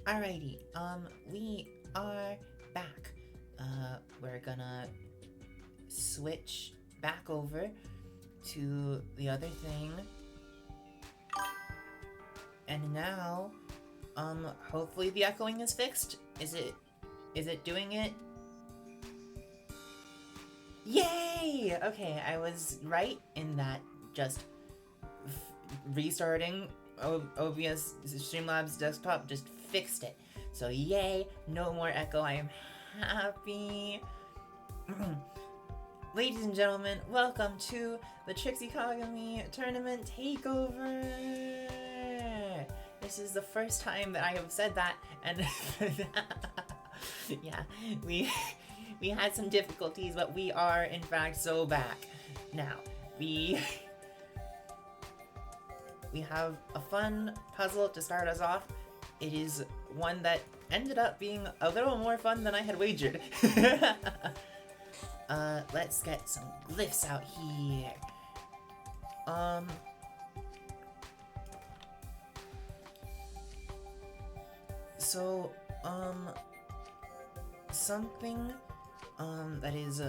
Alrighty, we are back. We're gonna switch back over to the other thing. And now, hopefully the echoing is fixed. Is it doing it? Yay! Okay, I was right in that just restarting OBS Streamlabs desktop just fixed it. So yay, no more echo, I am happy. Ladies and gentlemen, welcome to the Trixie Kagami Tournament Takeover! This is the first time that I have said that, and yeah, we had some difficulties, but we are in fact so back. Now, we have a fun puzzle to start us off. It is one that ended up being a little more fun than I had wagered. Let's get some glyphs out here. Something, that is,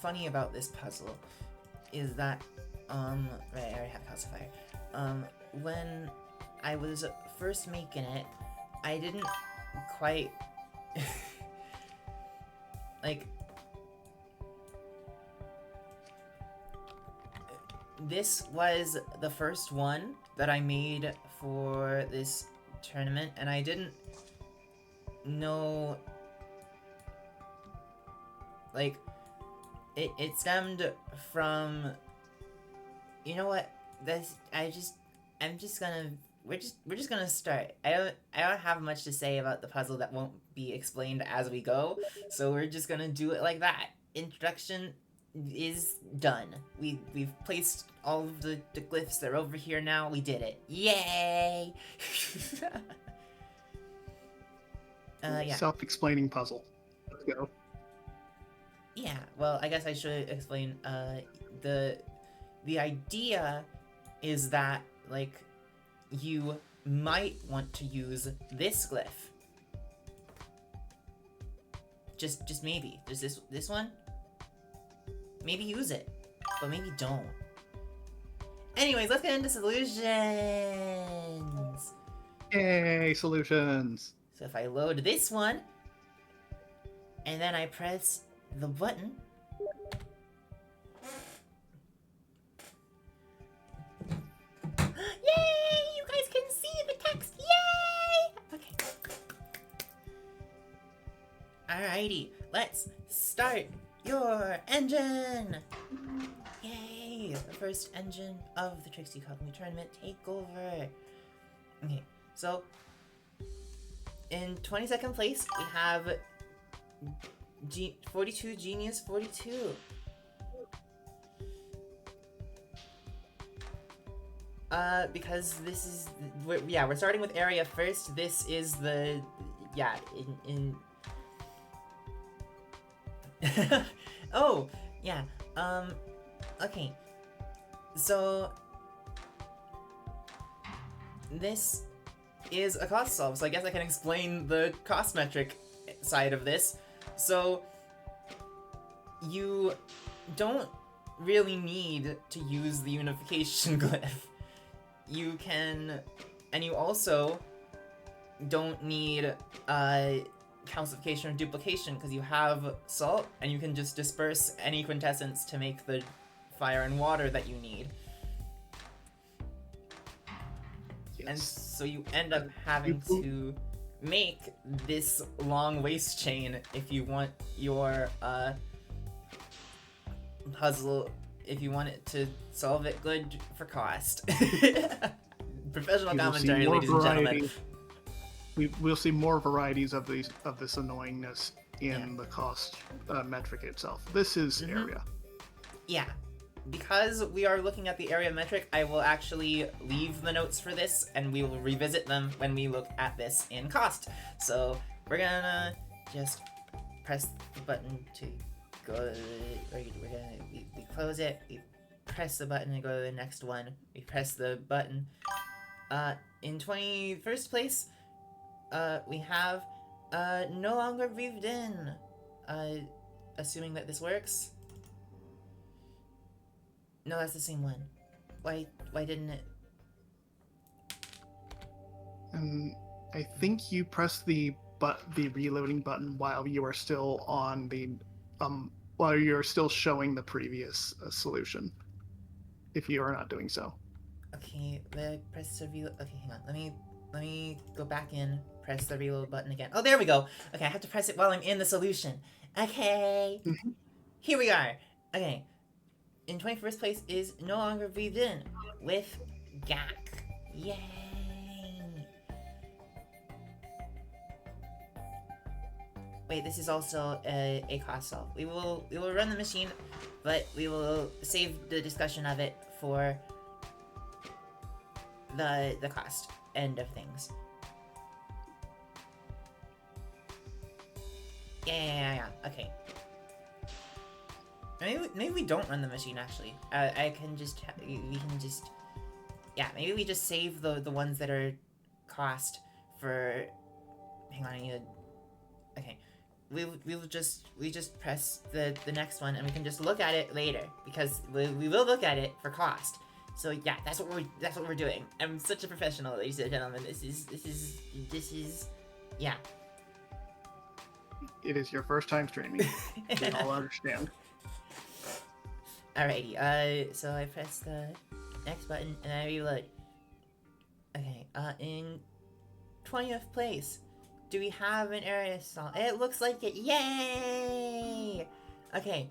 funny about this puzzle is that, right, I already have calcifier. When I was first making it, I didn't quite like, this was the first one that I made for this tournament, and I didn't know, like, it stemmed from, you know what, we're just gonna start. I don't have much to say about the puzzle that won't be explained as we go, so we're just gonna do it like that. Introduction is done. We've placed all of the glyphs. They're over here now. We did it. Yay! Yeah. Self-explaining puzzle. Let's go. Yeah, well, I guess I should explain, the idea is that, like, you might want to use this glyph. Just maybe. There's this one? Maybe use it, but maybe don't. Anyways, let's get into solutions! Yay, solutions! So if I load this one, and then I press the button, yay! You guys can see the text! Yay! Okay. Alrighty, let's start your engine! Yay! The first engine of the Trixie Kagami Tournament Takeover. Okay, so in 22nd place, we have 42 Genius 42. Because this is, we're starting with area first. This is the, oh, yeah, okay, so this is a cost solve, so I guess I can explain the cost metric side of this. So you don't really need to use the unification glyph. You can, and you also don't need calcification or duplication, because you have salt and you can just disperse any quintessence to make the fire and water that you need. Yes. And so you end up having to make this long waste chain if you want your puzzle, if you want it to solve it good for cost. Professional commentary, ladies and gentlemen. We'll see more varieties of this annoyingness in the cost metric itself. This is area. Yeah. Because we are looking at the area metric, I will actually leave the notes for this, and we will revisit them when we look at this in cost. So we're gonna just press the button to go. We close it. We press the button and go to the next one. We press the button. In 21st place, we have, no longer breathed in. Assuming that this works. No, that's the same one. Why didn't it? And I think you pressed the reloading button while you are still on the while you're still showing the previous solution. If you are not doing so. Okay, press the reload. Okay, hang on. Let me go back in. Press the reload button again. Oh, there we go. Okay, I have to press it while I'm in the solution. Okay. Mm-hmm. Here we are. Okay. In 21st place is no longer breathed in with Gak. Yay! Wait, this is also a cost solve. We will run the machine, but we will save the discussion of it for the cost end of things. Yeah. Okay. Maybe we don't run the machine actually. We can just yeah. Maybe we just save the ones that are cost for. Hang on, I need to. Okay. We just press the next one and we can just look at it later because we will look at it for cost. So yeah, that's what we're doing. I'm such a professional, ladies and gentlemen. This is yeah. It is your first time streaming. We all understand. Alrighty, so I press the next button and I reload. Okay, in 20th place, do we have an area solve? It looks like it. Yay! Okay,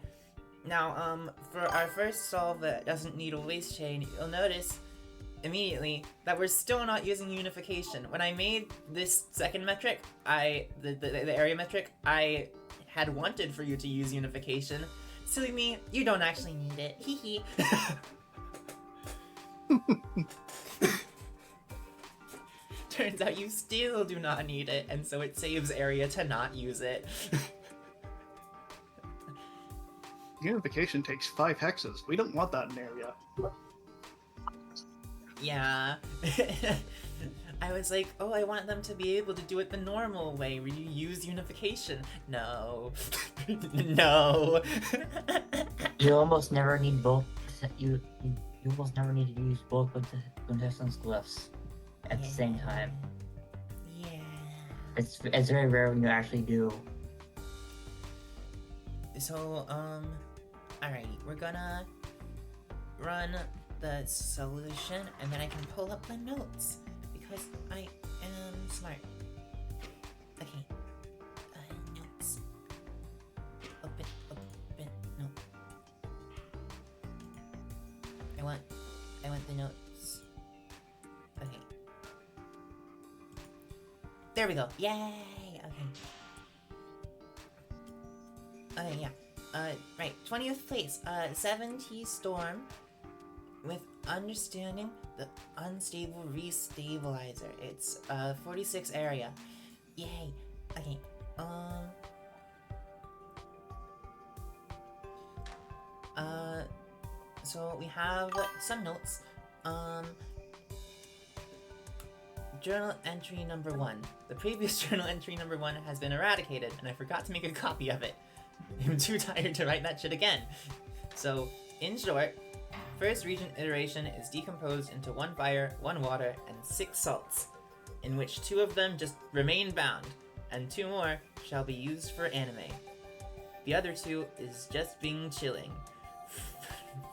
now, for our first solve that doesn't need a waste chain, you'll notice immediately that we're still not using unification. When I made this second metric, the area metric, I had wanted for you to use unification. Silly me, you don't actually need it. Hee hee. Turns out you still do not need it, and so it saves area to not use it. Unification takes 5 hexes. We don't want that in area. Yeah. I was like, oh, I want them to be able to do it the normal way, where you use unification. No. No. You almost never need both. You almost never need to use both contestants' glyphs at the same time. Yeah. It's very rare when you actually do. So, alrighty, we're gonna run the solution, and then I can pull up the notes, because I am smart. Okay, notes. Open, no. I want the notes. Okay. There we go, yay! Okay, yeah. Right, 20th place, 7T Storm with understanding the unstable restabilizer. It's 46 area. Yay. Okay. So we have some notes. Journal entry number 1. The previous journal entry number 1 has been eradicated, and I forgot to make a copy of it. I'm too tired to write that shit again. So, in short, first region iteration is decomposed into 1 fire, 1 water, and 6 salts, in which 2 of them just remain bound, and 2 more shall be used for anime. The other 2 is just being chilling.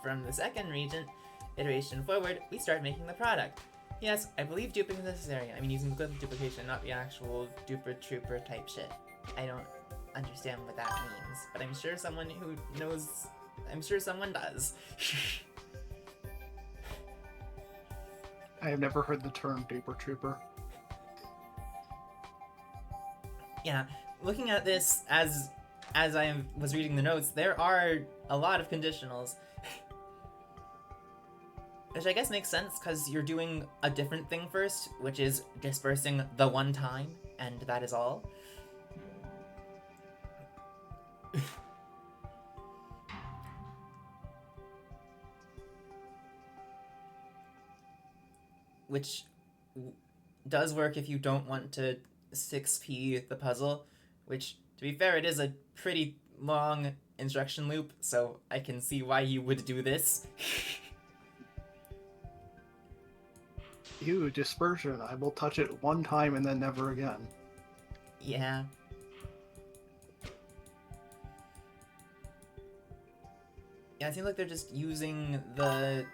From the second region iteration forward, we start making the product. Yes, I believe duping is necessary. I mean, using glyph duplication, not the actual duper trooper type shit. I don't understand what that means, but I'm sure someone who knows. I'm sure someone does. I have never heard the term duper trooper. Yeah, looking at this as I was reading the notes, there are a lot of conditionals. Which I guess makes sense, because you're doing a different thing first, which is dispersing the one time, and that is all. Which does work if you don't want to 6p the puzzle, which, to be fair, it is a pretty long instruction loop, so I can see why you would do this. Dispersion. I will touch it one time and then never again. Yeah. Yeah, it seems like they're just using the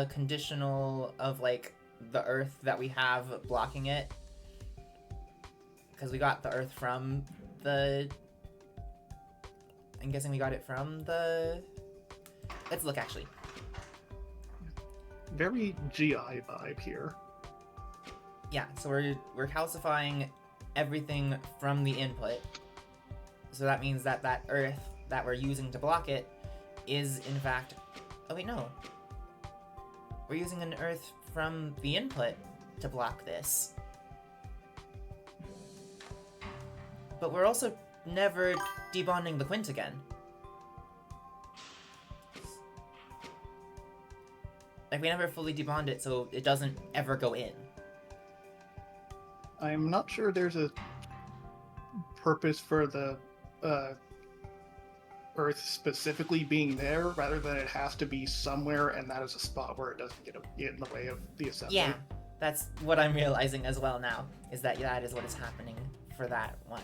conditional of, like, the earth that we have blocking it. Because we got the earth from the... I'm guessing we got it from the... Let's look, actually. Very GI vibe here. Yeah, so we're calcifying everything from the input. So that means that that earth that we're using to block it is, in fact... Oh, wait, no. We're using an earth from the input to block this. But we're also never debonding the quint again. Like, we never fully debond it, so it doesn't ever go in. I'm not sure there's a purpose for the Earth specifically being there, rather than it has to be somewhere, and that is a spot where it doesn't get in the way of the assembly. Yeah, that's what I'm realizing as well now, is that that is what is happening for that one.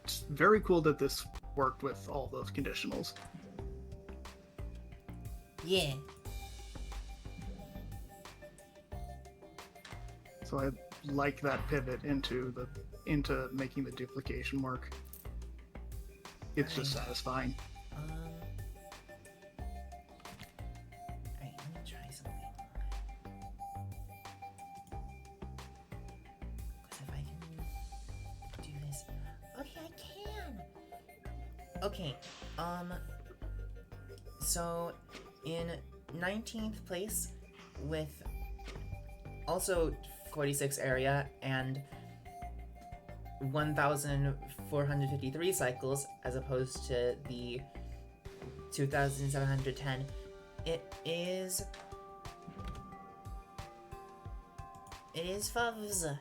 It's very cool that this worked with all those conditionals. Yeah. So I like that pivot into making the duplication work. It's just satisfying. Alright, let me try something. Because if I can do this... Okay, I can! Okay, so in 19th place with also 46 area and 1,453 cycles as opposed to the 2,710, it is Fuvs.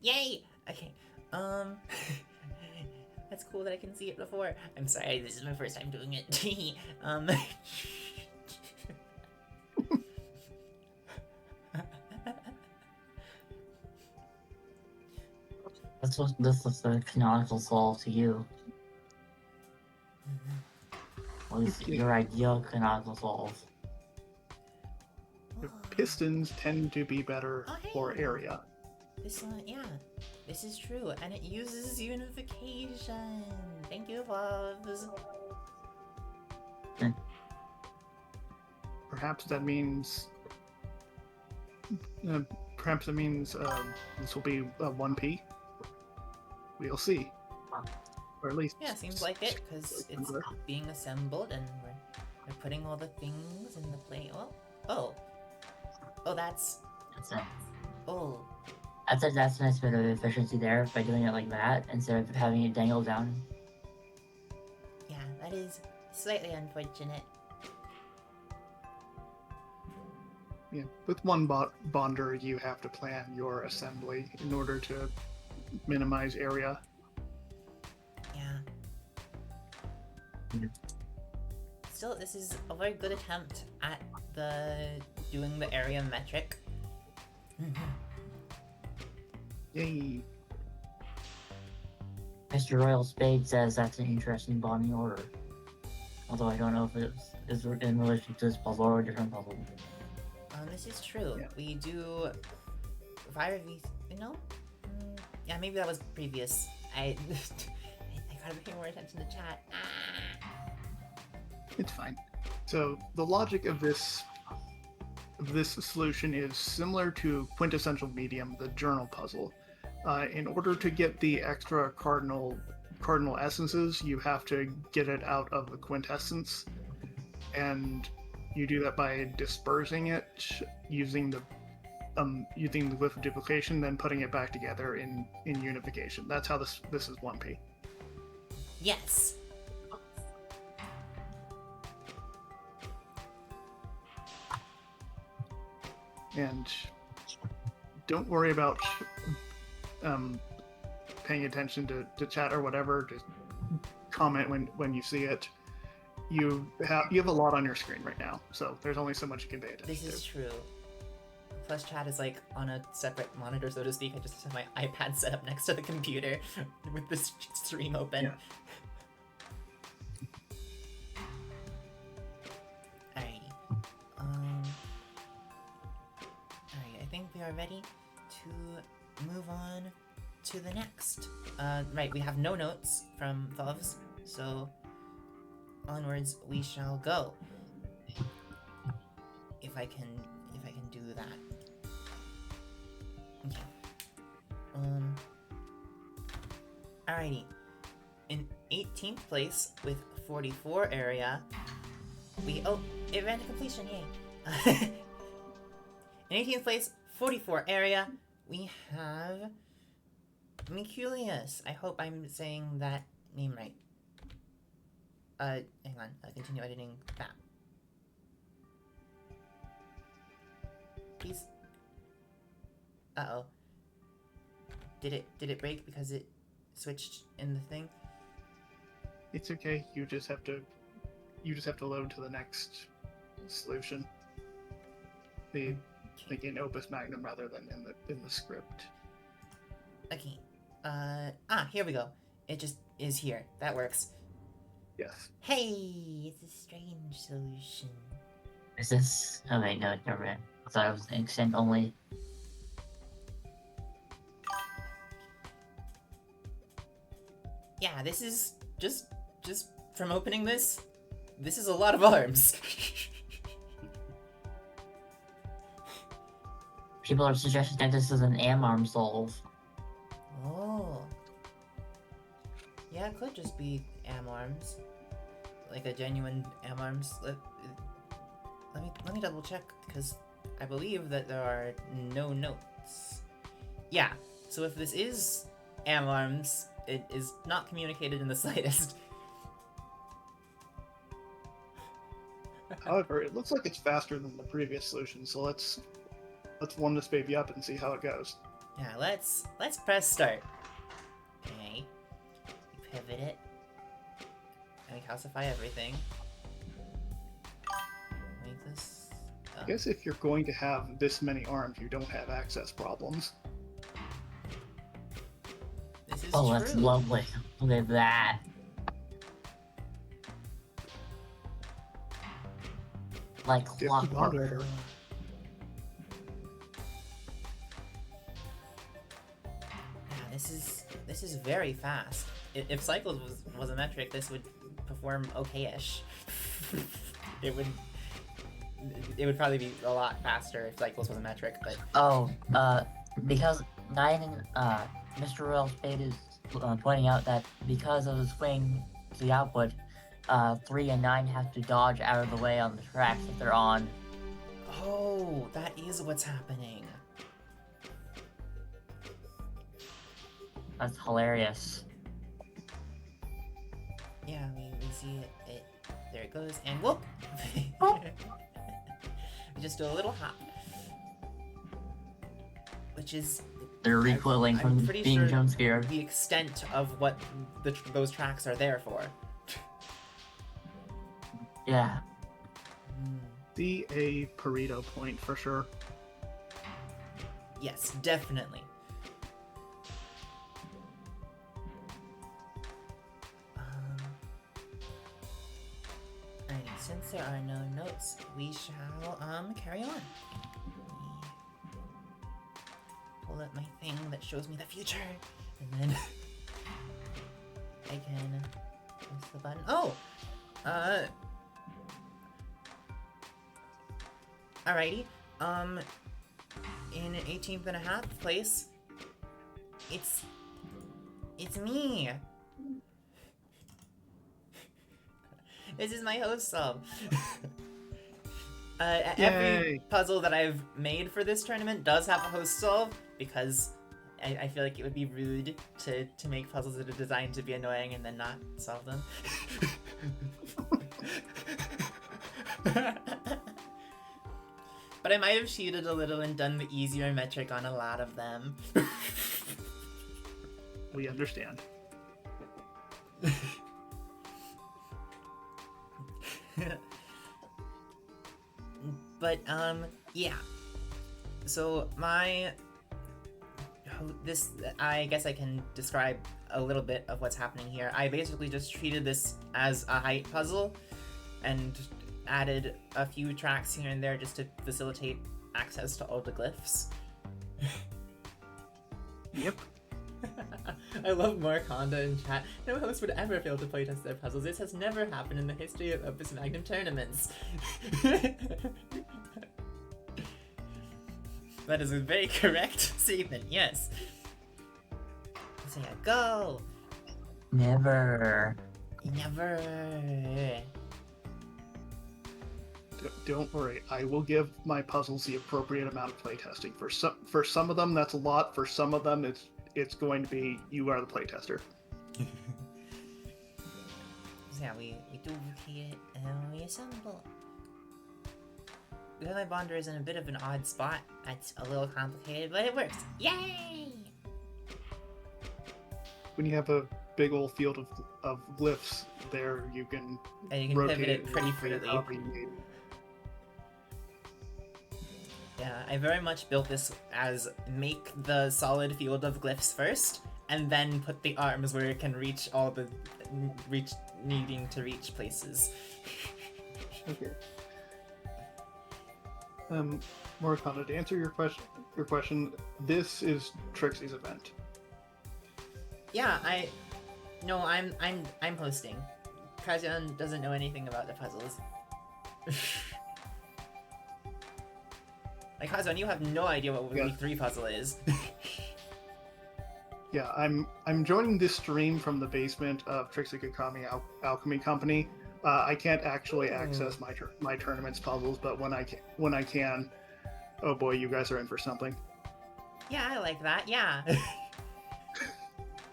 Yay! Okay, that's cool that I can see it before. I'm sorry, this is my first time doing it. This is the canonical solve to you. What is your ideal canonical solve? The pistons tend to be better for area. This yeah, this is true, and it uses unification. Thank you, Fuvs. Perhaps that means this will be a 1p. We'll see. Or at least... Yeah, seems like it, because it's being assembled, and we're putting all the things in the plate. Oh, that's it. oh. That's a nice bit of efficiency there by doing it like that instead of having it dangle down. Yeah, that is slightly unfortunate. Yeah, with one bonder, you have to plan your assembly in order to minimize area. Yeah. Still, this is a very good attempt at doing the area metric. Yay! Mr. Royal Spade says that's an interesting bonding order. Although I don't know if it's in relation to this puzzle or a different puzzle. This is true. Yeah. We do 5 of these, yeah, maybe that was previous. I gotta pay more attention to chat. It's fine. So the logic of this solution is similar to quintessential medium, the journal puzzle. In order to get the extra cardinal essences, you have to get it out of the quintessence, and you do that by dispersing it using the glyph of duplication, then putting it back together in unification. That's how this is 1p. Yes. And don't worry about paying attention to chat or whatever. Just comment when you see it. You have a lot on your screen right now, so there's only so much you can pay attention This to. is true. Plus, chat is like on a separate monitor, so to speak. I just have my iPad set up next to the computer with the stream open. Yeah. Alrighty. Alright, I think we are ready to move on to the next. Right, we have no notes from Valves, so onwards we shall go. If I can do that. Okay. Alrighty. In 18th place with 44 area, it ran to completion, yay. In 18th place, 44 area, we have Miculius. I hope I'm saying that name right. Hang on, continue editing that. Please. Uh-oh. Did it break because it switched in the thing? It's okay. You just have to load to the next solution. Like in Opus Magnum rather than in the script. Okay. Here we go. It just is here. That works. Yes. Hey, it's a strange solution. Is this? Oh wait, no, never mind. I thought it was an extend only. Yeah, this is just from opening this. This is a lot of arms. People are suggesting that this is an arm solve. Oh. Yeah, it could just be am arms. Like a genuine am arms. Let me double check, because I believe that there are no notes. Yeah, so if this is am arms, it is not communicated in the slightest. However, it looks like it's faster than the previous solution, so let's warm this baby up and see how it goes. Yeah, let's press start. Okay. We pivot it. And we calcify everything. Make this I guess if you're going to have this many arms, you don't have access problems. This is Oh, true. that's lovely. Look at that. Like Get the clockwork. moderator. Yeah, this is very fast. If cycles was a metric, this would perform okay-ish. it would probably be a lot faster if cycles was a metric, but Oh, because Mr. Royal Spade is pointing out that because of the swing to the output, 3 and 9 have to dodge out of the way on the tracks that they're on. oh, that is what's happening. That's hilarious. Yeah, we see it. There it goes, and whoop! We just do a little hop, which is They're recoiling I'm from pretty being sure jump scared. the extent of what those tracks are there for. Yeah. See a Pareto point for sure. Yes, definitely. Alrighty, since there are no notes, we shall carry on. Let me pull up my thing that shows me the future, and then I can press the button. Oh! Alrighty, in 18th and a half place, it's me! This is my host sub. Every Yay. puzzle that I've made for this tournament does have a host solve, because I feel like it would be rude to make puzzles that are designed to be annoying and then not solve them. But I might have cheated a little and done the easier metric on a lot of them. We understand. But, yeah. So, I guess I can describe a little bit of what's happening here. I basically just treated this as a height puzzle and added a few tracks here and there just to facilitate access to all the glyphs. Yep. I love Mark Honda in chat. No host would ever fail to playtest their puzzles. This has never happened in the history of Opus Magnum tournaments. That is a very correct statement, yes. So yeah, go! Never. Never. Don't worry, I will give my puzzles the appropriate amount of playtesting. For some of them, that's a lot. For some of them, it's going to be you are the playtester. So yeah, we duplicate and we assemble. Because my bonder is in a bit of an odd spot, it's a little complicated, but it works. Yay! When you have a big old field of glyphs there, you can And you can rotate pivot it pretty and freely. however you need. Yeah, I very much built this as make the solid field of glyphs first, and then put the arms where it can reach all the needing to reach places. Okay. Morikana, to answer your question, this is Trixie's event. Yeah, I'm hosting. Kazian doesn't know anything about the puzzles. Like Kazian, you have no idea what week 3 puzzle is. Yeah, I'm joining this stream from the basement of Trixie Kakami Alchemy Company. I can't actually access my tournament's puzzles, but when I can, oh boy, you guys are in for something. Yeah, I like that. Yeah.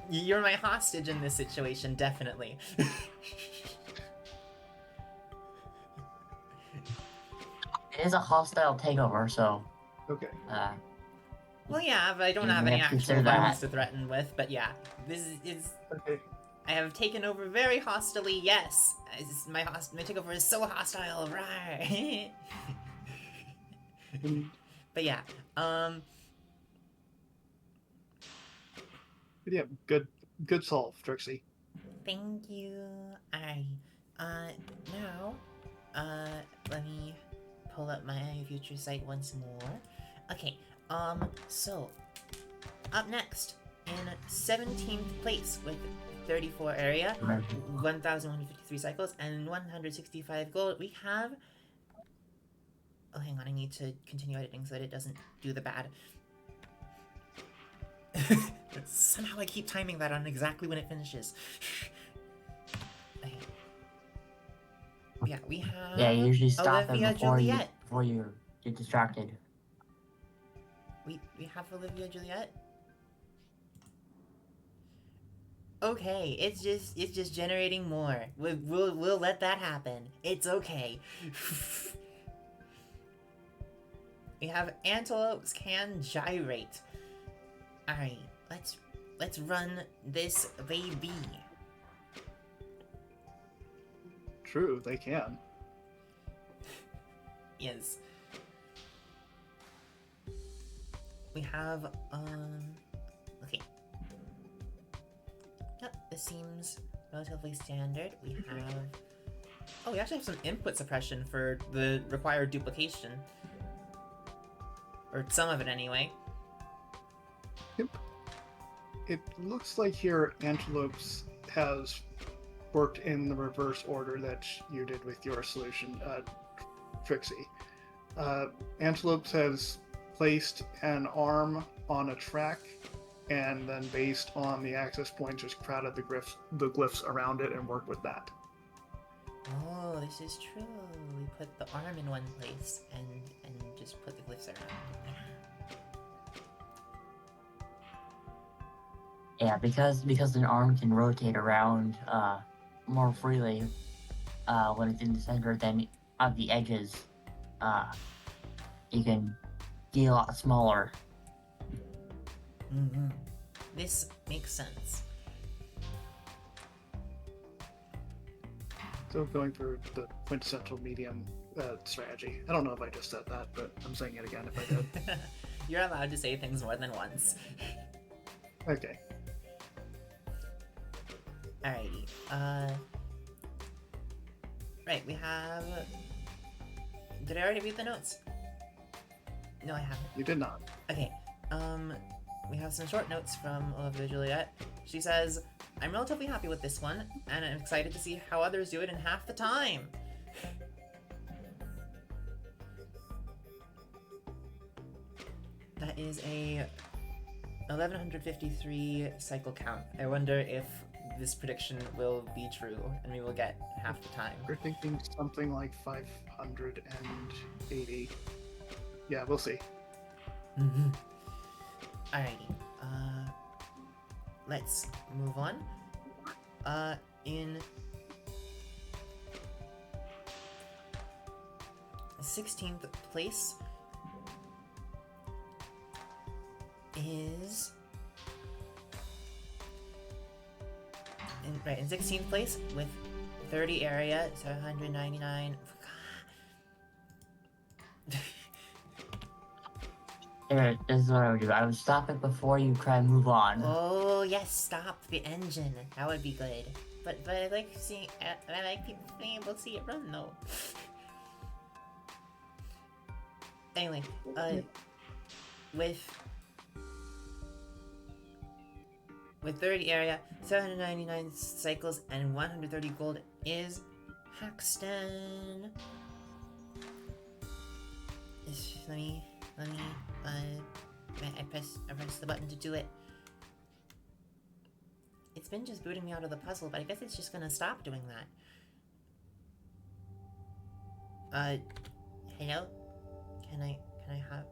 You're my hostage in this situation, definitely. It is a hostile takeover, so. Okay. Well, yeah, but I don't You have any have to actual consider violence that. to threaten with. But yeah, this is. Okay. I have taken over very hostilely. Yes, my takeover is so hostile. Right. But yeah, But yeah, good solve, Trixie. Thank you. Alright. Now, let me pull up my future site once more. Okay, so, up next, in 17th place with 34 area, 1,153 cycles, and 165 gold, we have... Oh, hang on, I need to continue editing so that it doesn't do the bad. Somehow I keep timing that on exactly when it finishes. Okay. Yeah, we have... Yeah, you usually stop Olivia it before Juliet. you get distracted. We have Olivia Juliet? Okay, it's just generating more. We'll let that happen. It's okay. We have antelopes can gyrate. Alright, let's run this baby. True, they can. Yes. We have, okay. Yep, this seems relatively standard. We have... Oh, we actually have some input suppression for the required duplication. Or some of it, anyway. Yep. It looks like here Antelopes has worked in the reverse order that you did with your solution, Trixie. Antelopes has placed an arm on a track, and then based on the access point, just crowded the glyphs around it and worked with that. Oh, this is true. We put the arm in one place and just put the glyphs around. Yeah, because an arm can rotate around more freely when it's in the center than on the edges. you can be a lot smaller. Mm-hmm. This makes sense. So going for the quintessential medium strategy. I don't know if I just said that, but I'm saying it again if I did. You're allowed to say things more than once. Okay. Alrighty. Right, we have... Did I already read the notes? No, I haven't. You did not. Okay, we have some short notes from Olivia Juliet. She says, I'm relatively happy with this one, and I'm excited to see how others do it in half the time. That is a 1153 cycle count. I wonder if this prediction will be true, and we will get half the time. We're thinking something like 580. Yeah, we'll see. Mm-hmm. Alrighty. Let's move on. In 16th place is in 16th place with 30 area, 799. Here, this is what I would do. I would stop it before you try and move on. Oh yes, stop the engine. That would be good. But I like seeing. I like people being able to see it run though. Anyway, with 30 area, 799 cycles, and 130 gold is Haxton. Let me, I press the button to do it. It's been just booting me out of the puzzle, but I guess it's just gonna stop doing that. Hello? Can I have...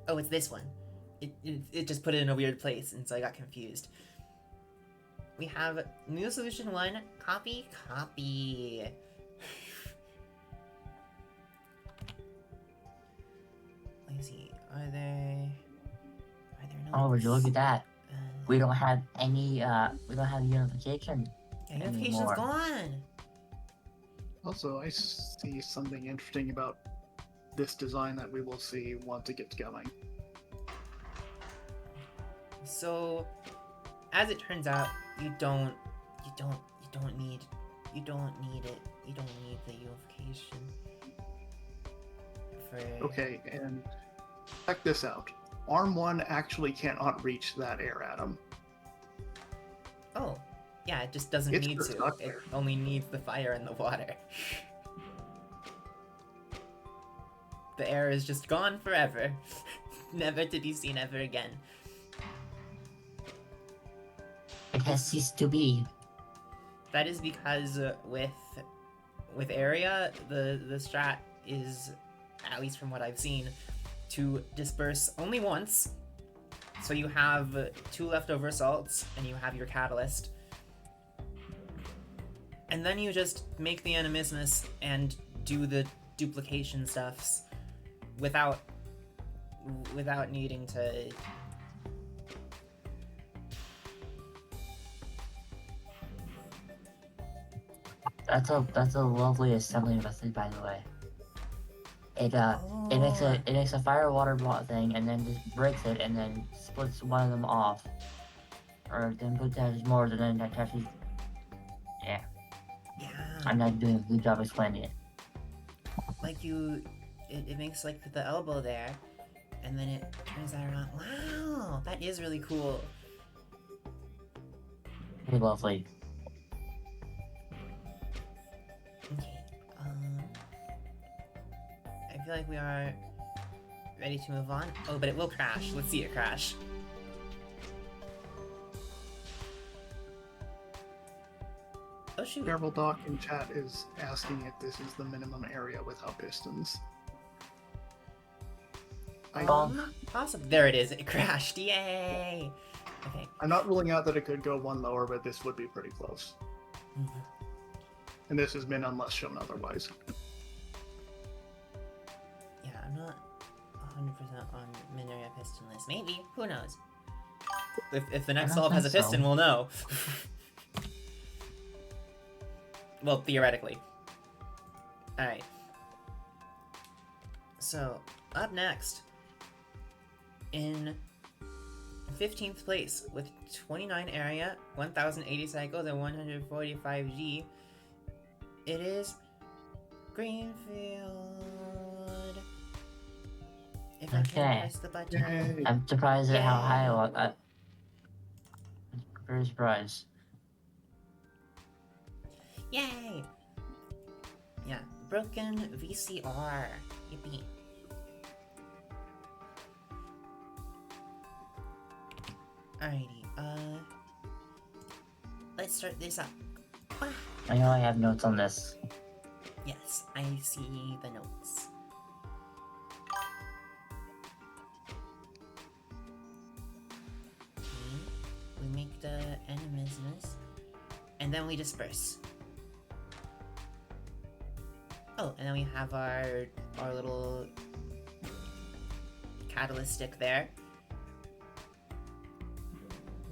Oh, it's this one. It just put it in a weird place, and so I got confused. We have new solution 1, copy. Let me see, are there notes? Oh, would you look at that? We don't have any, we don't have unification unification's anymore. gone! Also, I see something interesting about this design that we will see once it gets going. So, as it turns out, you don't need it. You don't need the unification. Okay, and check this out. Arm 1 actually cannot reach that air atom. Oh, yeah, it just doesn't It's need just to. stuck It there. only needs the fire and the water. The air is just gone forever. Never to be seen ever again. It has ceased to be. That is because with area, the strat is, at least from what I've seen, to disperse only once. So you have 2 leftover salts, and you have your catalyst. And then you just make the animismus and do the duplication stuffs without needing to... That's a lovely assembly method, by the way. It makes a fire water bot thing and then just breaks it and then splits one of them off. Or then puts that as more and then attaches. Yeah. Yeah. I'm not doing a good job explaining it. Like it makes like the elbow there, and then it turns that around. Wow, that is really cool. Pretty lovely. Okay, I feel like we are ready to move on. Oh, but it will crash. Let's see it crash. Oh shoot. Gravel Doc in chat is asking if this is the minimum area without pistons. Possibly. There it is. It crashed. Yay! Okay. I'm not ruling out that it could go one lower, but this would be pretty close. Mm-hmm. and this has been unless shown otherwise. Yeah, I'm not 100% on Mineria pistonless. Maybe. Who knows? If the next I don't solve has a think piston, so. we'll know. Well, theoretically. Alright. So, up next, in 15th place, with 29 area, 1080 cycles, and 145 G, it is Greenfield. If I can Okay. press the button. Yay. I'm surprised at how high Yay. I was. Very surprised. Yay! Yeah, broken VCR. Yippee. Alrighty, let's start this up. Ah, I know I have notes on this. yes, I see the notes. Okay, we make the enemies, and then we disperse. Oh, and then we have our little catalyst stick there.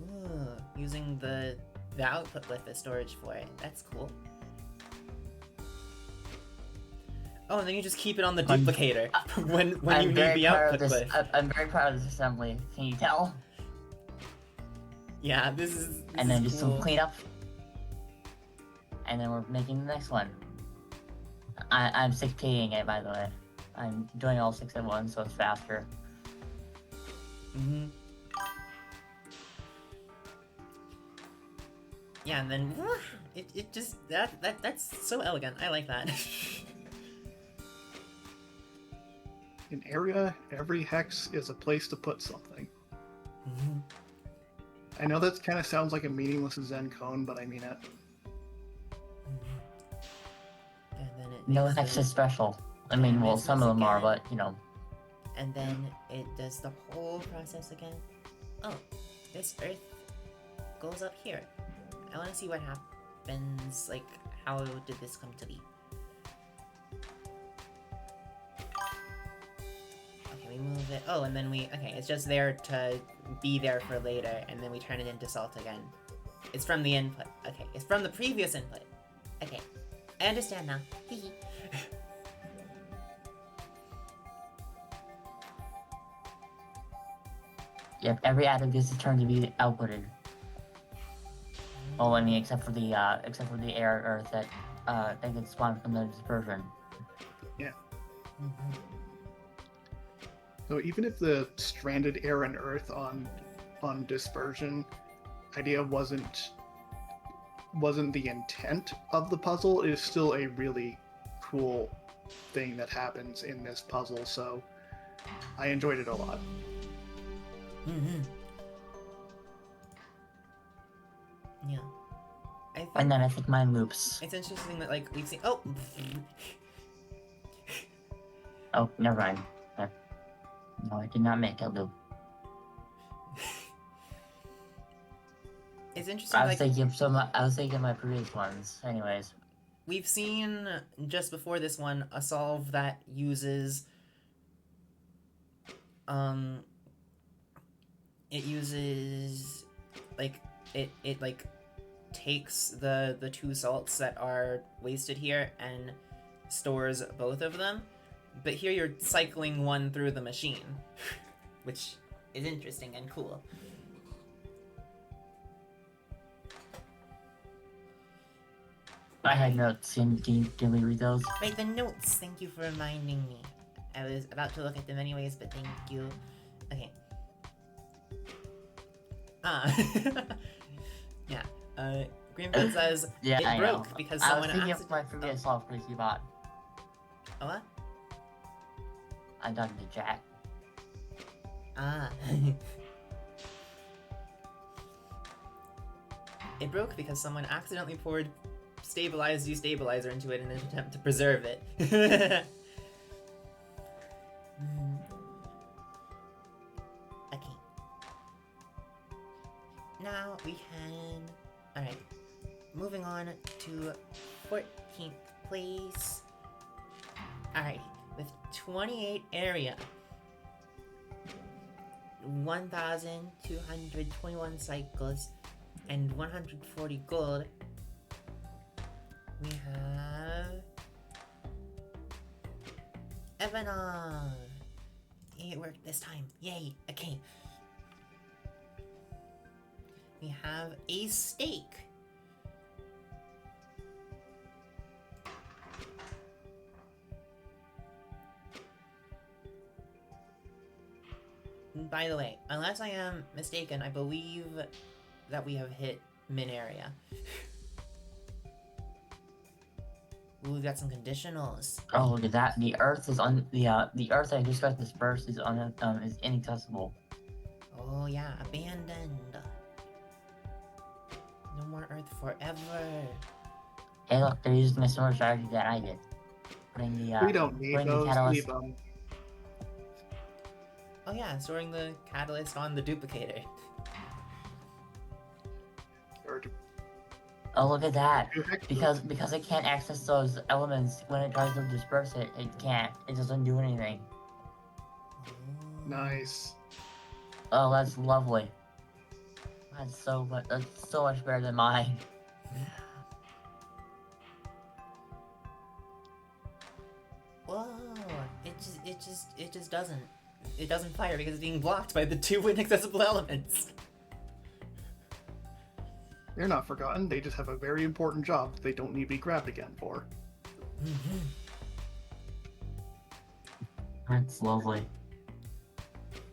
Ooh, using the output with the storage for it. That's cool. Oh, and then you just keep it on the duplicator when you need the output with. I'm very proud of this assembly. Can you tell? Yeah, this is And then just cool. some cleanup. And then we're making the next one. I'm 6K'ing it, by the way. I'm doing all 6 at once, so it's faster. Mm-hmm. Yeah, and then it just that's so elegant. I like that. In area, every hex is a place to put something. Mm-hmm. I know that kind of sounds like a meaningless Zen cone, but I mean it. And then it No makes hex the- is special. I mean, well, some of them are, again. but, you know. And then it does the whole process again. Oh, this earth goes up here. I want to see what happens. Like, how did this come to be? Okay, we move it. Oh, and then okay, it's just there to be there for later, and then we turn it into salt again. It's from the input. Okay, it's from the previous input. Okay, I understand now. Hee hee. Yep, every atom gets a turn to be outputted. Oh, I mean, except for the air earth that gets spawned from the dispersion. Mhm. So even if the stranded air and earth on dispersion idea wasn't the intent of the puzzle, it is still a really cool thing that happens in this puzzle. So I enjoyed it a lot. Mm-hmm. Yeah. I think And then I think mine loops. it's interesting that, like, we've seen. Oh! Oh, never mind. No, I did not make a loop. It's interesting, I was like, thinking of my previous ones. Anyways, we've seen just before this one a solve that uses. It uses. Like, it like takes the two salts that are wasted here and stores both of them. But here you're cycling one through the machine, which is interesting and cool. I had notes. Can we read those? Right, the notes. Thank you for reminding me. I was about to look at them anyways, but thank you. Okay. Yeah. Greenfield says Yeah, it I broke know. because I was someone thinking accidentally. of my previous solve because you bought. Oh, what? I done the jack. Ah. It broke because someone accidentally poured stabilized destabilizer into it in an attempt to preserve it. Hmm. Okay. Now we can. Alright. Moving on to 14th place. Alrighty, with 28 area, 1,221 cycles, and 140 gold, we have Evanov. It worked this time. Yay, okay. We have a steak. By the way, unless I am mistaken, I believe that we have hit min-area. Ooh, we got some conditionals. Oh, look at that. The Earth is on the Earth I just got dispersed is is inaccessible. Oh yeah, abandoned. No more Earth forever. Hey, look, they're using a similar strategy that I did. Putting the We don't need putting the those. catalyst. Leave them. Oh yeah, storing the catalyst on the duplicator. Or Oh, look at that. do hex Because it can't access those elements when it tries to disperse it. It can't. It doesn't do anything. Nice. Oh, that's lovely. That's so much. That's so much better than mine. Whoa! It just doesn't. It doesn't fire because it's being blocked by the two inaccessible elements. They're not forgotten. They just have a very important job that they don't need to be grabbed again for. That's lovely.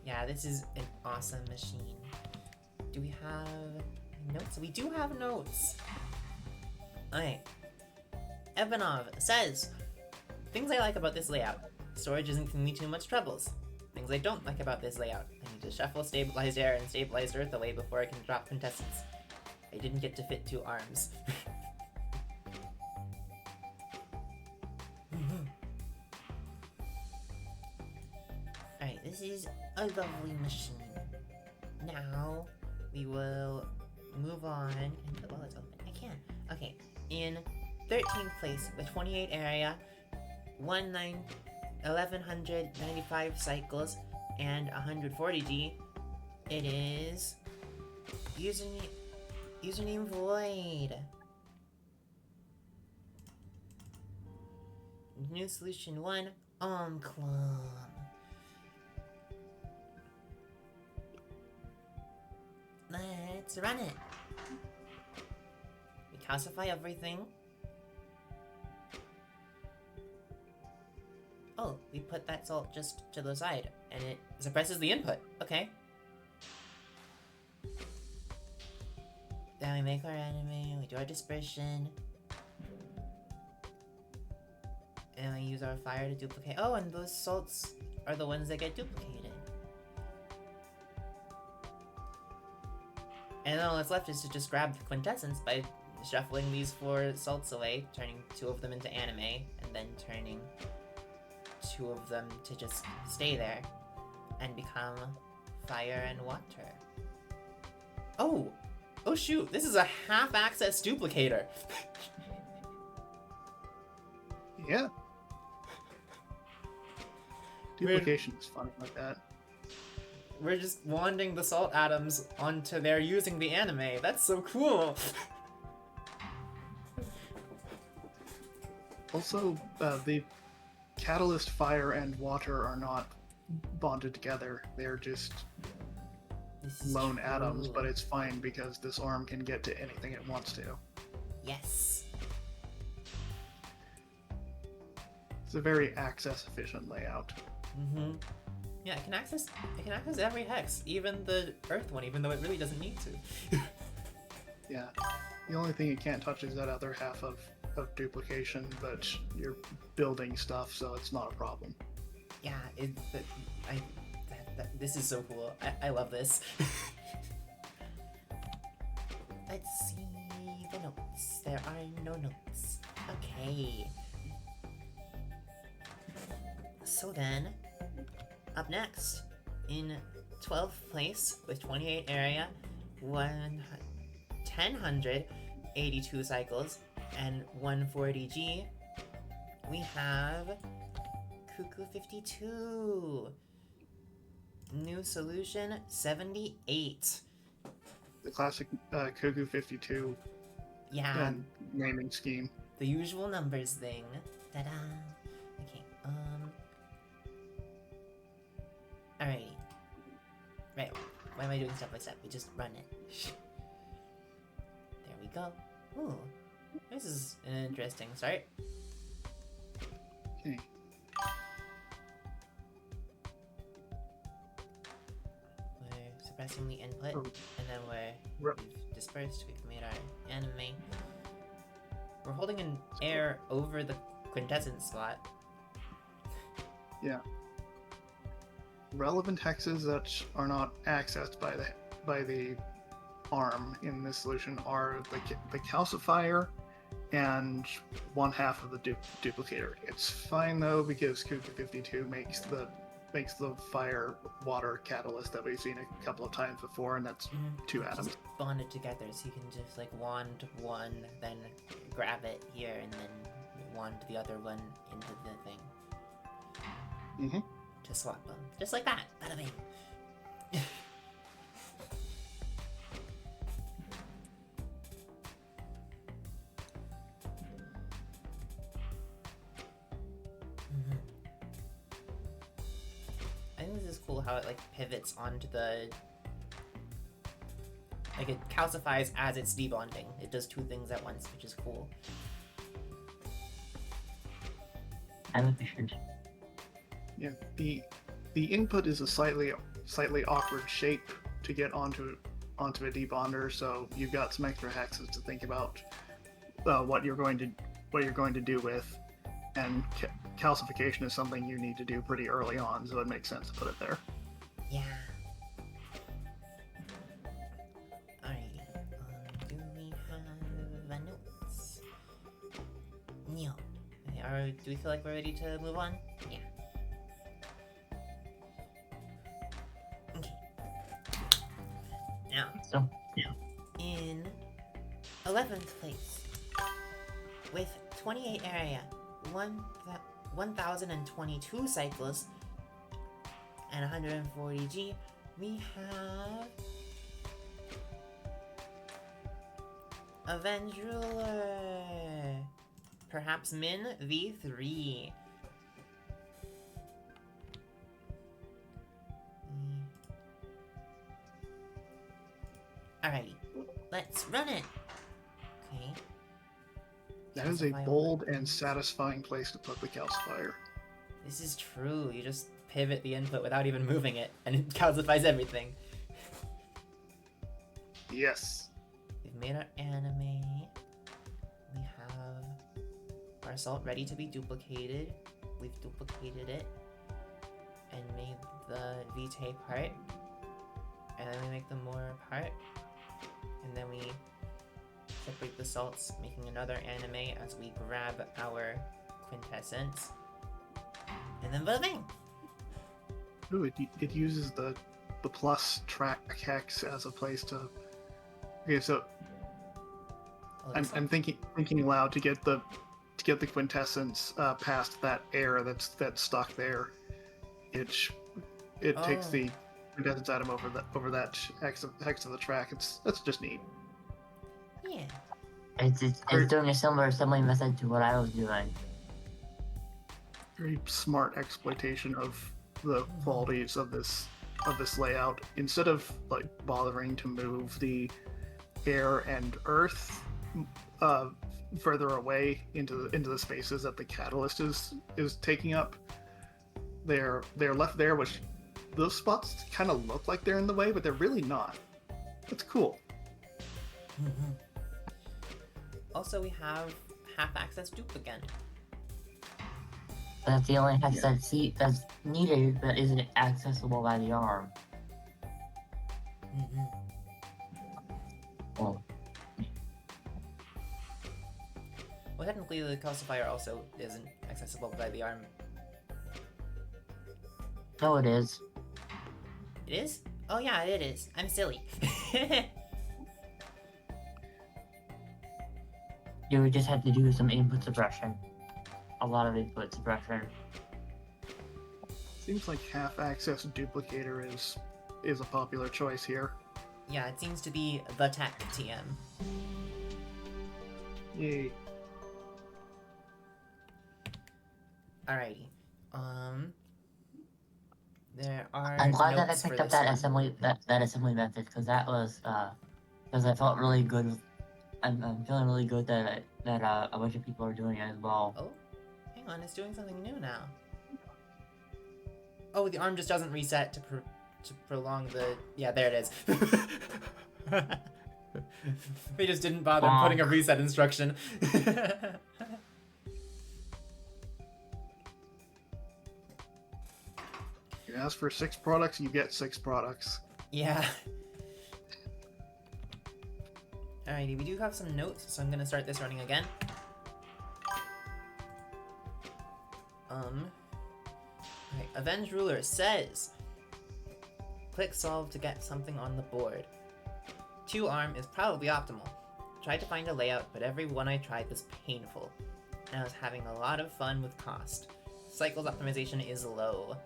Yeah, this is an awesome machine. Do we have notes? We do have notes. Alright. Evanov says, things I like about this layout. Storage isn't giving me too much troubles. Things I don't like about this layout. I need to shuffle stabilized air and stabilized earth away before I can drop contestants. I didn't get to fit 2 arms. Alright, this is a lovely machine. Now, we will move on. Well, it's open. I can. Okay, in 13th place with 28 area, 1,195 cycles, and 140 G, it is username Void. New solution 1, Omclum. Let's run it. We calcify everything. Oh, we put that salt just to the side, and it suppresses the input. Okay. Then we make our anime, we do our dispersion. And we use our fire to duplicate. Oh, and those salts are the ones that get duplicated. And then all that's left is to just grab the quintessence by shuffling these 4 salts away, turning 2 of them into anime, and then turning 2 of them to just stay there and become fire and water. Oh! Oh shoot, this is a half-access duplicator! Yeah. Duplication is funny like that. We're just wanding the salt atoms onto there using the anime. That's so cool! Also, the catalyst, fire, and water are not bonded together. They're just This is lone true. atoms, but it's fine because this arm can get to anything it wants to. Yes. It's a very access-efficient layout. Mm-hmm. Yeah, it can access every hex, even the Earth one, even though it really doesn't need to. Yeah. The only thing you can't touch is that other half of duplication, but you're building stuff, so it's not a problem. Yeah, this is so cool. I love this. Let's see the notes. There are no notes. Okay. So then, up next, in 12th place with 28 area, 1,082 cycles, And 140G, we have Cuckoo 52. New solution 78. The classic Cuckoo 52 Yeah, naming scheme. the usual numbers thing. Ta-da! Okay, Alrighty. Right, why am I doing step by step? We just run it. There we go. Ooh, this is an interesting start. Okay. We're suppressing the input, Oh. and then Right. we've dispersed, we've made our anime. We're holding an air over the quintessence slot. Yeah. Relevant hexes that are not accessed by the arm in this solution are the calcifier and one half of the duplicator. It's fine though because Cuckoo 52 makes the fire water catalyst that we've seen a couple of times before, and that's two Just atoms. bond it together so you can just like wand one, then grab it here, and then wand the other one into the thing Mm-hmm. to swap them. Just like that. Bada bing. I think this is cool how it like pivots onto the, like it calcifies as it's debonding. It does two things at once, which is cool. I'm efficient. Yeah. The input is a slightly awkward shape to get onto a debonder, so you've got some extra hexes to think about what you're going to do with, and calcification is something you need to do pretty early on, so it makes sense to put it there. Yeah. Alrighty. Do we have notes? No. Okay, do we feel like we're ready to move on? Yeah. Okay. Now, So, in 11th place, with 28 area, 1,022 cycles, and 140 G, we have Avenge Ruler. Perhaps Min V3. Alrighty, let's run it. Okay. That is a Calcify bold over. and satisfying place to put the calcifier. This is true. You just pivot the input without even moving it, and it calcifies everything. Yes. We've made our anime. We have our assault ready to be duplicated. We've duplicated it and made the Vitae part. And then we make the Mora part. And then we separate the salts, making another anime as we grab our quintessence. And then bada bing! Ooh, it uses the plus track hex as a place to. Okay, so Oh, I'm thinking aloud to get the quintessence past that air that's stuck there. It takes Oh. the quintessence atom over that hex of the track. That's just neat. Yeah. it's doing a similar assembly method to what I was doing. Very smart exploitation of the qualities of this layout. Instead of like bothering to move the air and earth further away into the spaces that the catalyst is taking up, they're left there, which those spots kind of look like they're in the way, but they're really not. It's cool. Also, we have half-access dupe again. That's the only hex that's needed but isn't accessible by the arm. Well, Well, technically, the calcifier also isn't accessible by the arm. no, it is. It is? Oh yeah, it is. I'm silly. You would just have to do some input suppression. A lot of input suppression. Seems like half-access duplicator is a popular choice here. Yeah, it seems to be the tech TM. Yay. Alrighty. There are I'm glad that I notes for picked up this that one. assembly method because that was because I felt really good. I'm feeling really good that a bunch of people are doing it as well. Oh, hang on, it's doing something new now. Oh, the arm just doesn't reset to prolong the... Yeah, there it is. We just didn't bother putting a reset instruction. You ask for 6 products, you get 6 products. Yeah. Alrighty, we do have some notes, so I'm gonna start this running again. Right, Avenged Ruler says, click solve to get something on the board. 2 arm is probably optimal. Tried to find a layout, but every one I tried was painful. And I was having a lot of fun with cost. Cycles optimization is low.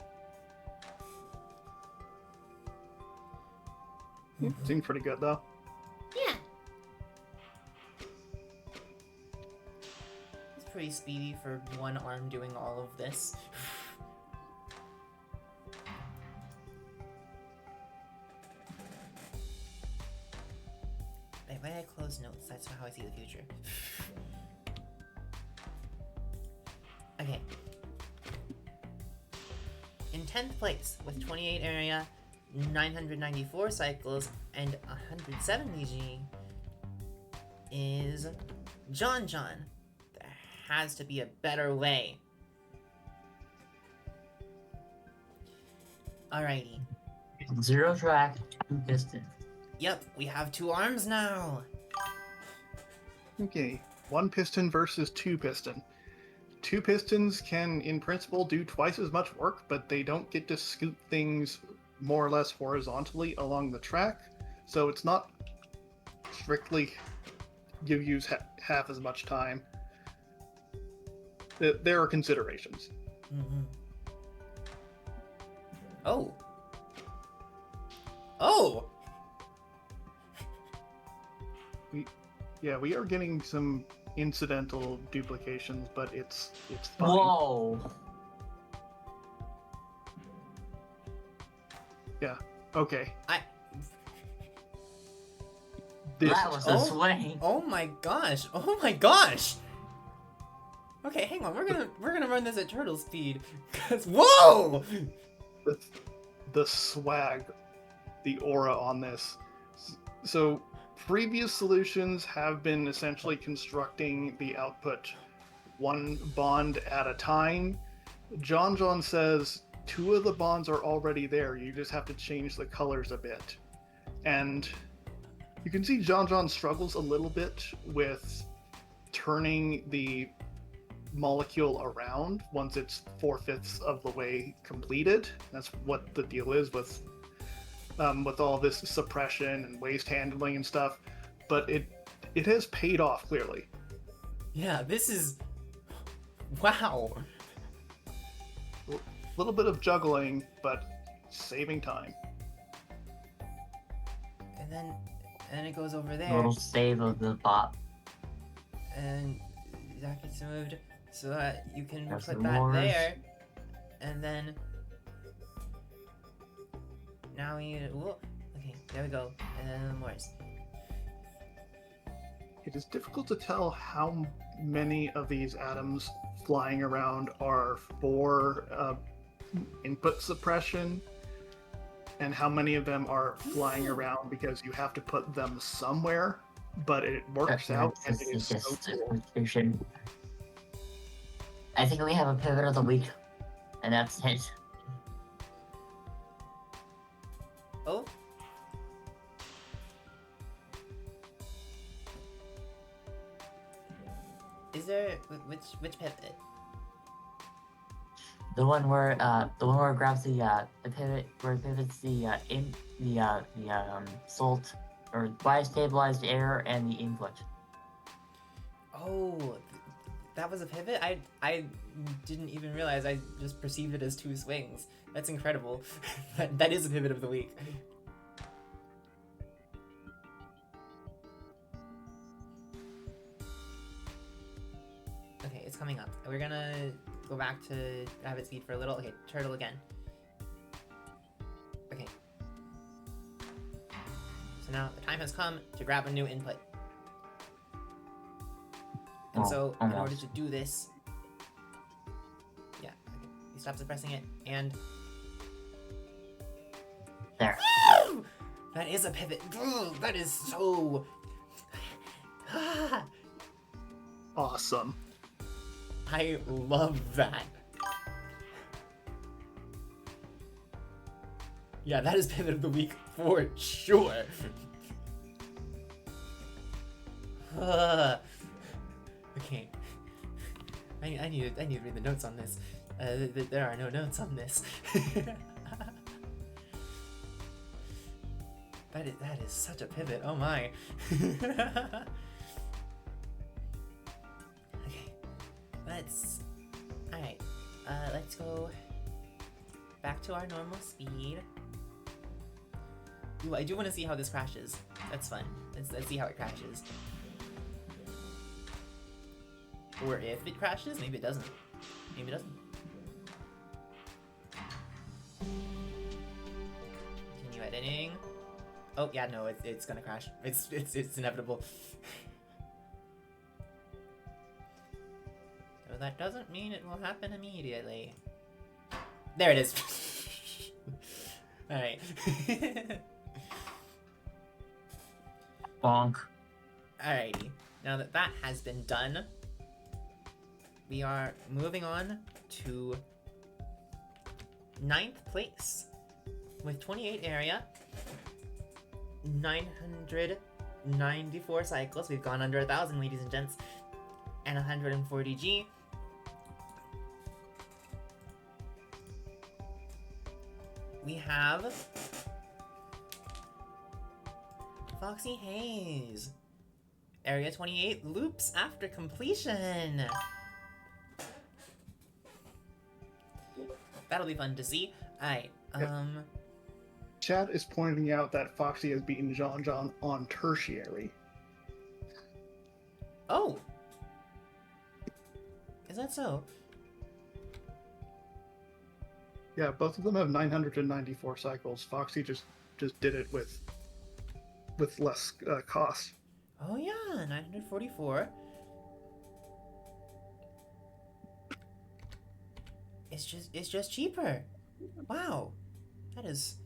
Seemed pretty good though. Yeah. It's pretty speedy for one arm doing all of this. Wait, why did I close notes? That's how I see the future. Okay. In 10th place, with 28 area, 994 cycles, and 170 G, is John. There has to be a better way. Alrighty. 0 track, 2 piston. Yep, we have 2 arms now. Okay, 1 piston versus 2 piston. 2 pistons can, in principle, do twice as much work, but they don't get to scoot things more or less horizontally along the track, so it's not strictly you use half as much time. There are considerations. Mm-hmm. Oh. Oh! We are getting some incidental duplications, but it's fine. Whoa! Yeah. Okay. That was a swing. Oh my gosh! Oh my gosh! Okay, hang on. We're gonna run this at turtle speed. Cause whoa! The swag, the aura on this. So previous solutions have been essentially constructing the output 1 bond at a time. John says 2 of the bonds are already there. You just have to change the colors a bit. And you can see John struggles a little bit with turning the molecule around once it's 4/5 of the way completed. That's what the deal is with all this suppression and waste handling and stuff. But it has paid off clearly. Yeah, this is... Wow! A little bit of juggling, but saving time. And then it goes over A there. little save of the bot. And that gets moved so that you can That's put the that Mars. there. And then... Now we... Whoa. Okay, there we go. And then the Morse. It is difficult to tell how many of these atoms flying around are for input suppression and how many of them are flying around because you have to put them somewhere, but it works out and it is so cool. I think we have a pivot of the week, and that's it. Oh? Is there... Which pivot? The one where it grabs the pivot, where it pivots the salt or biostabilized air and the input. Oh, that was a pivot? I didn't even realize. I just perceived it as 2 swings. That's incredible. that is a pivot of the week. Okay, it's coming up. We're gonna go back to rabbit speed for a little. Okay, turtle again. Okay. So now the time has come to grab a new input. And so, in order to do this... Yeah, okay. He stops pressing it, and... There. Woo! That is a pivot. That is so... Awesome. I love that. Yeah, that is pivot of the week for sure. Okay. I need to read the notes on this. There are no notes on this. That is such a pivot. Oh my. Okay. Alright. Let's go back to our normal speed. Ooh, I do want to see how this crashes. That's fun. Let's see how it crashes. Or if it crashes, maybe it doesn't. Maybe it doesn't. Continue editing. Oh yeah, no, it's gonna crash. It's inevitable. So that doesn't mean it will happen immediately. There it is. All right. Bonk. Alrighty. Now that that has been done, we are moving on to 9th place with 28 area, 994 cycles. We've gone under 1,000, ladies and gents, and 140 G. We have Foxy Hayes. Area 28 loops after completion. That'll be fun to see. Alright, Chat is pointing out that Foxy has beaten John on tertiary. Oh! Is that so? Yeah, both of them have 994 cycles. Foxy just did it with less cost. Oh yeah, 944. It's just cheaper. Wow. That is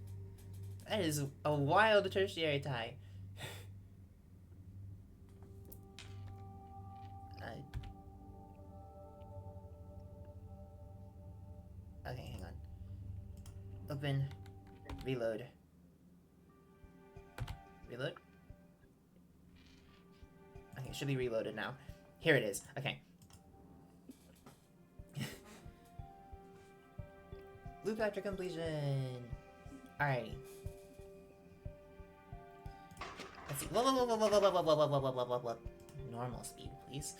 a wild tertiary tie. Okay, hang on. Open. Reload. Reload? Okay, it should be reloaded now. Here it is. Okay. Loop after completion. Alrighty. Let's see. Normal speed, please.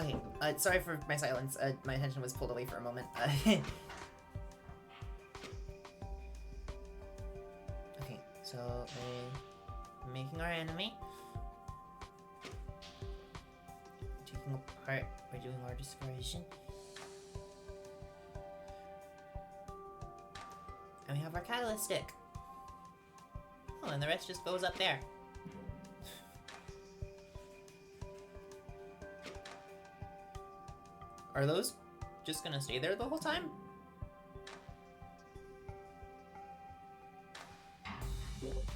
Okay, sorry for my silence. My attention was pulled away for a moment. Okay, so we're making our anime. Taking apart, we're doing our discretion. And we have our catalyst stick. Oh, and the rest just goes up there. Are those just gonna stay there the whole time?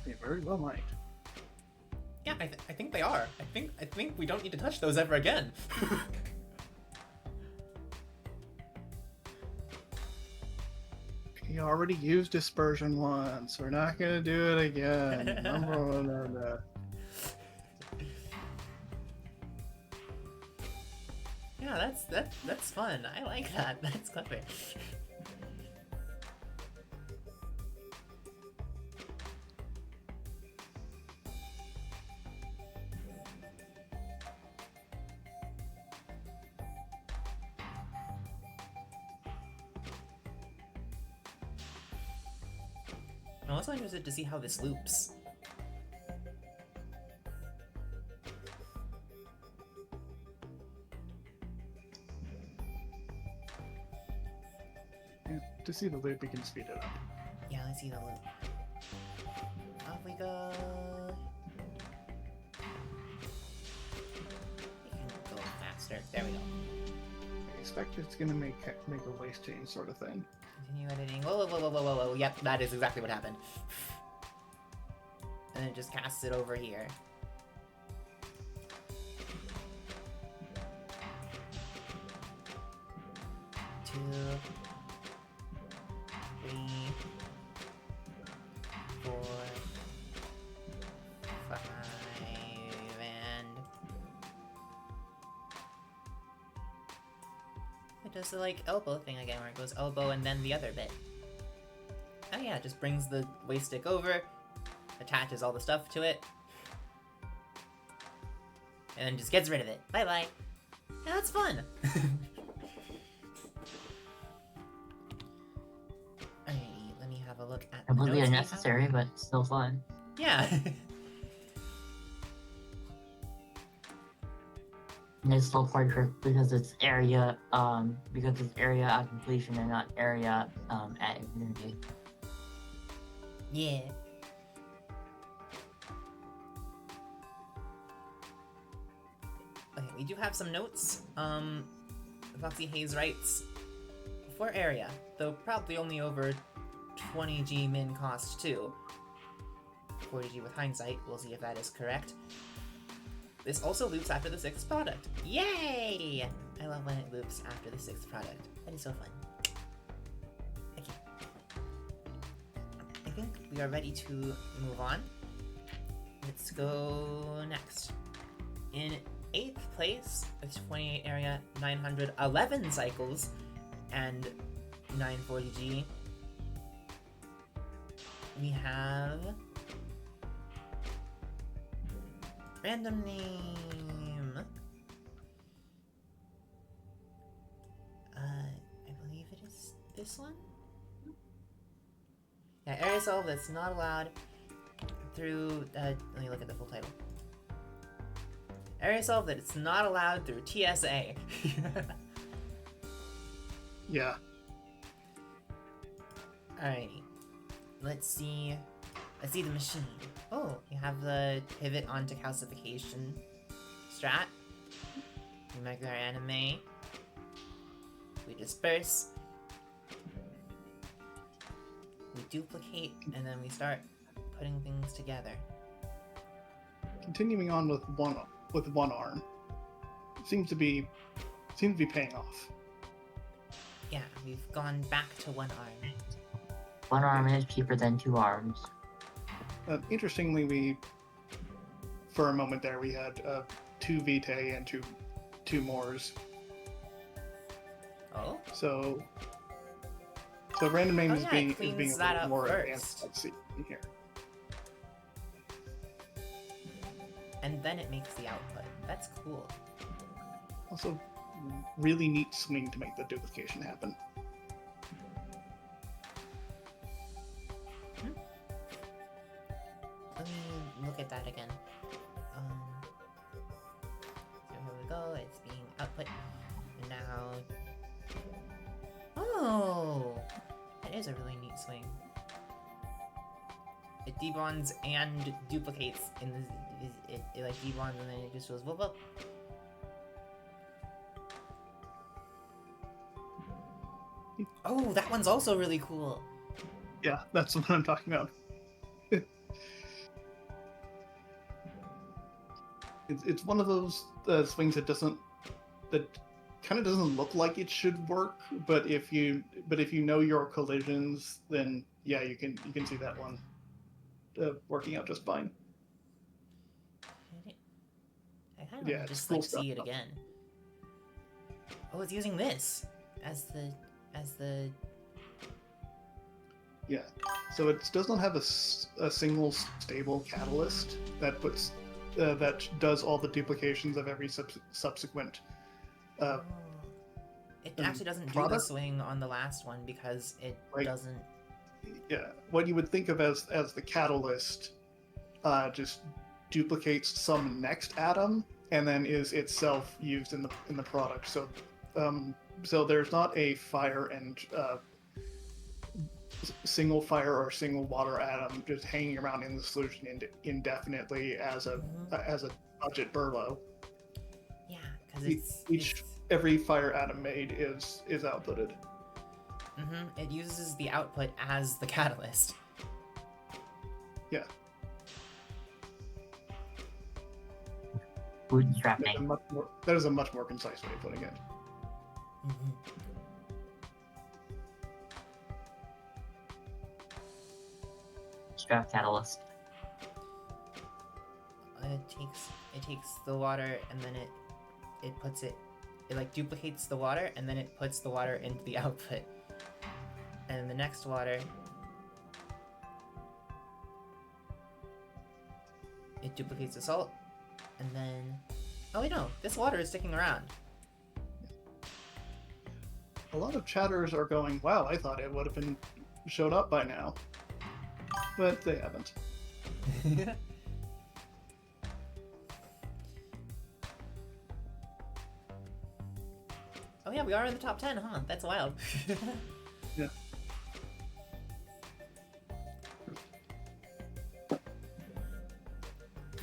They very well might. Yeah, I think they are. I think we don't need to touch those ever again. Okay, We already used dispersion once. We're not gonna do it again. No. Yeah, that's fun. I like that. That's clever. I'm also interested to see how this loops. Yeah, to see the loop, we can speed it up. Yeah, let's see the loop. Off we go. We can go faster. There we go. I expect it's gonna make a waist change sort of thing. Continue editing. Whoa. Yep, that is exactly what happened. And then it just casts it over here. Two, three, 4, 5, and it does the like elbow thing again, where it goes elbow and then the other bit. Oh yeah, it just brings the waist stick over, attaches all the stuff to it, and then just gets rid of it. Bye bye. Yeah, that's fun. Alrighty, let me have a look at the Completely notes we have. unnecessary, but still fun. Yeah. And it's still part trick because it's area at completion and not area at infinity. Yeah. Okay, we do have some notes. Foxy Hayes writes, for area, though probably only over 20G min cost too. 40G with hindsight, we'll see if that is correct. This also loops after the 6th product. Yay! I love when it loops after the 6th product. That is so fun. Okay. I think we are ready to move on. Let's go next. In 8th place, with 28 area, 911 cycles, and 940G, we have random name. I believe it is this one? Yeah, aerosol that's not allowed through, let me look at the full title. Aerosol that it's not allowed through TSA. Yeah. Alrighty. Let's see the machine. Oh, you have the pivot onto calcification strat. We make our anime. We disperse. We duplicate, and then we start putting things together. Continuing on with one arm. Seems to be paying off. Yeah, we've gone back to one arm. One arm is cheaper than 2 arms. Interestingly, for a moment there, we had 2 Vitae and two Mors. Oh? So random name is yeah, being it cleans a that little up more first. advanced. Let's see in here. And then it makes the output. That's cool. Also, really neat swing to make the duplication happen. Let me look at that again. So here we go, it's being output. And now... Oh! That is a really neat swing. It debonds and duplicates in the... It like debonds and then it just goes whoop whoop. Oh, that one's also really cool. Yeah, that's what I'm talking about. It's one of those swings that kind of doesn't look like it should work, but if you know your collisions, then yeah, you can see that one working out just fine. I kind of Yeah, want to it's just cool like stuff. see it again. Oh, it's using this as the. Yeah, so it does not have a single stable catalyst that puts that does all the duplications of every subsequent Oh. It actually doesn't do the product. swing on the last one because it Right. doesn't. Yeah, what you would think of as the catalyst just duplicates some next atom and then is itself used in the product. So there's not a fire and single fire or single water atom just hanging around in the solution indefinitely as a budget burlow. Yeah, because Every fire atom made is outputted. It uses the output as the catalyst. Yeah. Bootstrapping. That is a much more concise way of putting it. Strap catalyst. It takes the water and then it puts it like duplicates the water and then it puts the water into the output. And the next water it duplicates the salt and then oh wait, no, this water is sticking around. A lot of chatters are going, wow, I thought it would have been showed up by now. But they haven't. Oh yeah, we are in the top 10, huh? That's wild. Yeah.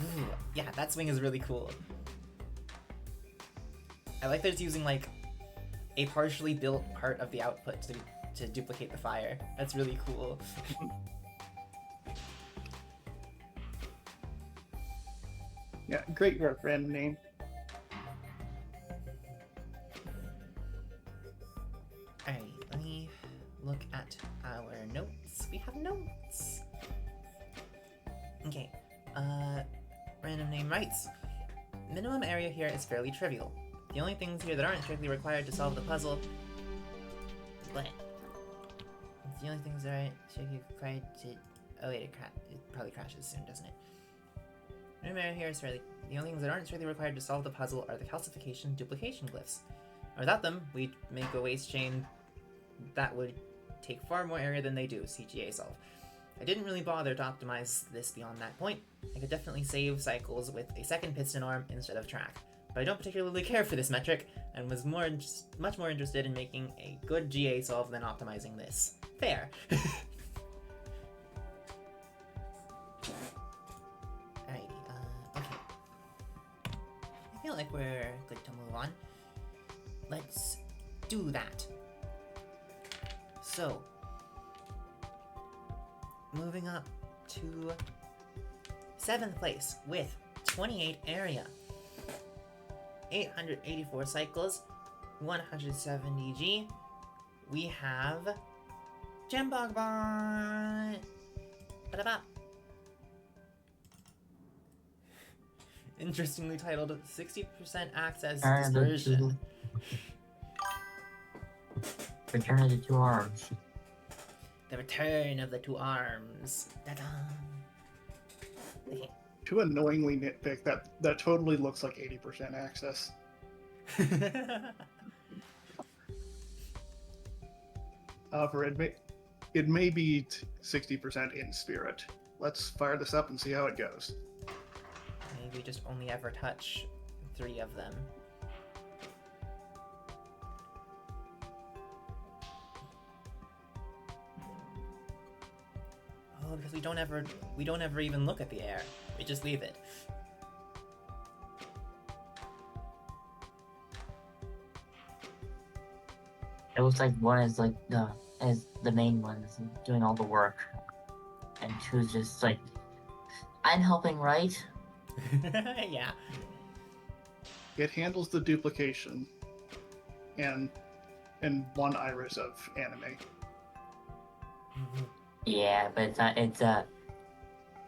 Ooh, yeah, that swing is really cool. I like that it's using like a partially built part of the output to duplicate the fire. That's really cool. Yeah, great work, random name. Alright, let me look at our notes. We have notes. Okay, random name writes, minimum area here is fairly trivial. The only things here that aren't strictly required to solve the puzzle... What? The only things that aren't strictly required to... Oh wait, it probably crashes soon, doesn't it? Minimum area here is fairly... The only things that aren't strictly required to solve the puzzle are the calcification duplication glyphs. Without them, we'd make a waste chain that would take far more area than they do, CGA solve. I didn't really bother to optimize this beyond that point. I could definitely save cycles with a second piston arm instead of track, but I don't particularly care for this metric, and was much more interested in making a good GA solve than optimizing this. Fair. Alrighty, okay. I feel like we're good to move on. Let's do that. So, moving up to 7th place with 28 area, 884 cycles, 170 G, we have Gembogbot! Ba-da-ba! Interestingly titled 60% access dispersion. Return of the two arms. The return of the two arms. Ta-da! Okay. To annoyingly nitpick, that totally looks like 80% access. However, it may be 60% in spirit. Let's fire this up and see how it goes. Maybe just only ever touch 3 of them. Oh, because we don't ever even look at the air. We just leave it. It looks like one is like the main one is doing all the work, and two's just like, I'm helping, right? Yeah. It handles the duplication. and one iris of anime. Yeah, but it's not.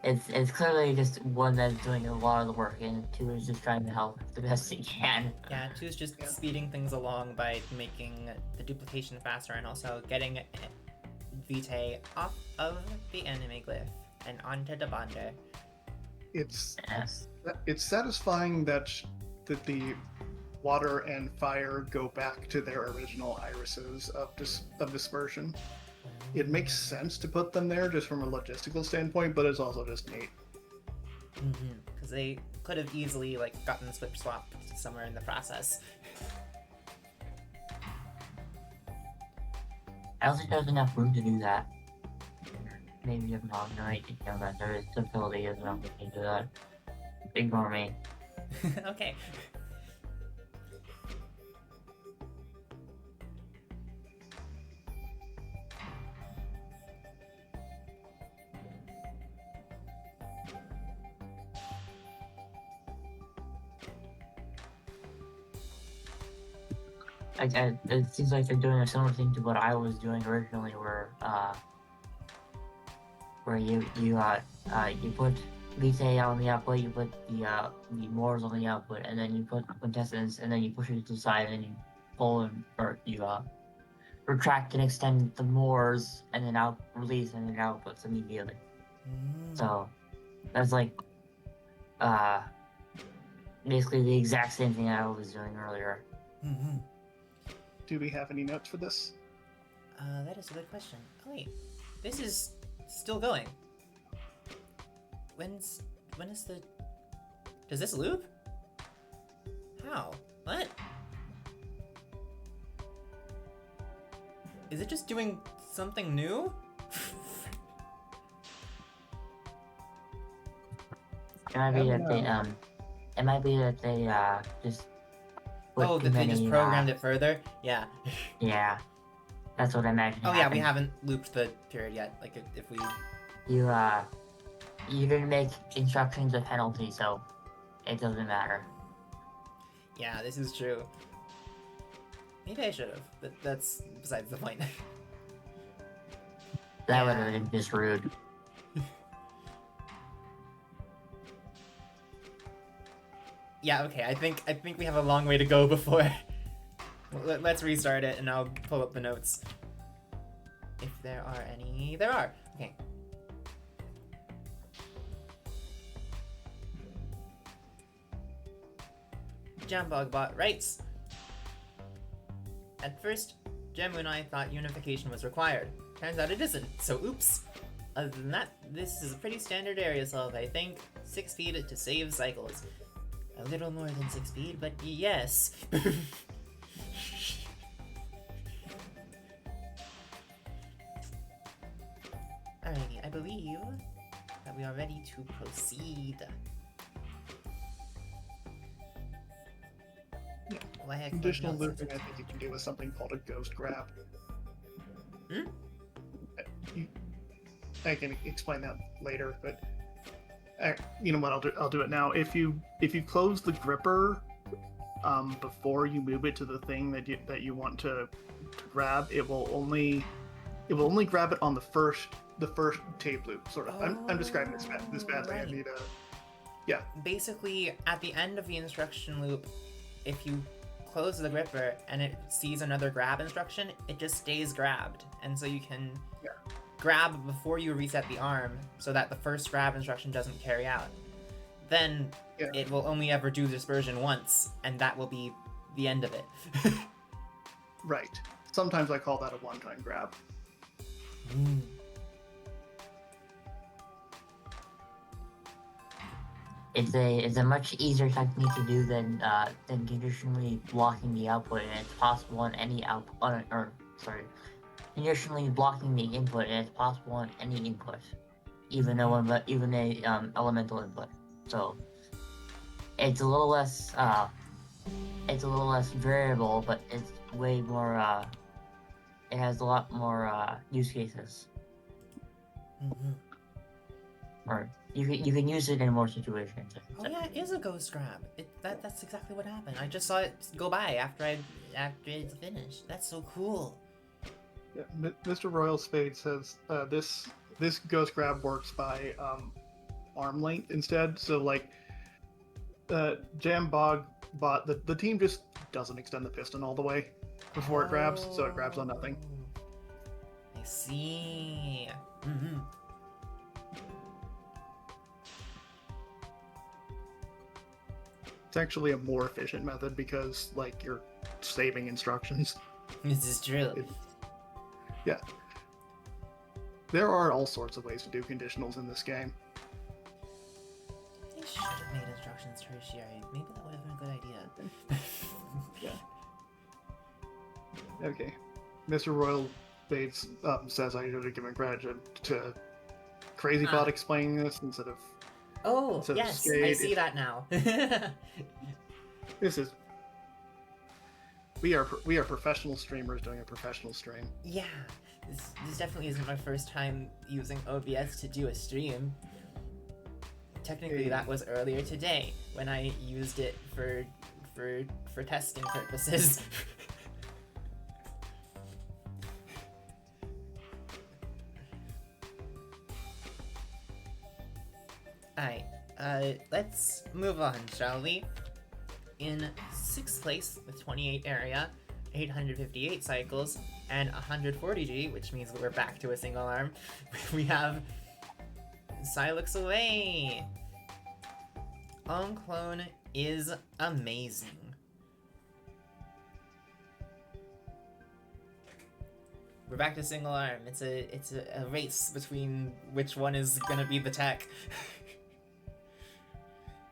It's clearly just one that's doing a lot of the work, and two is just trying to help the best it can. Yeah, 2's just Yeah. speeding things along by making the duplication faster and also getting Vitae off of the anime glyph and onto the bonder. It's Yes. satisfying that the water and fire go back to their original irises of dispersion. It makes sense to put them there just from a logistical standpoint, but it's also just neat. Because they could have easily like gotten switch swapped somewhere in the process. I don't think there's enough room to do that. Maybe I'm wrong. No, I think that there is ability as well to do that. Ignore me. Okay. It seems like they're doing a similar thing to what I was doing originally, where you put Vitae on the output, you put the Moors on the output, and then you put quintessence, and then you push it to the side, and then you pull and or you retract and extend the Moors, and then release and then outputs immediately. So that's like basically the exact same thing I was doing earlier. Do we have any notes for this? That is a good question. Oh wait, this is still going. When is the... Does this loop? How? What? Is it just doing something new? It might be that they just put Oh, too that they many, just programmed it further? Yeah. Yeah, that's what I imagine. Oh yeah, we happened. haven't looped the period yet. Like if we... You didn't make instructions a penalty, so it doesn't matter. Yeah, this is true. Maybe I should have, but that's besides the point. That would Yeah. have been just rude. Yeah, okay, I think we have a long way to go before... Let's restart it and I'll pull up the notes. If there are any... There are! Okay. Jambogbot writes, at first, Jemu and I thought unification was required. Turns out it isn't, so oops. Other than that, this is a pretty standard area solve, I think. 6 speed to save cycles. A little more than 6 speed, but yes. Alrighty, I believe that we are ready to proceed. Why heck was Conditional not looping, I sensitive? think you can do with something called a ghost grab. Hmm? I can explain that later, but you know what? I'll do it now. If you close the gripper before you move it to the thing that you want to grab, it will only grab it on the first tape loop. Sort of. I'm describing this badly. I Right. need a Basically, at the end of the instruction loop, if you close the gripper and it sees another grab instruction, it just stays grabbed. And so you can grab before you reset the arm so that the first grab instruction doesn't carry out. Then it will only ever do dispersion once, and that will be the end of it. right. Sometimes I call that a one-time grab. It's a much easier technique to do than conditionally blocking the output, and it's possible on any output. Conditionally blocking the input, and it's possible on any input, even a elemental input. So it's a little less variable, but it's way more. It has a lot more use cases. Or you can use it in more situations. Oh yeah, it is a ghost grab. That's exactly what happened. I just saw it go by after after it's finished. That's so cool. Yeah, Mr. Royal Spade says this ghost grab works by arm length instead. So like Jam Bog bot the team just doesn't extend the piston all the way before it grabs, so it grabs on nothing. I see. Mm-hmm. It's actually a more efficient method because like you're saving instructions. This is true. Yeah. There are all sorts of ways to do conditionals in this game. They should have made instructions tertiary. Maybe that would have been a good idea. Yeah. Okay. Mr. Royal Bates says I should have given credit to Crazy Bot explaining this instead of. Oh, yes, Skate. I see that now. This is. We are professional streamers doing a professional stream. Yeah, this definitely isn't my first time using OBS to do a stream. Technically, that was earlier today when I used it for testing purposes. Alright, let's move on, shall we? In 6th place with 28 area, 858 cycles, and 140G, which means that we're back to a single arm, we have Psy Looks Away! Clone is amazing. We're back to single arm. It's a race between which one is gonna be the tech.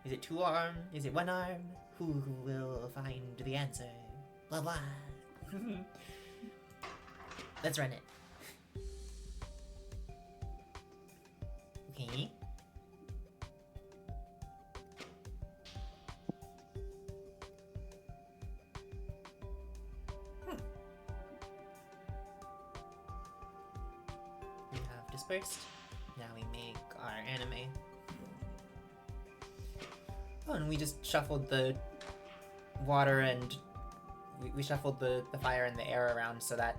Is it 2 arm? Is it 1 arm? Who will find the answer? Blah blah. Let's run it. Okay. We have dispersed. Now we make our anime. Oh, and we just shuffled the water and we shuffled the fire and the air around so that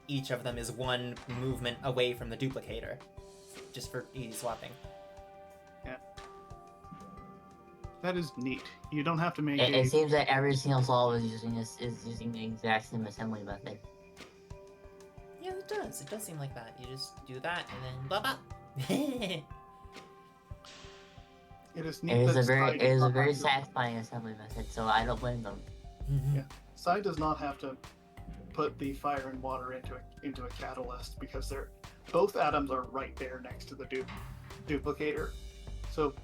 each of them is one movement away from the duplicator, just for easy swapping. Yeah. That is neat. You don't have to make It seems that every single solve is using the exact same assembly method. Yeah, it does. It does seem like that. You just do that and then blah blah. It is neat. It is a very satisfying assembly method, so I don't blame them. Yeah. Sai does not have to put the fire and water into a catalyst because both atoms are right there next to the duplicator. So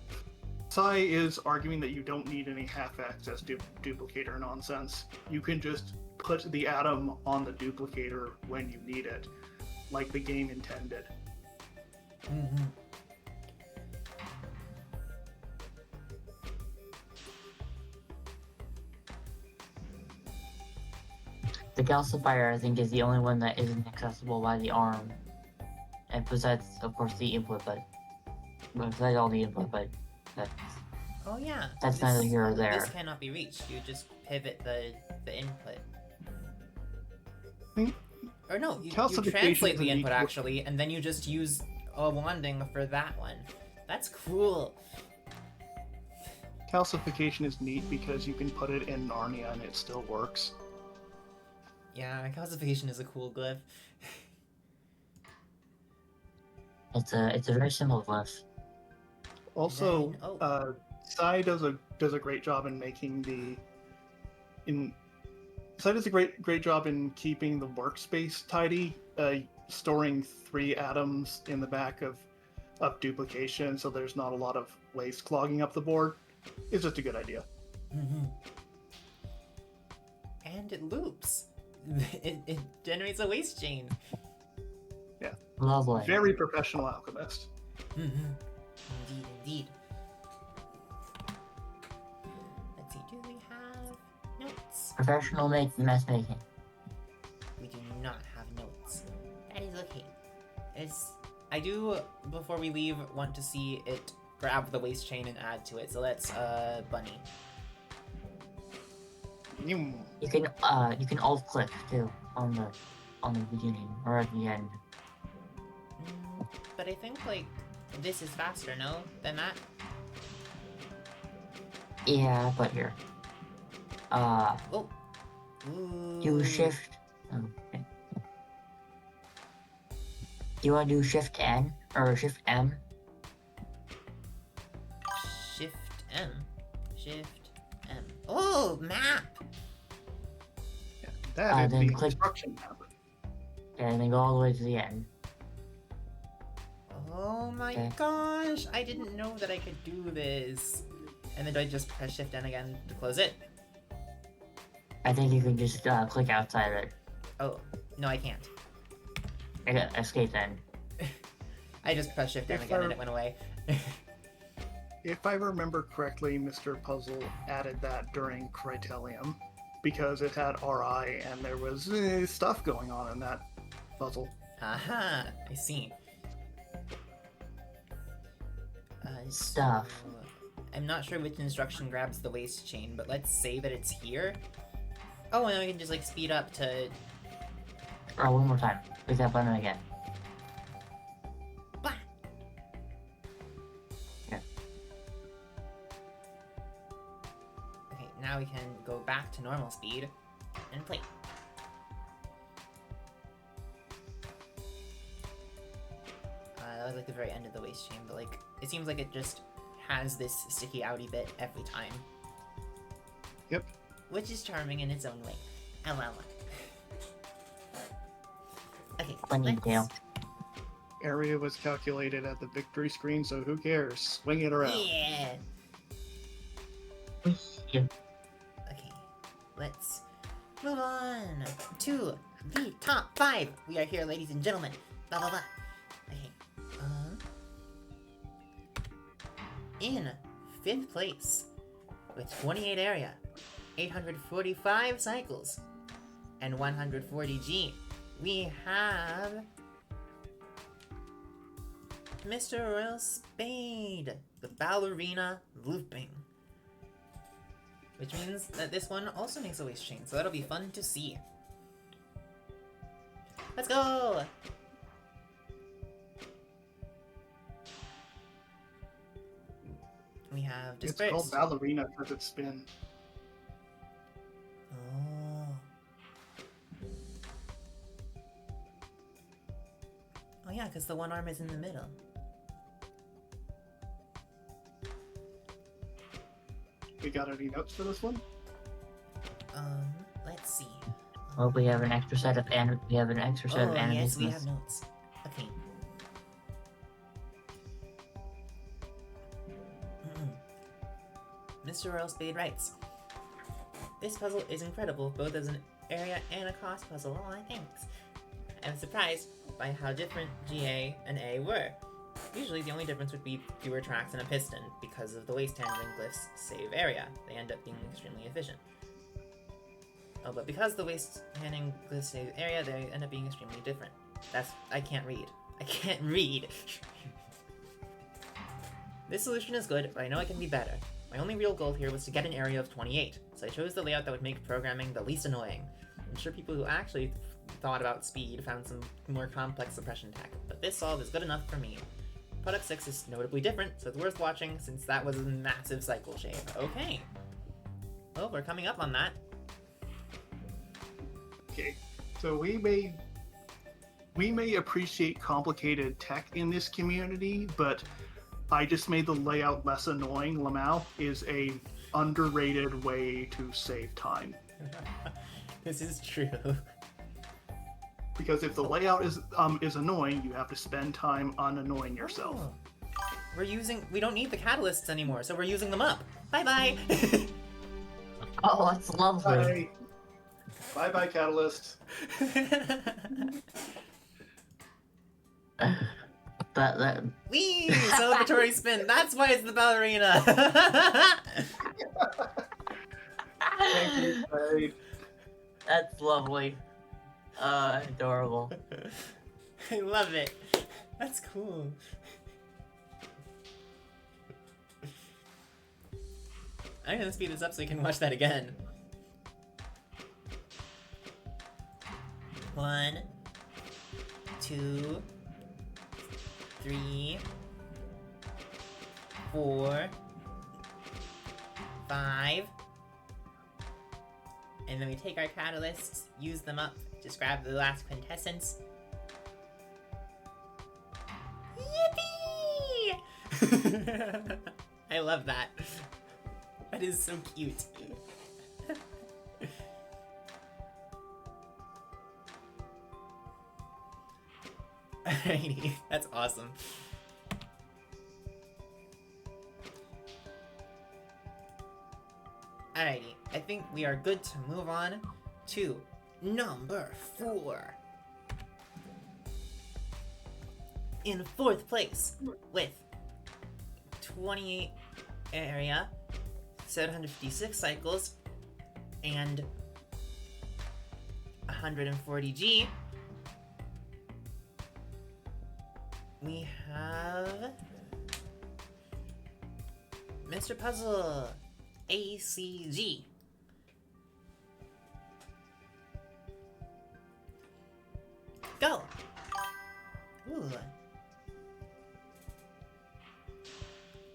Sai is arguing that you don't need any half-access duplicator nonsense. You can just put the atom on the duplicator when you need it, like the game intended. Mm-hmm. The calcifier, I think, is the only one that isn't accessible by the arm. And besides, of course, the input, besides all the input, but that's... Oh yeah. That's neither here or there. This cannot be reached. You just pivot the input. Or no, you translate the input actually, and then you just use a wanding for that one. That's cool. Calcification is neat because you can put it in Narnia and it still works. Yeah, calcification is a cool glyph. It's a very simple glyph. Also, Sai does a great job in making Sai does a great job in keeping the workspace tidy, storing 3 atoms in the back of duplication, so there's not a lot of waste clogging up the board. It's just a good idea. Mm-hmm. And it loops. It generates a waste chain. Yeah. Lovely. Very professional alchemist. Mm-hmm. Indeed. Let's see, do we have notes? Professional mess making. We do not have notes. That is okay. I do, before we leave, want to see it grab the waste chain and add to it. So let's, Bunny. You You can alt click too on the beginning or at the end. But I think, like, this is faster, no? Than that? Yeah, but here. Oh. Ooh. Do shift. Okay. Do you want to do shift N or shift M? Shift M. Shift M. Oh, map! that is then the click- instruction map. And then go all the way to the end. Oh my Okay. gosh! I didn't know that I could do this. And then do I just press Shift N again to close it? I think you can just click outside of it. Oh, no, I can't. And escape then. I just pressed Shift N If again and I- it went away. If I remember correctly, Mr. Puzzle added that during Critelium because it had RI and there was stuff going on in that puzzle. Aha! I see. Stuff. I'm not sure which instruction grabs the waste chain, but let's say that it's here. Oh, and then we can just like speed up to. Or one more time. Click that button again. Bah! Yeah. Okay, now we can go back to normal speed and play. That was like the very end of the waste chain, but like it seems like it just has this sticky outy bit every time. Yep. Which is charming in its own way. Oh well. Okay, Funny let's... tail. Area was calculated at the victory screen, so who cares? Swing it around. Yeah. Yeah. Okay, let's move on to the top 5. We are here, ladies and gentlemen. Blah blah blah. Okay. In 5th place, with 28 area, 845 cycles, and 140 G, we have Mr. Royal Spade, the ballerina looping. Which means that this one also makes a waste chain, so that'll be fun to see. Let's go! We have It's disperse. called ballerina because it spins. Oh. Oh yeah, because the one arm is in the middle. We got any notes for this one? Let's see. Well, we have an extra set of Oh, yes, animations. we have notes. Okay. Mr. Royal Spade writes, "This puzzle is incredible, both as an area and a cost puzzle." Oh, thanks. I'm surprised by how different GA and A were. Usually the only difference would be fewer tracks and a piston. Because of the waste handling glyphs save area, they end up being extremely efficient. Oh, but because the waste handling glyphs save area, they end up being extremely different. I can't read. I can't read! This solution is good, but I know it can be better. My only real goal here was to get an area of 28, so I chose the layout that would make programming the least annoying. I'm sure people who actually thought about speed found some more complex suppression tech, but this solve is good enough for me. Product 6 is notably different, so it's worth watching since that was a massive cycle shape. Okay. Well, we're coming up on that. Okay, so we may appreciate complicated tech in this community, but I just made the layout less annoying. Lamau is a underrated way to save time. This is true. Because if the layout is annoying, you have to spend time unannoying yourself. Oh. We don't need the catalysts anymore, so we're using them up. Bye-bye! Oh, that's lovely. Bye bye, Catalyst. That Whee! Celebratory spin. That's why it's the ballerina. Thank you, Spade. that's lovely. Adorable. I love it. That's cool. I'm gonna speed this up so you can watch that again. 1, 2, 3, 4, 5. And then we take our catalysts, use them up, just grab the last quintessence. Yippee! I love that. That is so cute. Alrighty, that's awesome. Alrighty, I think we are good to move on to number 4. In 4th place, with 28 area, 756 cycles, and 140 G, we have Mr. Puzzle ACG. Go! Ooh.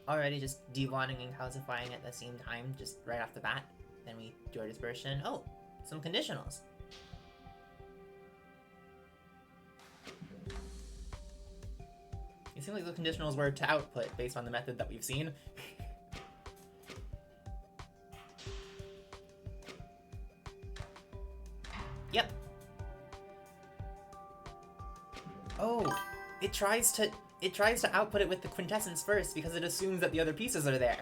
Already just dewatering and calcifying at the same time, just right off the bat. Then we do our dispersion. Oh, some conditionals. It seems like the conditionals were to output based on the method that we've seen. Yep. Oh, it tries to output it with the quintessence first because it assumes that the other pieces are there.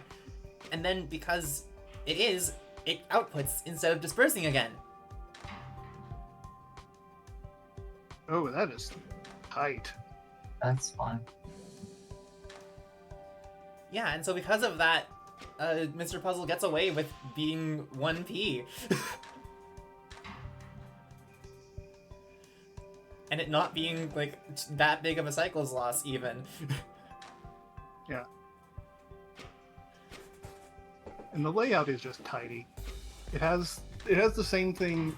And then because it outputs instead of dispersing again. Oh, that is tight. That's fine. Yeah, and so because of that, Mr. Puzzle gets away with being 1P. And it not being, like, that big of a cycles loss, even. Yeah. And the layout is just tidy. It has the same thing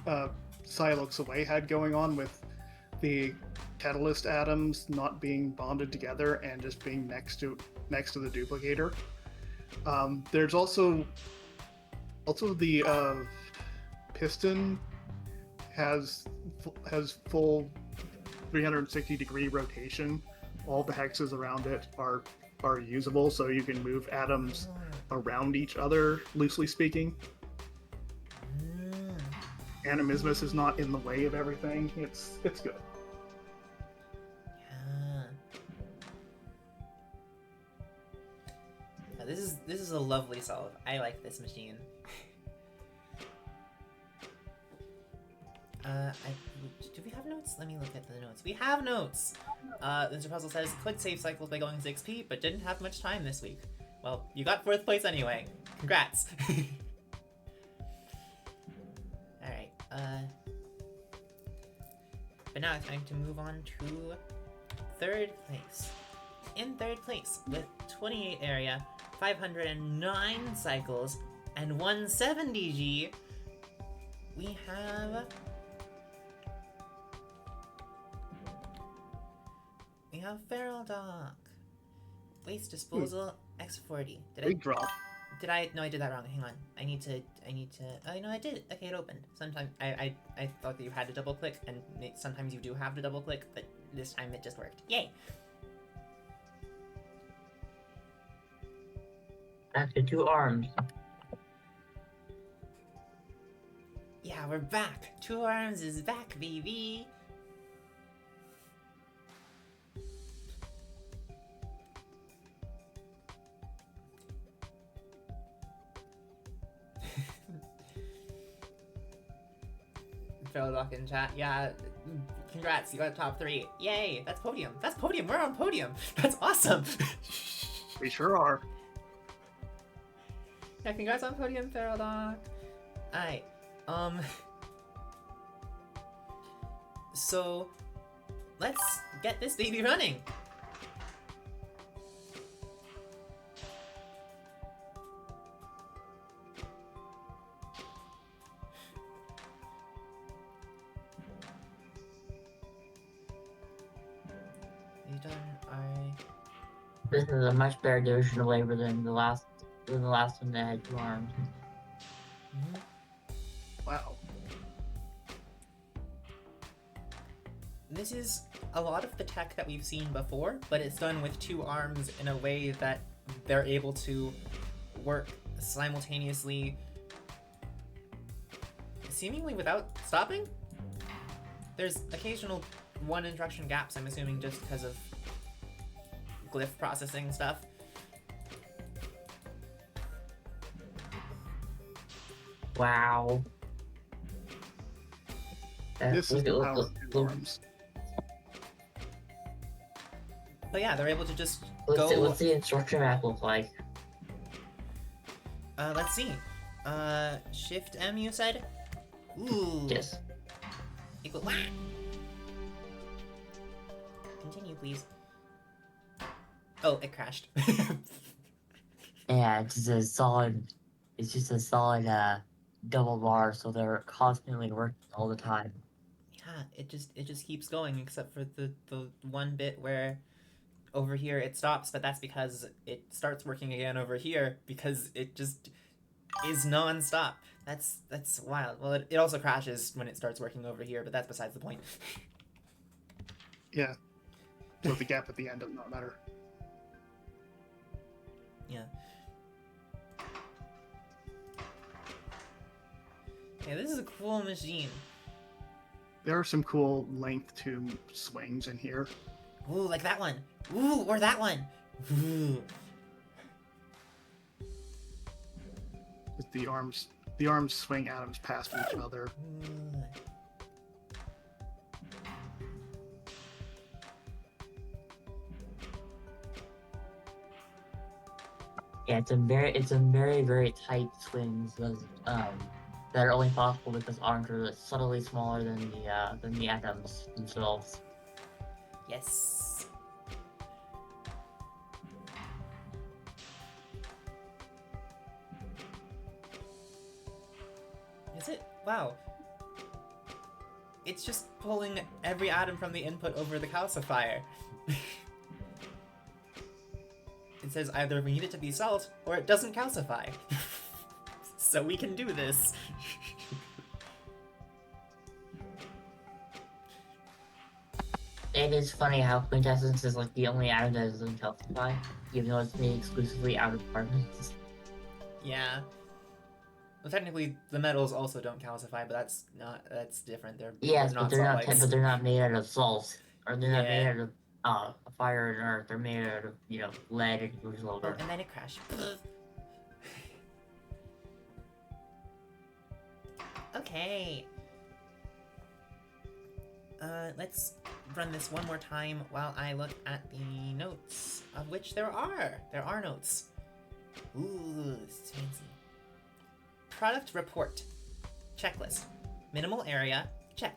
Silux Away had going on with the catalyst atoms not being bonded together and just being next to the duplicator. There's also the piston has full 360-degree rotation. All the hexes around it are usable, so you can move atoms around each other, loosely speaking. Animismus is not in the way of everything. It's good. Yeah, this is a lovely solve. I like this machine. Do we have notes? Let me look at the notes. We have notes! Mr. Puzzle says, could save cycles by going 6P, but didn't have much time this week. Well, you got 4th place anyway. Congrats! Alright, but now it's time to move on to 3rd place. In 3rd place, with 28 area, 509 cycles, and 170 G, we have... Feral Doc. Waste disposal X40. Big drop. Did I? No, I did that wrong. Hang on. I need to. Oh, no, I did. Okay, it opened. Sometimes I thought that you had to double click, and sometimes you do have to double click, but this time it just worked. Yay! Back to 2 arms. Yeah, we're back. 2 arms is back, baby. Doc in chat. Yeah, congrats, you got top 3. Yay, that's podium. That's podium. We're on podium. That's awesome. We sure are. Yeah, congrats on podium, Feral Doc. Alright, so let's get this baby running. you done? I. This is a much better division of labor than the last one that had 2 arms. Mhm. Wow. This is a lot of the tech that we've seen before, but it's done with 2 arms in a way that they're able to work simultaneously, seemingly without stopping. There's occasional 1 instruction gaps, I'm assuming just because of glyph processing stuff. Wow. This is the power of 2 arms. But yeah, they're able to just What's the instruction map look like? Let's see. Shift M, you said? Ooh. Yes. Equal. Continue, please. Oh, it crashed. Yeah, it's just a solid double bar, so they're constantly working all the time. Yeah, it just keeps going, except for the one bit where over here it stops, but that's because it starts working again over here because it just is non-stop. That's wild. Well, it also crashes when it starts working over here, but that's besides the point. Yeah. So the gap at the end does not matter. Yeah. Yeah, this is a cool machine. There are some cool length to swings in here. Ooh, like that one. Ooh, or that one. Ooh. The arms swing atoms past each other. Ooh. Yeah, it's a very tight swings that are only possible because arms are subtly smaller than the atoms themselves. Yes. Is it? Wow. It's just pulling every atom from the input over the calcifier. It says either we need it to be salt or it doesn't calcify. So we can do this. It is funny how quintessence is like the only atom that doesn't calcify, even though it's made exclusively out of particles. Yeah. Well, technically, the metals also don't calcify, but that's different. Yes, they're but they're not. saltites. But they're not made out of salt, or they're not made Yeah. out of fire and earth. They're made out of lead and Oh, silver. and then it crashed. Okay. Let's run this one more time while I look at the notes, of which there are. There are notes. Ooh, this is fancy. Product report. Checklist. Minimal area. Check.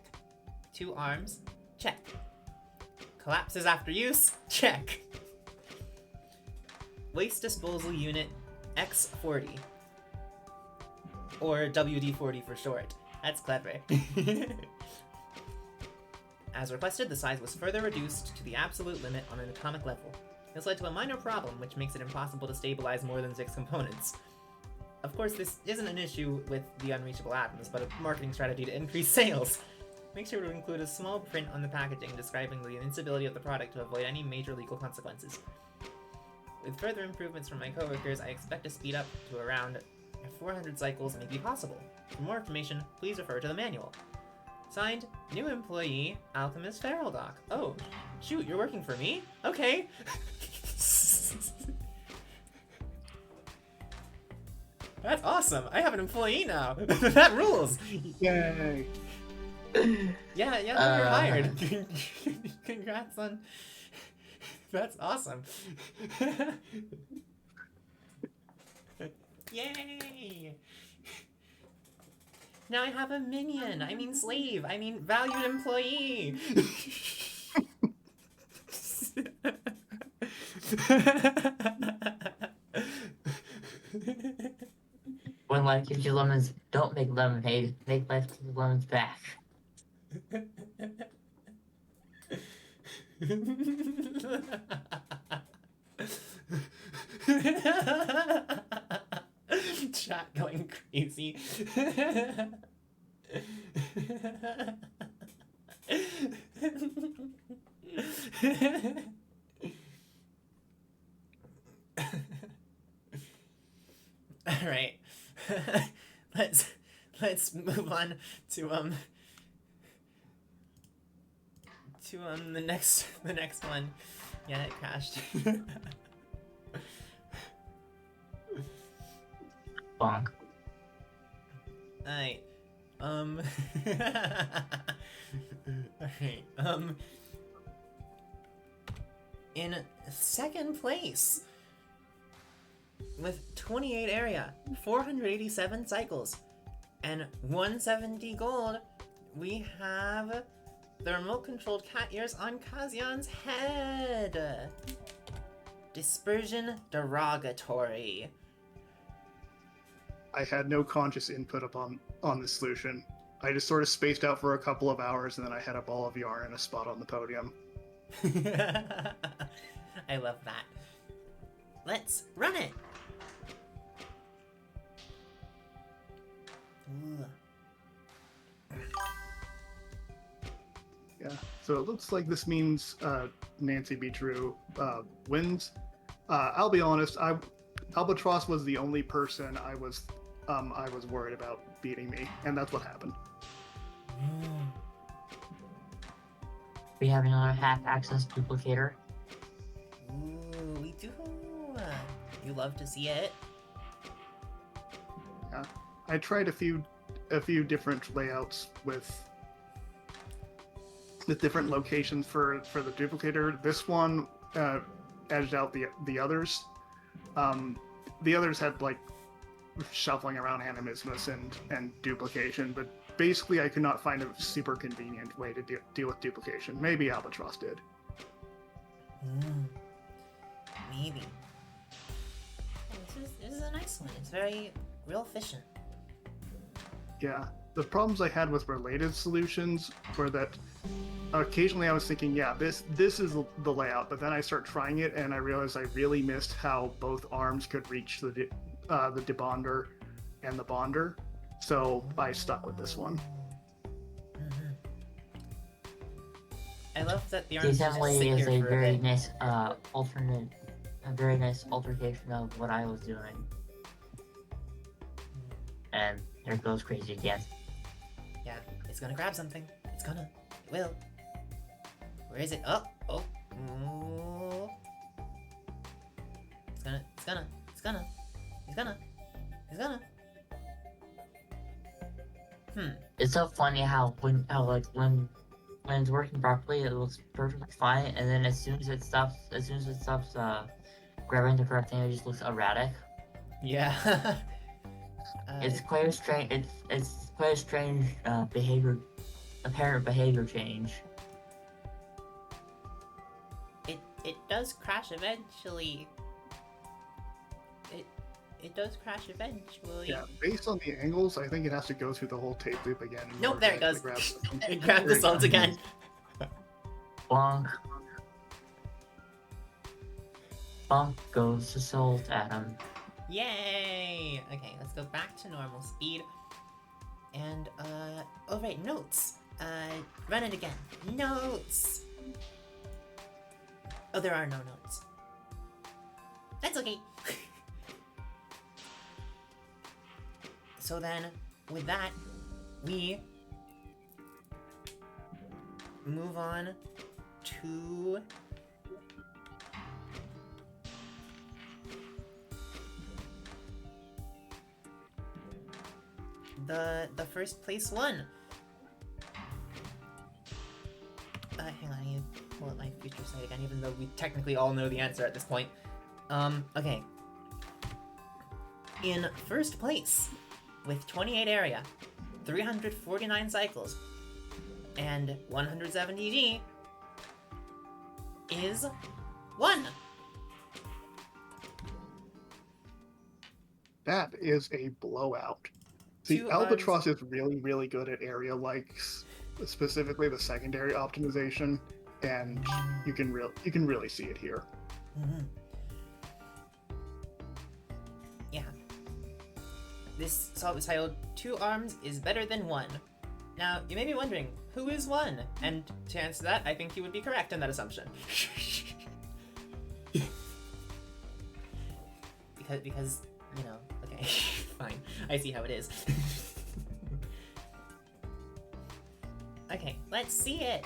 2 arms. Check. Collapses after use. Check. Waste disposal unit X40. Or WD-40 for short. That's clever. As requested, the size was further reduced to the absolute limit on an atomic level. This led to a minor problem, which makes it impossible to stabilize more than 6 components. Of course, this isn't an issue with the unreachable atoms, but a marketing strategy to increase sales. Make sure to include a small print on the packaging describing the instability of the product to avoid any major legal consequences. With further improvements from my coworkers, I expect to speed up to around 400 cycles may be possible. For more information, please refer to the manual. Signed, new employee, Alchemist Farreldock. Oh, shoot, you're working for me? Okay. That's awesome. I have an employee now. That rules. Yay! Yeah, you're hired. Congrats on... That's awesome. Yay! Now I have a minion. I mean slave. I mean valued employee. When life gives you lemons, don't make lemonade. Make life give you lemons back. Chat going crazy. All right. let's move on to the next one. Yeah, it crashed. Bonk. Alright. Alright. In second place, with 28 area, 487 cycles, and 170 gold, we have the remote-controlled cat ears on Kazian's head. Dispersion derogatory. I had no conscious input upon this solution. I just sort of spaced out for a couple of hours, and then I had a ball of yarn and a spot on the podium. I love that. Let's run it! Ooh. Yeah, so it looks like this means Nancy B. True wins. I'll be honest, Albatross was the only person I was worried about beating me, and that's what happened. We have another half-access duplicator. Ooh, we do. You love to see it. Yeah, I tried a few different layouts with different locations for the duplicator. This one edged out the others. The others had like shuffling around animismus and duplication, but basically I could not find a super convenient way to deal with duplication. Maybe Albatross did. Maybe. This is a nice one. It's very real efficient. Yeah. The problems I had with related solutions were that occasionally I was thinking, yeah, this is the layout, but then I start trying it and I realized I really missed how both arms could reach the debonder and the bonder, so I stuck with this one. I love that the arms The just assembly sit is here a for very bit. nice a very nice altercation of what I was doing. And there it goes crazy again. Yeah, it's gonna grab something. It will. Where is it? Oh. Ooh. It's gonna. It's so funny how when it's working properly, it looks perfectly fine, and then as soon as it stops grabbing the correct thing, it just looks erratic. Yeah. It's quite a strange. It's quite a strange apparent behavior change. It does crash eventually. It does crash eventually. Yeah, based on the angles, I think it has to go through the whole tape loop again. in Nope, order there to it goes. grab something. It grabbed the salt again. Bonk. Bonk goes to Salt Atom. Yay! Okay, let's go back to normal speed. And, oh right, notes. Run it again. Notes! Oh, there are no notes. That's okay. So then, with that, we move on to the first place one. Hang on, I need to pull up my future site again, even though we technically all know the answer at this point. Okay. In first place, with 28 area, 349 cycles, and 170 G, is 1. That is a blowout. See, Two Albatross is really, really good at area likes, specifically the secondary optimization. and you can really see it here. Mhm. Yeah. This salt was titled 2 arms is better than 1. Now, you may be wondering, who is 1? And to answer that, I think you would be correct in that assumption. because, you know, okay, fine. I see how it is. Okay, let's see it.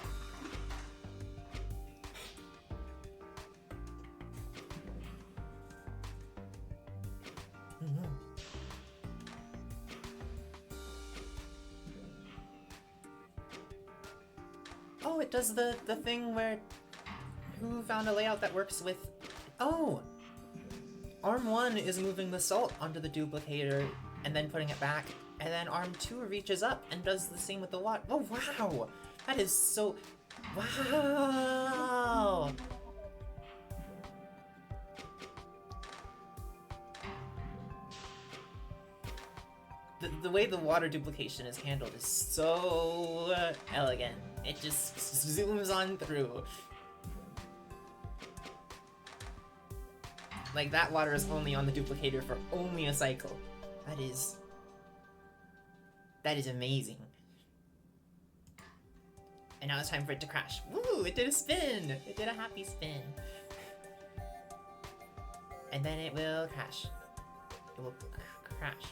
Mhm. Oh, it does the thing where... Who found a layout that works with... Oh! Arm 1 is moving the salt onto the duplicator and then putting it back, and then Arm 2 reaches up and does the same with the water. Oh, wow! That is so... Wow! The way the water duplication is handled is so elegant. It just zooms on through. Like, that water is only on the duplicator for only a cycle. That is amazing. And now it's time for it to crash. Woo! It did a spin! It did a happy spin. And then it will crash. It will crash.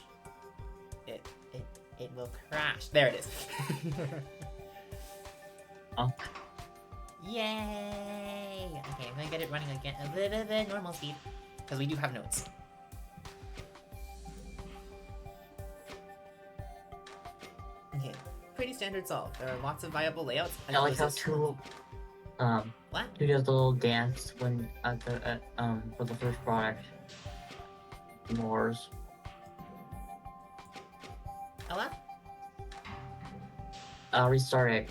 It will crash. There it is. Oh. Yay! Okay, I'm gonna get it running again a little bit normal speed. Because we do have notes. Okay, pretty standard solve. There are lots of viable layouts. I like how two What? Who does the little dance when for the first product? Moors. A what? Restart it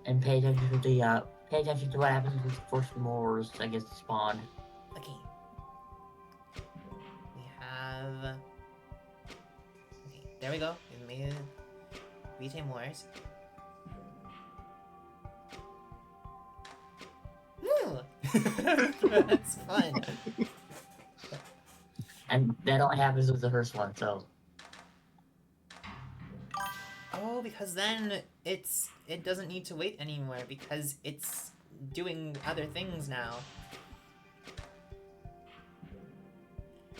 and pay attention to the pay attention to what happens with the first Moors that gets spawned. Okay. We have... Okay, there we go. We made VJ Moors. Woo! That's fun. And that only happens with the first one, so Oh, because then it doesn't need to wait anymore because it's doing other things now.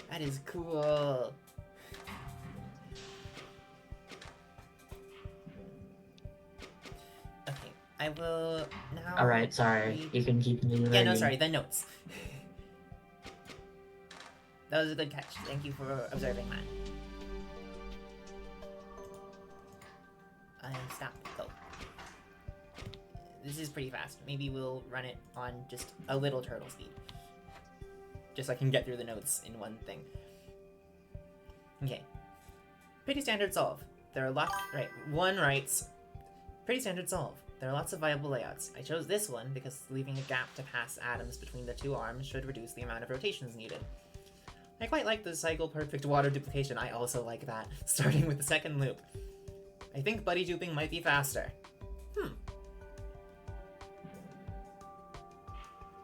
That is cool. Okay, I will now... alright, sorry. You can keep continuing. Yeah, no, sorry, the notes. That was a good catch. Thank you for observing that. Stop. Go. This is pretty fast. Maybe we'll run it on just a little turtle speed. Just so I can get through the notes in one thing. Okay. Pretty standard solve. There are lots... Right, one writes... Pretty standard solve. There are lots of viable layouts. I chose this one because leaving a gap to pass atoms between the two arms should reduce the amount of rotations needed. I quite like the cycle perfect water duplication. I also like that, starting with the second loop. I think buddy duping might be faster.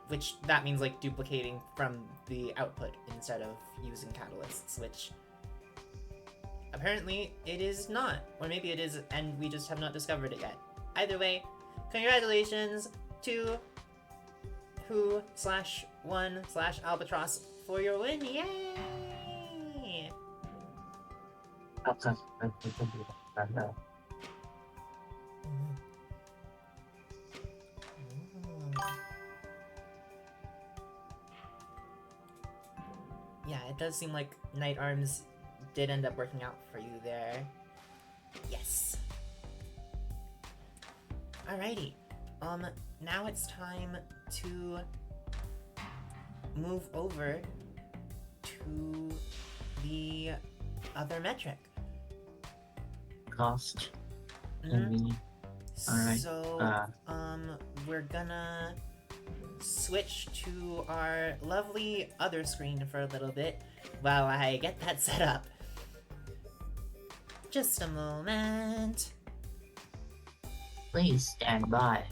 Which, that means, like, duplicating from the output instead of using catalysts, which... apparently, it is not. Or maybe it is, and we just have not discovered it yet. Either way, congratulations to who/1/albatross for your win. Yay! Yeah, it does seem like Night Arms did end up working out for you there. Yes. Alrighty. Now it's time to move over to the other metric. Cost. Mhm. Alright. So, we're gonna switch to our lovely other screen for a little bit while I get that set up. Just a moment. Please stand by.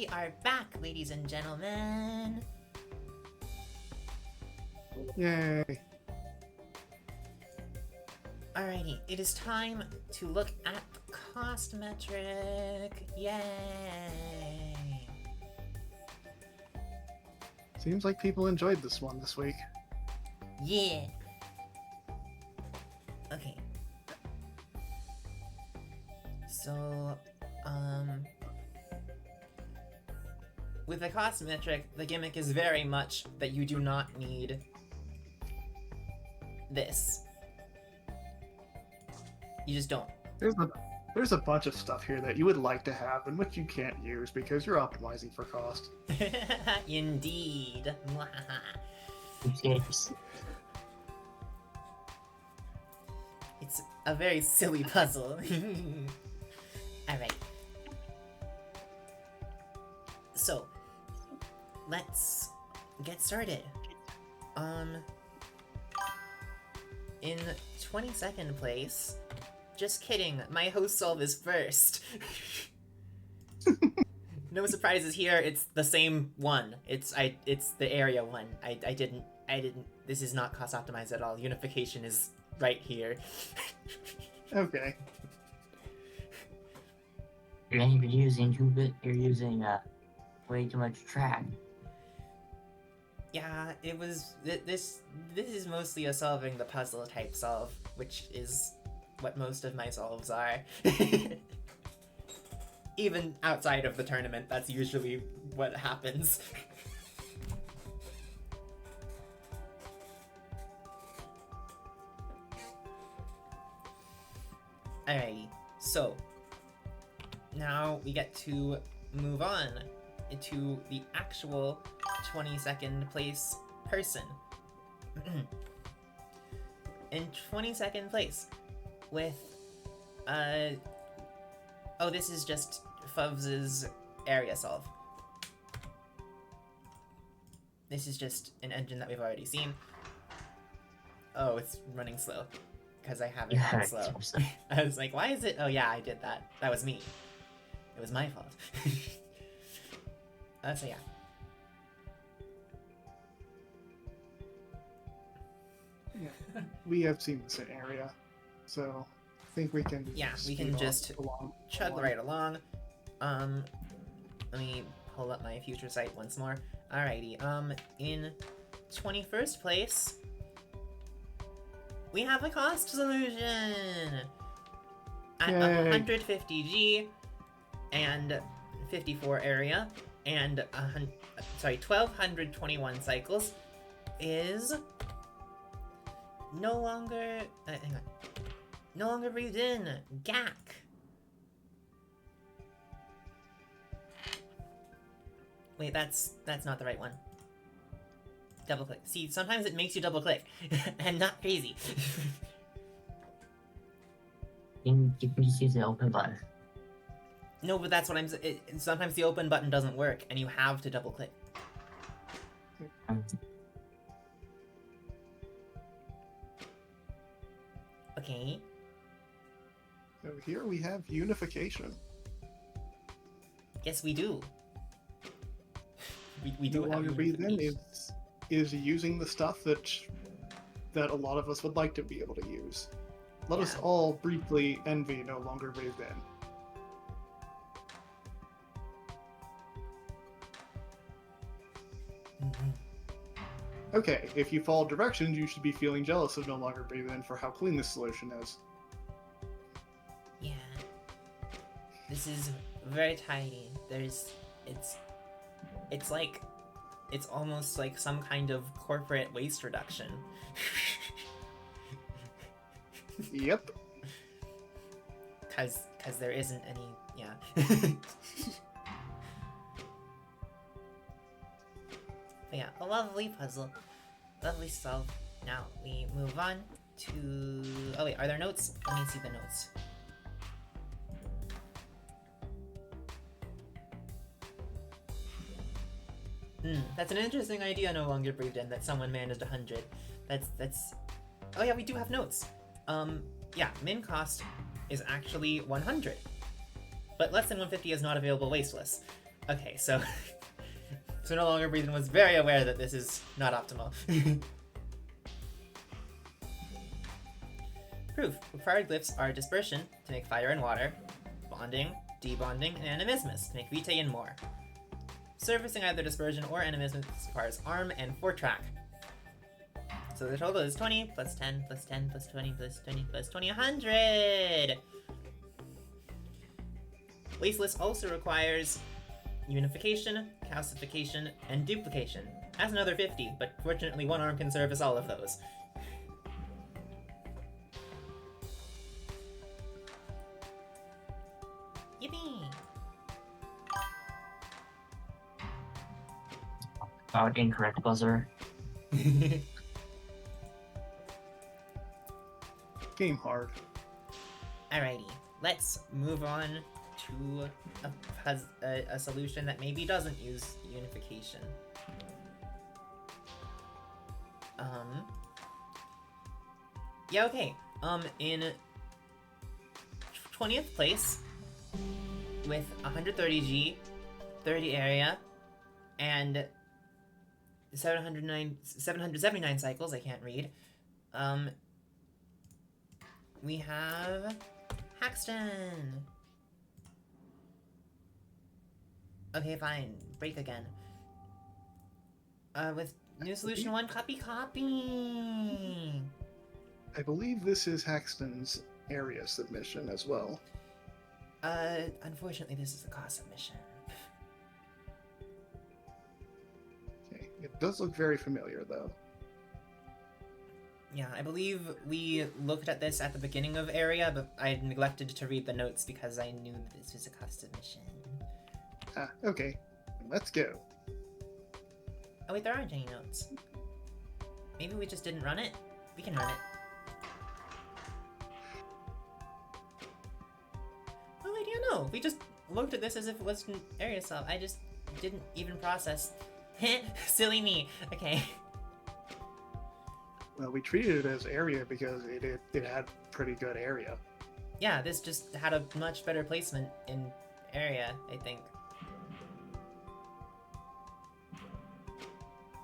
we are back, ladies and gentlemen. Yay. Alrighty, it is time to look at the cost metric. Yay! Seems like people enjoyed this one this week. Yeah. Okay. So, with the cost metric, the gimmick is very much that you do not need this. You just don't. There's a bunch of stuff here that you would like to have and which you can't use because you're optimizing for cost. Indeed. Yes. It's a very silly puzzle. Alright. So, let's get started. In 22nd place, just kidding, my host solve is first. No surprises here, it's the same one. It's the area one. I didn't, this is not cost optimized at all. Unification is right here. Okay. You're using you're using way too much track. Yeah, it was, this is mostly a solving the puzzle type solve, which is what most of my solves are. Even outside of the tournament, that's usually what happens. Alrighty, so now we get to move on to the actual 22nd place person. In 22nd place, with oh, this is just Fuvs' area solve. This is just an engine that we've already seen. Oh, it's running slow. Because I have it run slow. I was like, why is it? Oh yeah, I did that. That was me. It was my fault. So yeah. Yeah. We have seen this area, so I think we can. Yeah, we speed can on just chug along. right along. Let me pull up my future site once more. Alrighty, in 21st place, we have a cost solution! At Yay. 150G and 54 area and 1221 cycles is no longer hang on. No longer breathed in. Gack. Wait, that's not the right one. Double click. See, sometimes it makes you double click. And not crazy. You can just use the open button. No, but that's what I'm sometimes the open button doesn't work and you have to double click. Okay. So here we have unification. Yes, we do. We do No have longer breathe in unification. is using the stuff that a lot of us would like to be able to use. Let us Yeah. all briefly envy no longer breathe in. Mhm. Okay, if you follow directions, you should be feeling jealous of no longer breathe in for how clean this solution is. Yeah. This is very tidy. It's like, it's almost like some kind of corporate waste reduction. Yep. Cause there isn't any, yeah. But yeah, a lovely puzzle. Lovely solve. Now we move on to, oh wait, are there notes? Let me see the notes. That's an interesting idea, no longer breathed in, that someone managed 100. That's... Oh yeah, we do have notes. Yeah, min cost is actually 100. But less than 150 is not available wasteless. Okay, so so no longer breathing was very aware that this is not optimal. Proof. Required glyphs are dispersion to make fire and water, bonding, debonding, and animismus to make vitae and more. Surfacing either dispersion or animismus requires arm and 4 track. So the total is 20 plus 10 plus 10 plus 20 plus 20 plus 20, 100! Wasteless also requires unification, calcification, and duplication. That's another 50, but fortunately one arm can service all of those. Yippee! Oh, incorrect buzzer. Game hard. Alrighty, let's move on to a solution that maybe doesn't use unification. Yeah, okay. In 20th place, with 130 G, 30 area, and 779 cycles, I can't read, we have Haxton. Okay, fine. Break again. With new solution 1, copy. I believe this is Haxton's area submission as well. Unfortunately, this is a cost submission. Okay. It does look very familiar, though. Yeah, I believe we looked at this at the beginning of area, but I neglected to read the notes because I knew that this was a cost submission. Ah, okay. Let's go. Oh wait, there aren't any notes. Maybe we just didn't run it? We can run it. Oh wait, yeah, no. We just looked at this as if it was an area sub. I just didn't even process. Silly me. Okay. Well, we treated it as area because it had pretty good area. Yeah, this just had a much better placement in area, I think.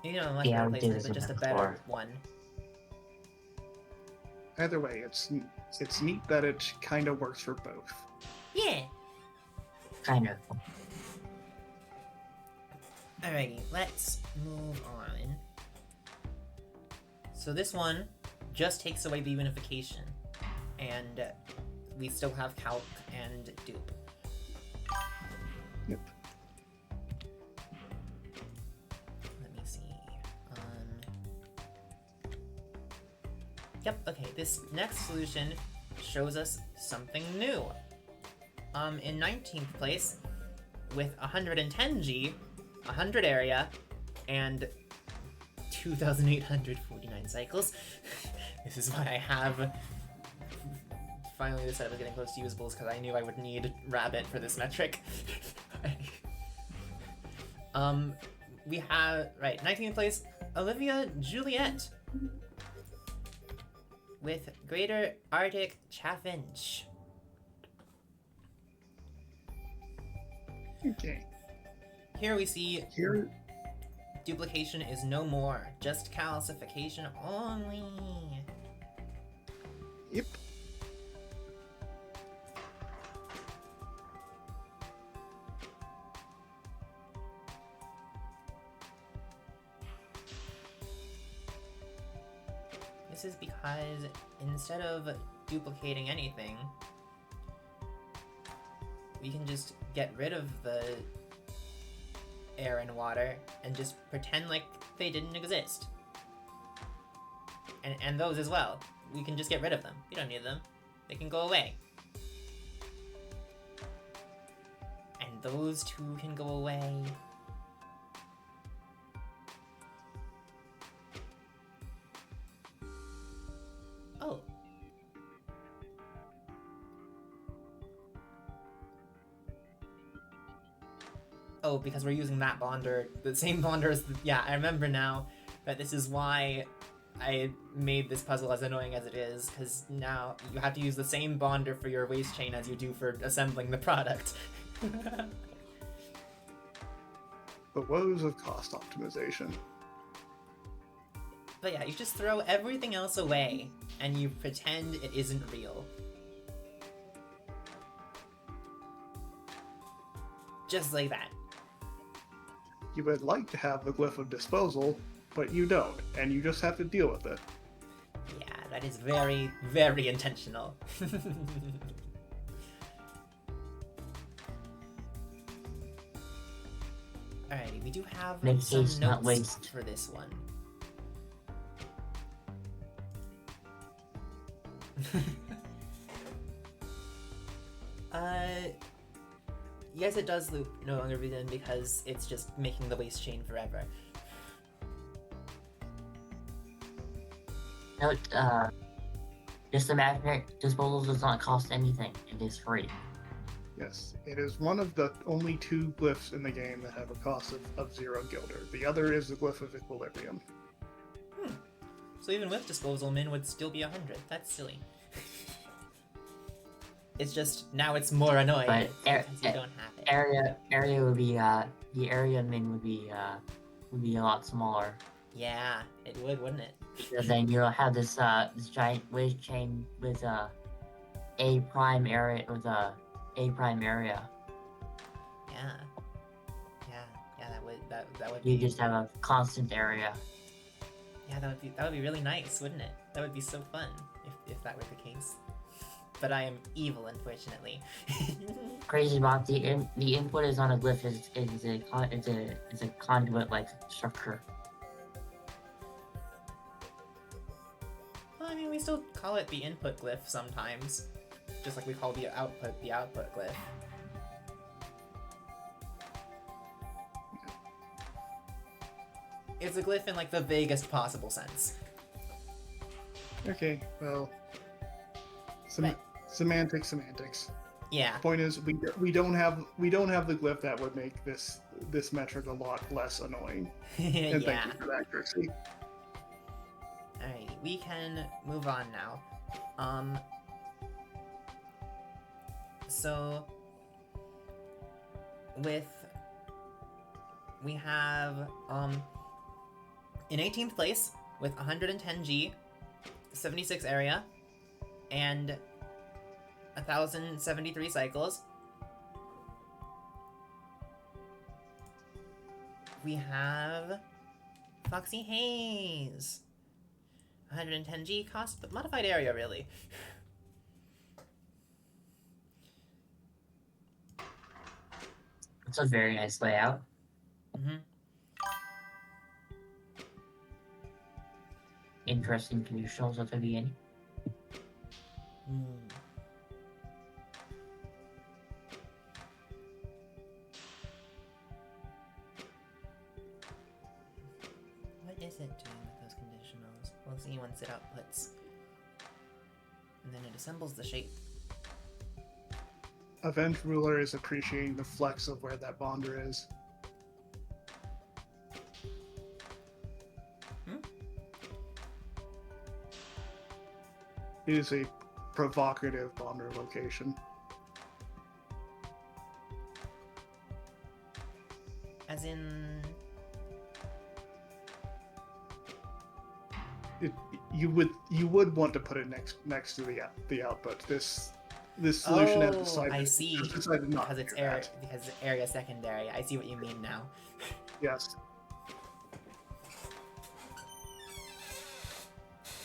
You know, a much Yeah, better we did placement, this but just a before. better one. Either way, it's neat that it kind of works for both. Yeah! Kind of. Alrighty, let's move on. So this one just takes away the unification, and we still have calc and dupe. Yep. Let me see. Yep, okay, this next solution shows us something new. In 19th place, with 110 G, 100 area, and 2,849 cycles. This is why I have finally decided I was getting close to usables, because I knew I would need Rabbit for this metric. We have, right, 19th place, Olivia Juliet, with Greater Arctic Chaffinch. Okay. Here we see Here, duplication is no more, just calcification only. yep. This is because instead of duplicating anything, we can just get rid of the air and water and just pretend like they didn't exist. And those as well. We can just get rid of them. We don't need them. They can go away. And those two can go away. Oh. Oh, because we're using that bonder, the same bonder as yeah, I remember now that this is why I made this puzzle as annoying as it is, because now you have to use the same bonder for your waste chain as you do for assembling the product. The woes of cost optimization. But yeah, you just throw everything else away, and you pretend it isn't real. Just like that. You would like to have the glyph of disposal, but you don't, and you just have to deal with it. Yeah, that is very, very intentional. Alrighty, we do have Make some haste, not notes waste. for this one. Yes, it does loop no longer begin because it's just making the waste chain forever. Note, this imaginary disposal does not cost anything. It is free. Yes, it is one of the only 2 glyphs in the game that have a cost of 0 gilder. The other is the glyph of equilibrium. So even with disposal, min would still be 100. That's silly. It's just, now it's more annoying But because you don't have it. area would be the area min would be a lot smaller. Yeah, it would, wouldn't it? Because then you'll have this this giant waste chain with a prime area Yeah. Yeah, Yeah, that would you be, just have a constant area. yeah, that would be really nice, wouldn't it? That would be so fun if that were the case. But I am evil, unfortunately. Crazy about the input is on a glyph is a conduit like structure. Well, I mean, we still call it the input glyph sometimes, just like we call the output glyph. It's a glyph in like the vaguest possible sense. Okay, well, Right. semantics. Yeah. Point is, we don't have the glyph that would make this metric a lot less annoying. And Yeah. thank you for that, Trixie. Alright, we can move on now. So we have in 18th place with 110G, 76 area, and 1,073 cycles. We have Foxy Haze. 110G cost, but modified area, really. It's a very nice layout. Mm-hmm. Interesting conditionals at the beginning. What is it doing with those conditionals? We'll see once it outputs. And then it assembles the shape. Event Ruler is appreciating the flex of where that bonder is. It is a provocative bonder location. As in... You would want to put it next to the output. This solution has decided. I see. Decided not Because to it's do that. because it's area secondary. I see what you mean now. Yes.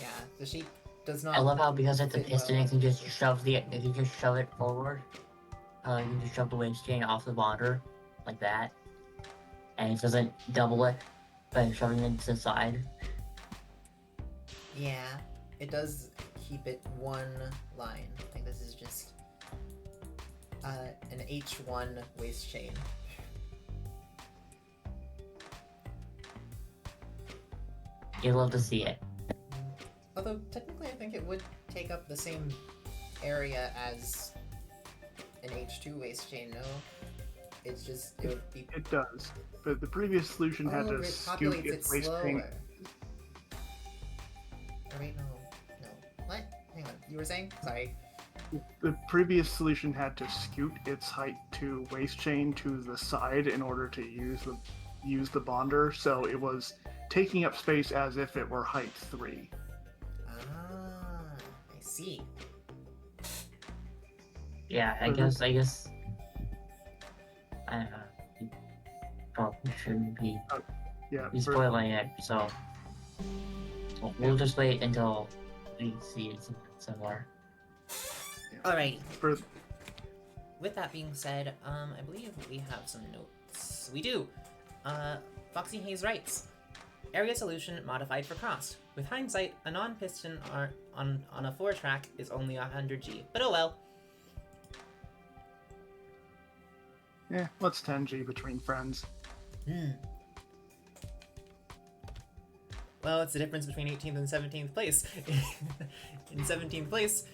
Yeah, the shape does not. I love how because it's a fit piston, well. you can just shove it forward. You can just shove the waste chain off the bonder like that, and it doesn't double it by shoving it to the side. Yeah, it does keep it one line. I think this is just an H1 waste chain. You'd love to see it. Although technically, I think it would take up the same area as an H2 waste chain. No, it's just it would be. It does. But the previous solution had to it scoot populates it its waste slower. chain. Or wait, no. What? Hang on. You were saying? Sorry. The previous solution had to scoot its height to waste chain to the side in order to use use the bonder, so it was taking up space as if it were height 3. Ah, I see. Yeah, I guess. I don't know. You probably shouldn't be Yeah, spoiling it, so we'll just wait until we see it somewhere. Alrighty. for With that being said, I believe we have some notes. We do. Foxy Hayes writes, area solution modified for cost. With hindsight, a non-piston on a 4-track is only 100G, but oh well. Yeah, what's 10G between friends? Well, it's the difference between 18th and 17th place. In 17th place,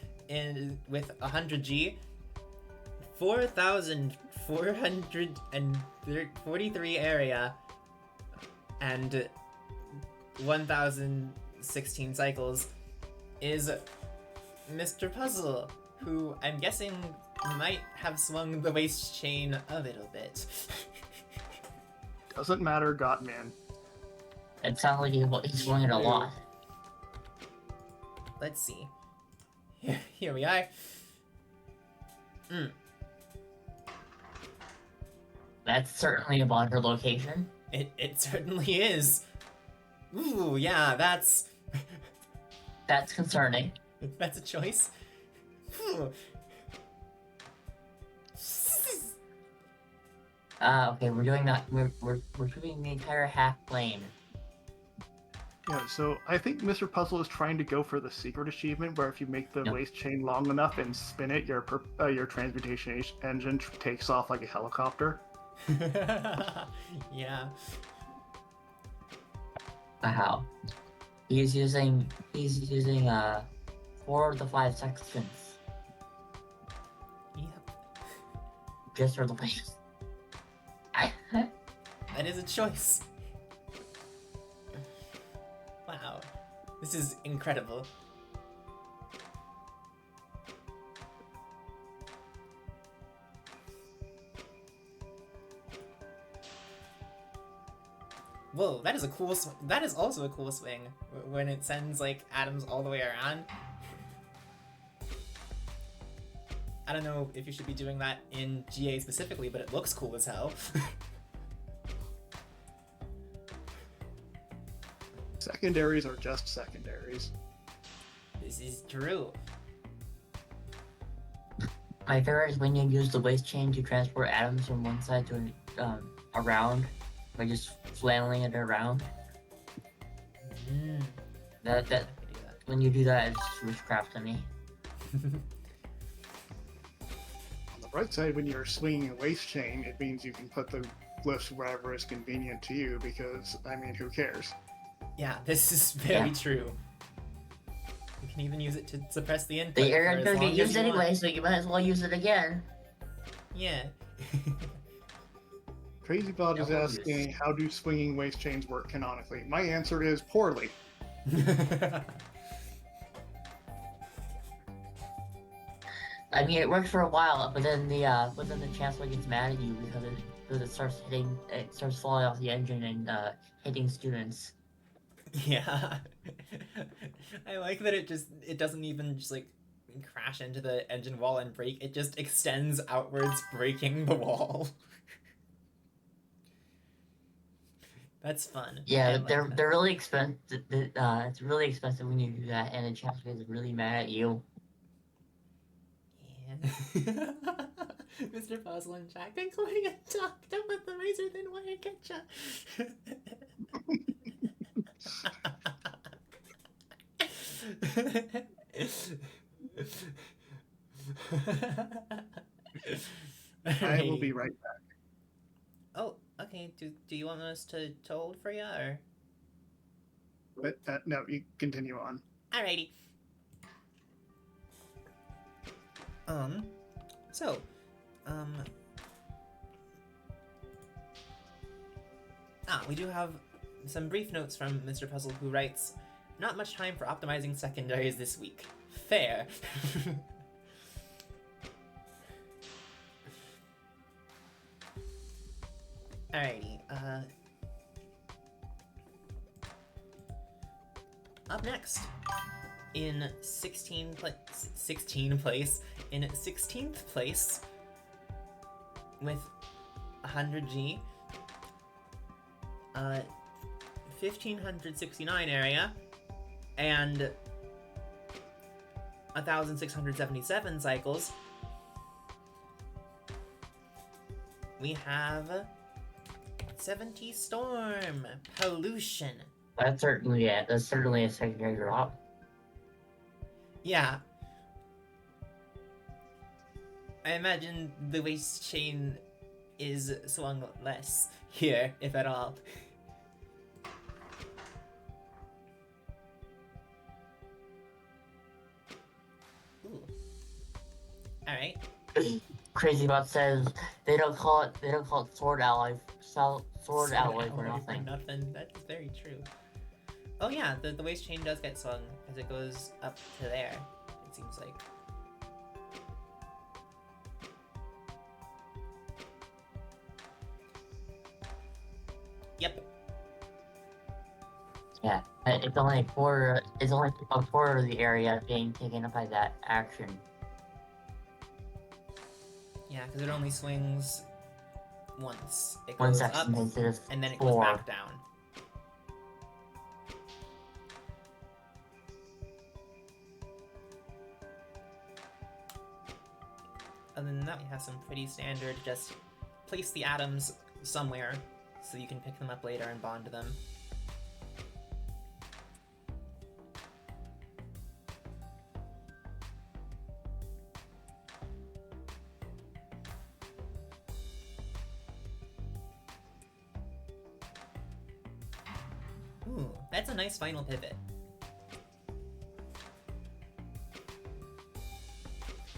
with 100G, 4,443 area, and 1,016 cycles, is Mr. Puzzle, who I'm guessing might have swung the waist chain a little bit. Doesn't matter, Gotman. It sounds like he's swung it a lot. Let's see. Here we are. That's certainly a bonder location. It certainly is. Ooh, yeah, that's concerning. that's a choice. Phew. Okay, we're doing that. We're doing the entire half plane. Yeah, so I think Mr. Puzzle is trying to go for the secret achievement, where if you make the Yep. waist chain long enough and spin it, your transmutation engine takes off like a helicopter. Yeah. Wow. He's using 4 of the 5 sections Yep. just for the plane. That is a choice. Wow. This is incredible. Whoa, that is a cool that is also a cool swing when it sends like atoms all the way around. I don't know if you should be doing that in GA specifically, but it looks cool as hell. Secondaries are just secondaries. This is true. My favorite is when you use the waist chain to transport atoms from one side to around by just flanneling it around. That when you do that, it's witchcraft to me. On the bright side, when you're swinging a waist chain, it means you can put the glyphs wherever is convenient to you, because, I mean, who cares? Yeah, this is very true. You can even use it to suppress the input. The area for can as get long as used you want. anyway, so you might as well use it again. Yeah. CrazyBot is Yeah, we'll asking, how do swinging waist chains work canonically? My answer is poorly. I mean, it works for a while, but then the chancellor gets mad at you because it starts falling off the engine and hitting students. Yeah. I like that it doesn't even just like crash into the engine wall and break. It just extends outwards, breaking the wall. That's fun. Yeah, I like they're that. they're really expensive. It's really expensive when you do that, and the chancellor gets really mad at you. Yeah. Mr. Puzzle and Jack, including a duck. Don't let the razor thin wire catch ya. I will be right back. Oh, okay. Do you want us to hold for ya, or? But no, you continue on. Alrighty. So, we do have some brief notes from Mr. Puzzle, who writes, not much time for optimizing secondaries this week. Fair. Alrighty, Up next, in 16th place, with 100G, 1569 area, and 1677 cycles, we have 70 Storm Pollution. That's certainly it. That's certainly a secondary drop. Yeah. I imagine the waist chain is swung less here, if at all. Ooh. Alright. Crazy Bot says they don't call it sword alloy for nothing. That's very true. Oh yeah, the waist chain does get swung as it goes up to there, it seems like. Yep. Yeah, it's only a quarter of the area being taken up by that action. Yeah, because it only swings once. It One goes up, section instead of and then it goes four. back down. Other than that, we have some pretty standard, just place the atoms somewhere so you can pick them up later and bond them. Ooh, that's a nice final pivot.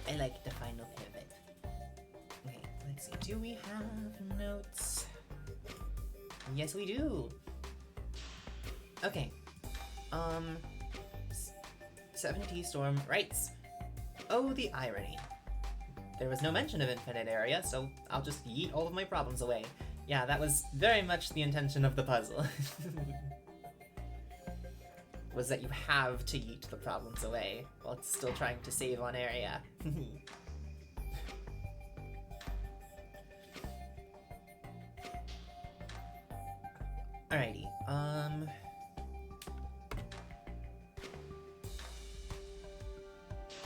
I like the final pivot. Okay, let's see. Do we have notes? Yes, we do. Okay. 70 Storm writes, "Oh, the irony. There was no mention of infinite area, so I'll just yeet all of my problems away." Yeah, that was very much the intention of the puzzle. Was that you have to yeet the problems away while still trying to save on area. Alrighty,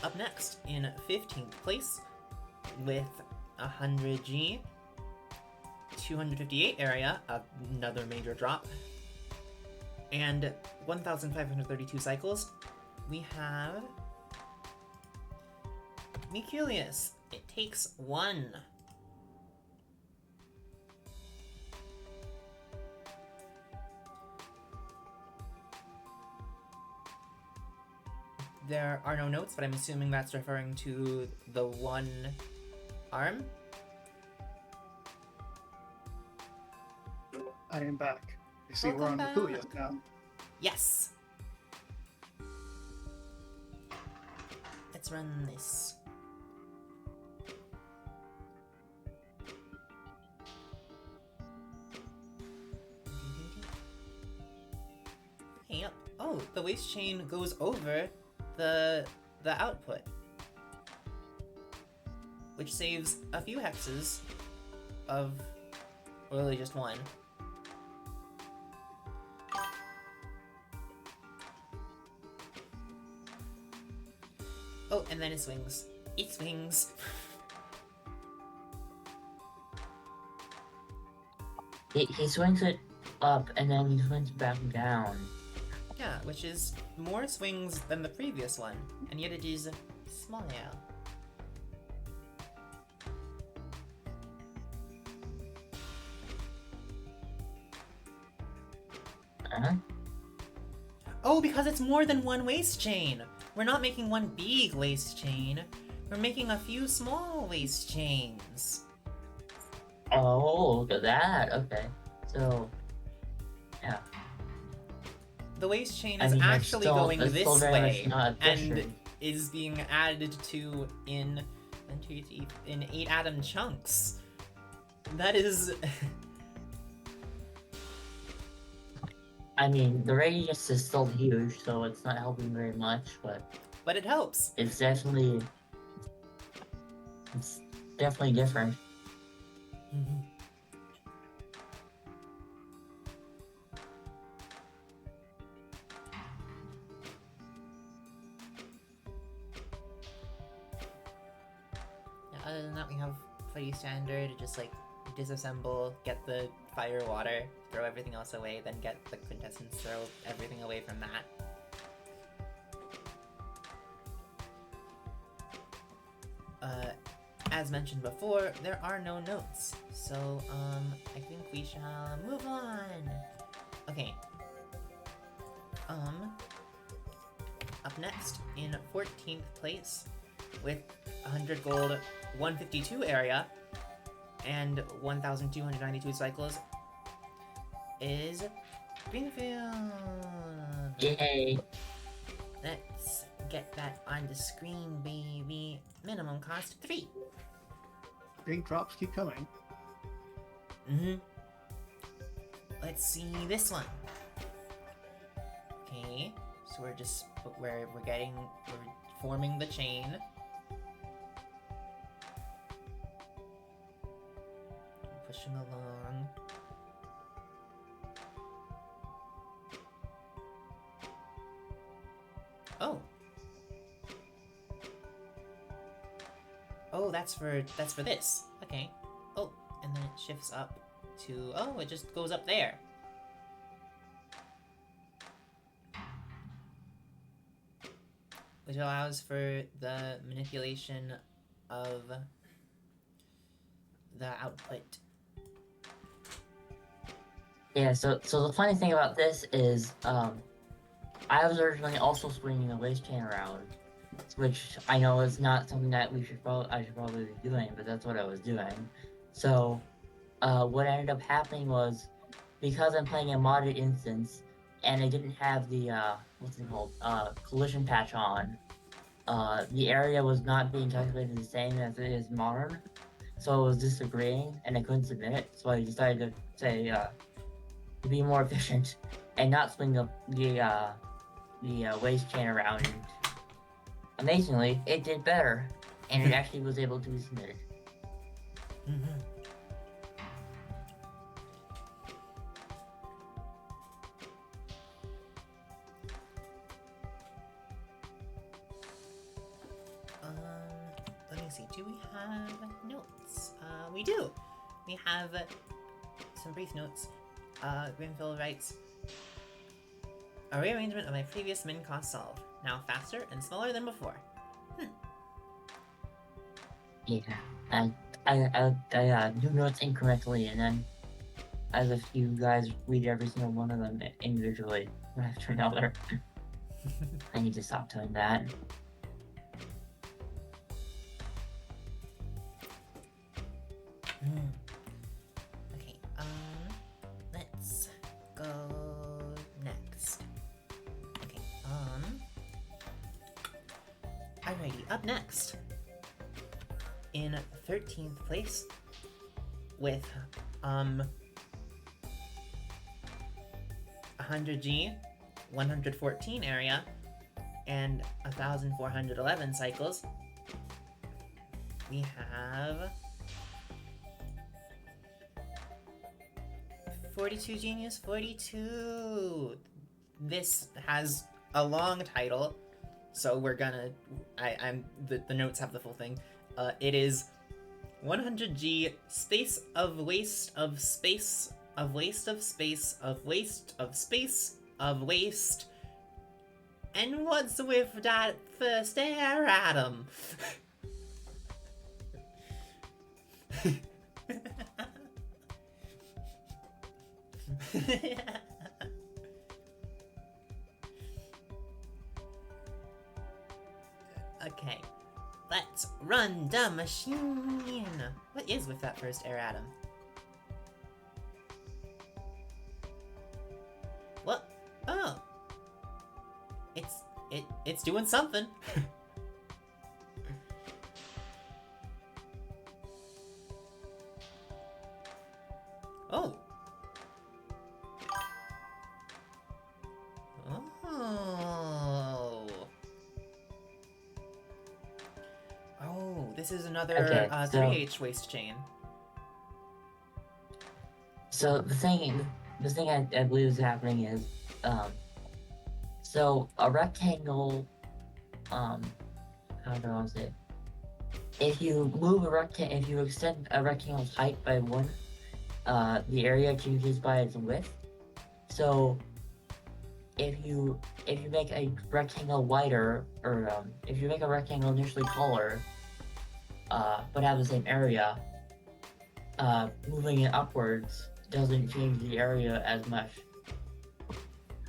up next, in 15th place, with 100G, 258 area, another major drop, and 1,532 cycles, we have Mikulius. It takes 1. There are no notes, but I'm assuming that's referring to the 1 arm. I am back. I see we're on Welcome Mikulius now. Yes. Let's run this. Hey up. Oh, the waist chain goes over the output, which saves a few hexes of, or really just 1. Oh, and then it swings. It swings. He swings it up and then he swings back down. Yeah, which is more swings than the previous one, and yet it is smaller. Huh? Oh, because it's more than 1 waist chain! We're not making 1 big waist chain. We're making a few small waist chains. Oh, look at that. Okay. So, yeah. The waist chain I is mean, that's actually still- going that's this still very much way, not and efficient. is being added to in 8 atom chunks. That is... I mean, the radius is still huge, so it's not helping very much, But it helps. it's definitely different. Yeah, other than that, we have pretty standard. Just like disassemble, get the fire water, throw everything else away, then get the quintessence, throw everything away from that. As mentioned before, there are no notes, so I think we shall move on. Okay. Up next, in 14th place, with 100 gold, 152 area, and 1,292 cycles, is Greenfield. Yay! Let's get that on the screen, baby. Minimum cost 3. Raindrops keep coming. Let's see this one. Okay, so we're forming the chain. Pushing along. Oh. Oh, that's for this. Okay. Oh, and then it shifts up to, oh, it just goes up there. Which allows for the manipulation of the output. Yeah, so the funny thing about this is, I was originally also swinging a waist chain around, which I know is not something that I should probably be doing, but that's what I was doing. So, what ended up happening was, because I'm playing a modded instance, and I didn't have the, what's it called, collision patch on, the area was not being calculated the same as it is modern, so I was disagreeing, and I couldn't submit it, so I decided to say, to be more efficient, and not swing the waist chain around, and amazingly, it did better, and it actually was able to be submitted. Let me see. Do we have notes? We do. We have some brief notes. Greenfield writes, a rearrangement of my previous min cost solve. Now faster and smaller than before. Yeah, I do notes incorrectly, and then as if you guys read every single one of them individually, one after another. I need to stop doing that. Okay, let's go next. Okay, alrighty, up next. In 13th place, with, 100G, 114 area, and 1,411 cycles, we have 42 Genius 42. This has a long title, so we're gonna. The notes have the full thing. It is 100G space of waste of space of waste of space of waste of space of waste. And what's with that first air atom? Okay, let's run the machine. What is with that first air atom? What? Oh, it's doing something. Oh. This is another Okay, so- 3H waste chain. So the thing I believe is happening is, so a rectangle, how do I say it? If you extend a rectangle's height by 1, the area changes by its width. So if you make a rectangle wider, or if you make a rectangle initially taller, but have the same area, moving it upwards doesn't change the area as much.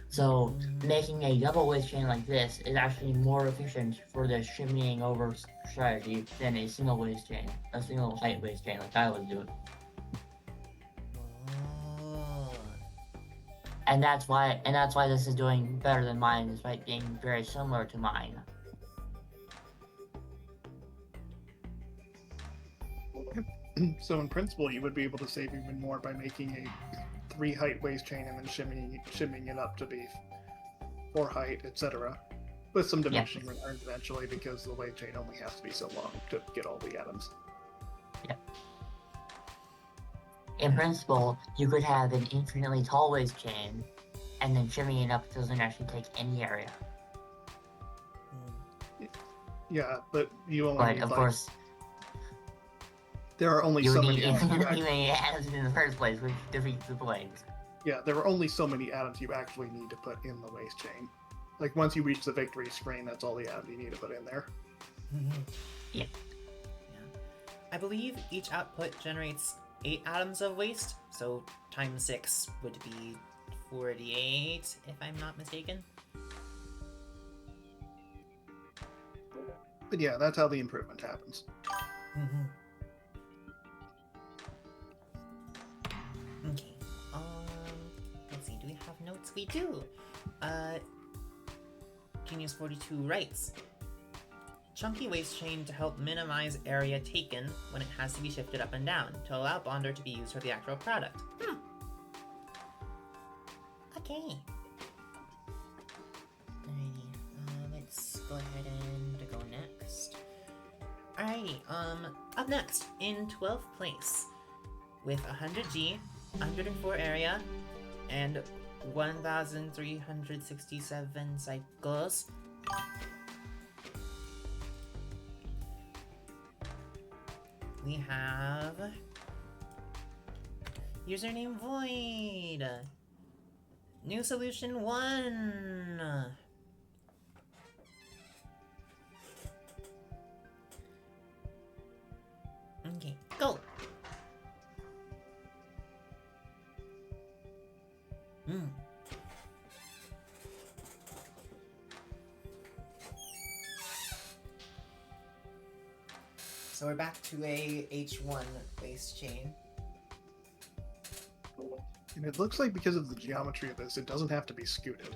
So making a double waist chain like this is actually more efficient for the shimmying over strategy than a single waist chain, a single height waist chain like I was doing. Oh. And that's why this is doing better than mine, despite being very similar to mine. So in principle, you would be able to save even more by making a 3 height waist chain and then shimmying it up to be 4 height, etc. With some diminishing returns eventually, because the waist chain only has to be so long to get all the atoms. Yeah. In principle, you could have an infinitely tall waist chain, and then shimmying it up doesn't actually take any area. Yeah, but you only But need, of like, course, there are only you so would many need atoms. infinitely many atoms in the first place, which defeats the point. Yeah, there are only so many atoms you actually need to put in the waist chain. Like, once you reach the victory screen, that's all the atoms you need to put in there. Yeah. I believe each output generates 8 atoms of waste, so times 6 would be 48, if I'm not mistaken. But yeah, that's how the improvement happens. Okay. Let's see. Do we have notes? We do. Genius 42 writes, chunky waist chain to help minimize area taken when it has to be shifted up and down to allow bonder to be used for the actual product. Okay. Alrighty. Let's go ahead and go next. Alrighty. Up next in 12th place with 100G, 104 area, and 1,367 cycles. We have username void. New solution 1. Okay, go. So we're back to a H1 waist chain. And it looks like because of the geometry of this, it doesn't have to be scooted.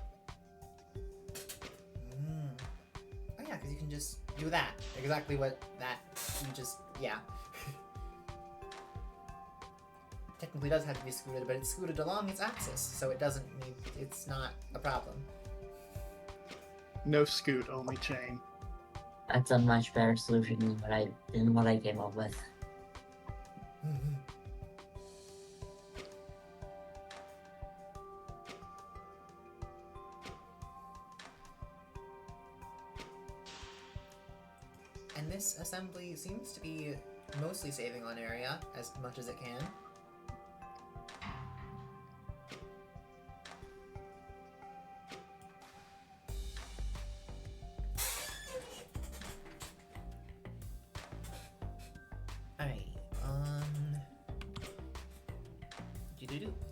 Oh yeah, because you can just do that. Exactly what that, you just, yeah. Technically does have to be scooted, but it's scooted along its axis, so it doesn't need, it's not a problem. No scoot, only chain. That's a much better solution than what I came up with. And this assembly seems to be mostly saving on area as much as it can. Alright,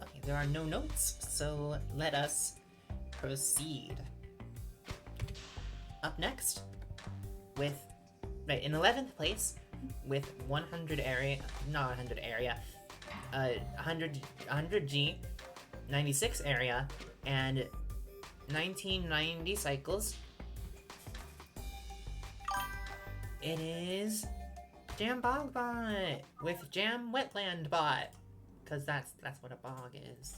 okay, there are no notes, so let us proceed. Up next, with, in 11th place, with 100 area, not 100 area, 100G, 96 area, and 1990 cycles, it is Jam Bog Bot with Jam Wetland Bot, because that's what a bog is.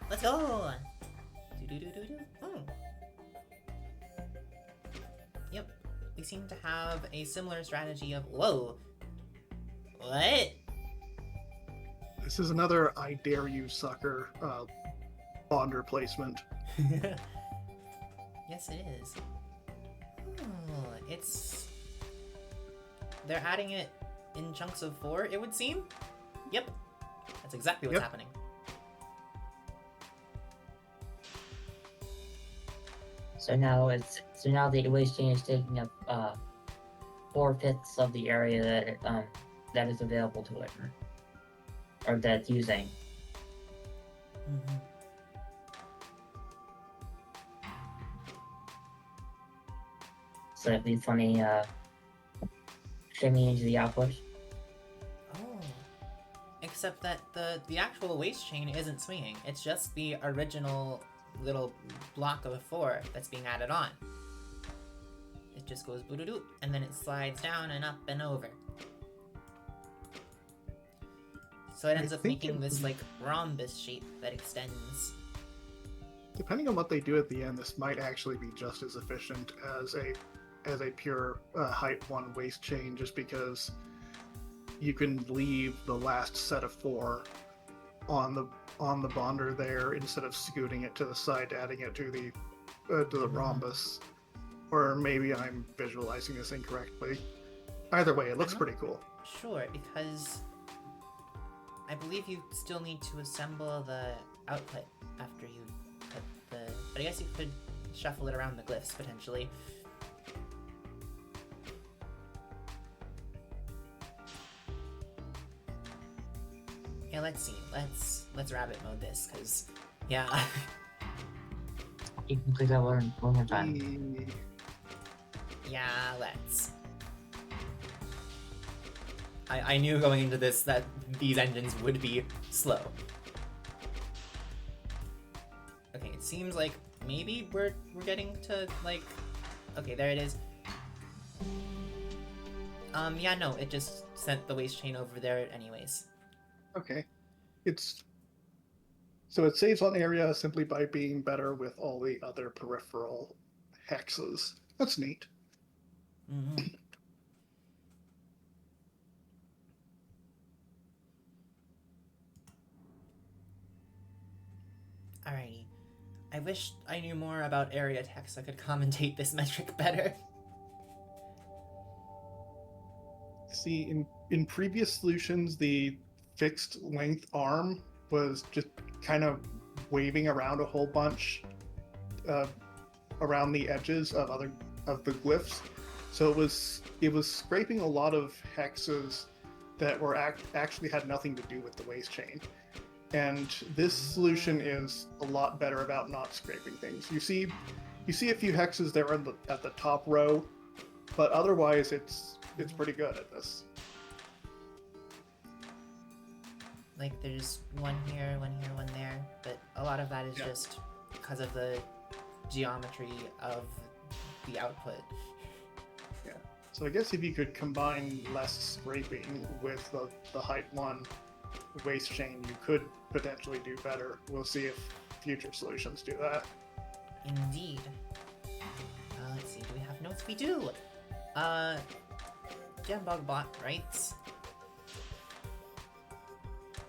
Let's go! seem to have a similar strategy of, whoa, what? This is another I dare you sucker bond replacement. Yes, it is. Oh, it's... They're adding it in chunks of 4, it would seem? Yep. That's exactly what's happening. So now the waste chain is taking up 4/5 of the area that is available to it, or that it's using. Mm-hmm. So it'd be funny shimmy into the output. Oh. Except that the actual waste chain isn't swinging. It's just the original little block of 4 that's being added on. It just goes boo-doo-doo, and then it slides down and up and over. So it ends up making this, like, rhombus shape that extends. Depending on what they do at the end, this might actually be just as efficient as a pure height 1 waste chain, just because you can leave the last set of 4 on the bonder there instead of scooting it to the side, adding it to the rhombus. Or maybe I'm visualizing this incorrectly. Either way, it looks pretty cool. Sure, because I believe you still need to assemble the output after you put the... But I guess you could shuffle it around the glyphs, potentially. Yeah, let's see. Let's rabbit mode this, because, yeah. You can click that one more time. Yeah, let's. I knew going into this that these engines would be slow. Okay, it seems like maybe we're getting to, like... Okay, there it is. Yeah, no, it just sent the waste chain over there anyways. Okay. So it saves on area simply by being better with all the other peripheral hexes. That's neat. Mm-hmm. Alrighty. I wish I knew more about area text so I could commentate this metric better. See, in previous solutions, the fixed length arm was just kind of waving around a whole bunch around the edges of the glyphs. So it was scraping a lot of hexes that were actually had nothing to do with the waste chain. And this solution is a lot better about not scraping things. You see a few hexes there at the top row, but otherwise it's pretty good at this. Like, there's one here, one there, but a lot of that is just because of the geometry of the output. Yeah. So I guess if you could combine less scraping with the height 1 waste chain, you could potentially do better. We'll see if future solutions do that. Indeed. Let's see, do we have notes? We do! Jambogbot writes,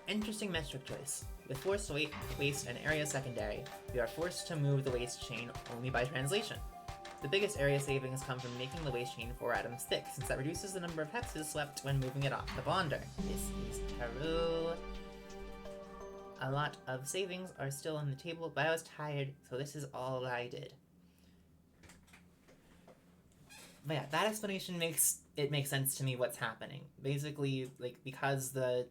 interesting metric choice. With forced weight, waste, and area secondary, we are forced to move the waste chain only by translation. The biggest area savings come from making the waste chain 4 atoms thick, since that reduces the number of hexes swept when moving it off the bonder. This is true. A lot of savings are still on the table, but I was tired, so this is all I did. But yeah, that explanation makes sense to me what's happening. Basically, like, because the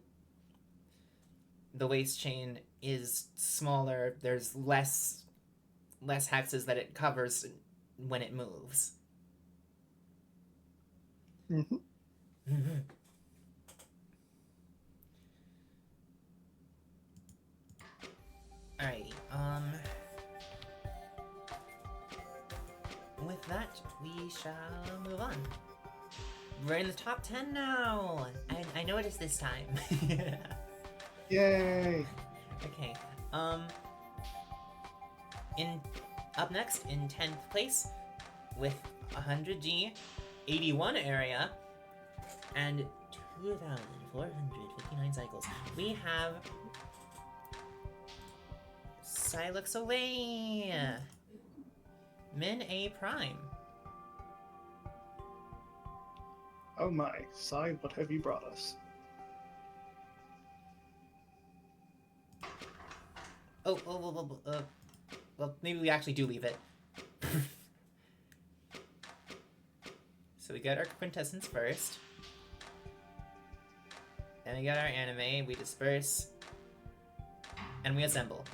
waste chain is smaller, there's less hexes that it covers when it moves. Mm-hmm. Mm-hmm. Alrighty, with that, we shall move on. We're in the top 10 now! I know it is this time. Yay! Okay, up next, in 10th place, with 100G, 81 area and 2,459 cycles. We have Silex away. Min A Prime. Oh my, Sai, what have you brought us? Well, maybe we actually do leave it. So we get our quintessence first. Then we get our anime, we disperse, and we assemble.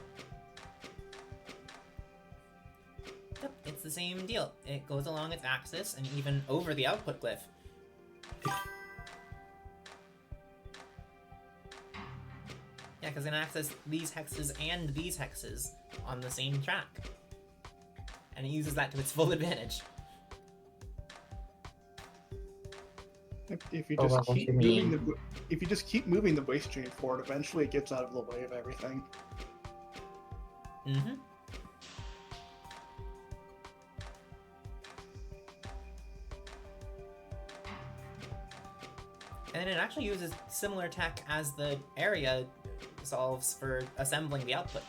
Yep, it's the same deal. It goes along its axis and even over the output glyph. Yeah, because it can access these hexes and these hexes on the same track. And it uses that to its full advantage. If you Oh, just what keep you moving mean? if you just keep moving the waste stream forward, eventually it gets out of the way of everything. Mm-hmm. And it actually uses similar tech as the area solves for assembling the output.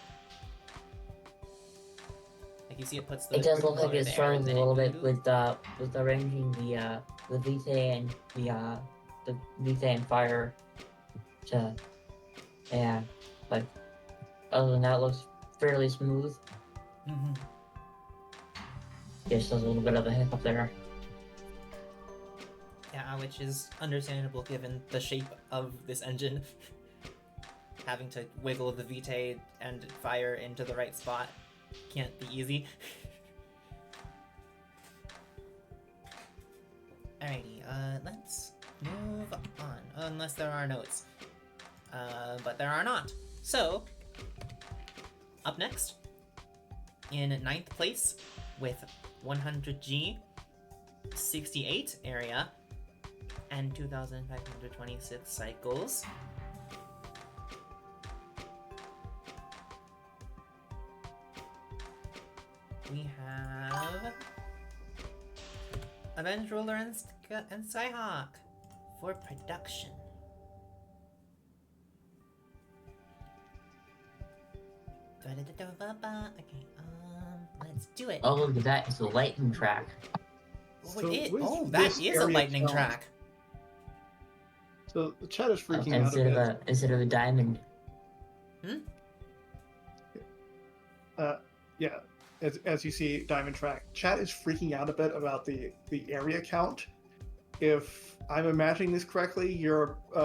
Like you see, it puts the. It does look like color it there, struggles and a then little it- bit with arranging the Vitae and the Vitae and fire to, yeah, but other than that, it looks fairly smooth. Mhm. Just there's a little bit of a hiccup there. Yeah, which is understandable given the shape of this engine. Having to wiggle the Vitae and fire into the right spot can't be easy. Alrighty, let's move on. Unless there are notes. But there are not. So, up next, in 9th place, with 100G, 68 area, and 2,526 cycles. We have Avenged Ruler and Skyhawk for production. Okay, let's do it. Oh, look at that! It's a lightning track. Oh, So it, with oh, that this is a area lightning count- track. So the chat is freaking out a bit. Instead of a diamond. Yeah, as you see, Diamond Track, chat is freaking out a bit about the area count. If I'm imagining this correctly,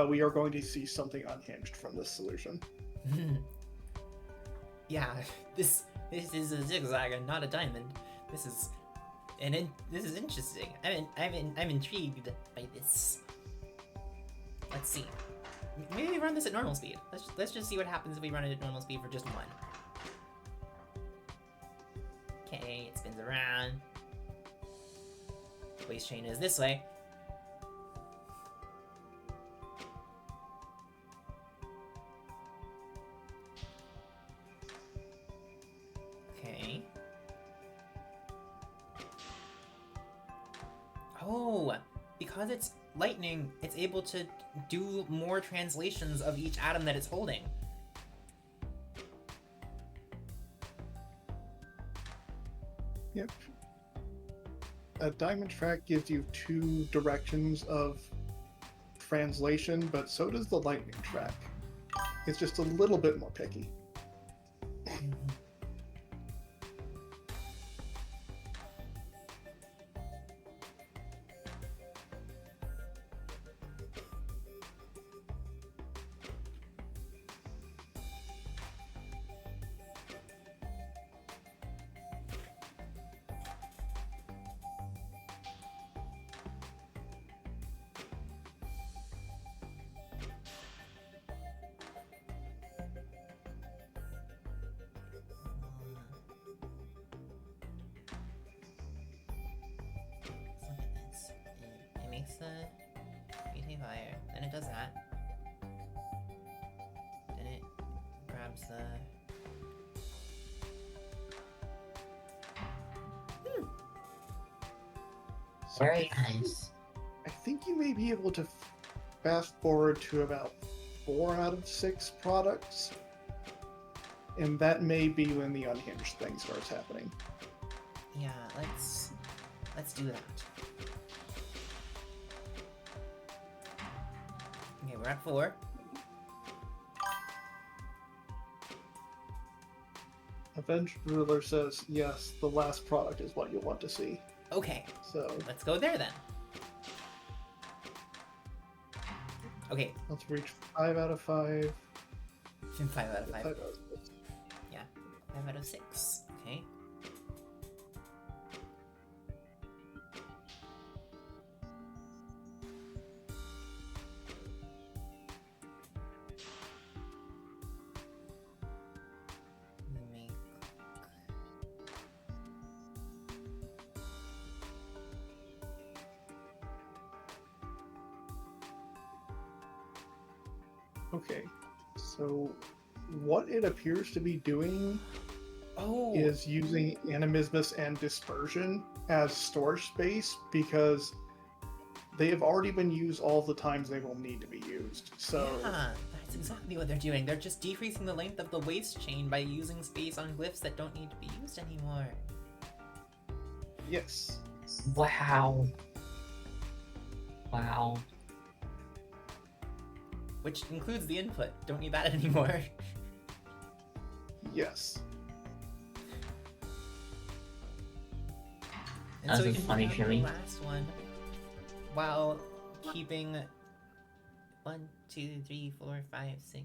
we are going to see something unhinged from this solution. Yeah, this is a zigzag and not a diamond. This is interesting. I'm intrigued by this. Let's see. Maybe we run this at normal speed. Let's just see what happens if we run it at normal speed for just one. Okay, it spins around. Waste chain is this way. Okay. Oh, because it's lightning, it's able to do more translations of each atom that it's holding. Yep. A Diamond Track gives you 2 directions of translation, but so does the Lightning Track. It's just a little bit more picky. Let's look at this. It makes the BT fire, then it does that. Then it grabs the. Very nice. I think you may be able to fast forward to about 4 out of 6 products. And that may be when the unhinged thing starts happening. Yeah, let's do that. Okay, we're at 4. Avenged Ruler says, yes, the last product is what you'll want to see. Okay, So let's go there then. Okay, let's reach 5 out of 5. 5 out of 5. 5 out of 6. 5 out of 6. Okay. Okay, so what it appears to be doing Oh, is using animismus and dispersion as storage space because they have already been used all the times they will need to be used. So yeah, that's exactly what they're doing. They're just decreasing the length of the waste chain by using space on glyphs that don't need to be used anymore. yes, Wow. Wow. Which includes the input. Don't need that anymore. yes. And That's so we a can funny have shimmy. the last one while keeping 1, 2, 3, 4, 5, 6.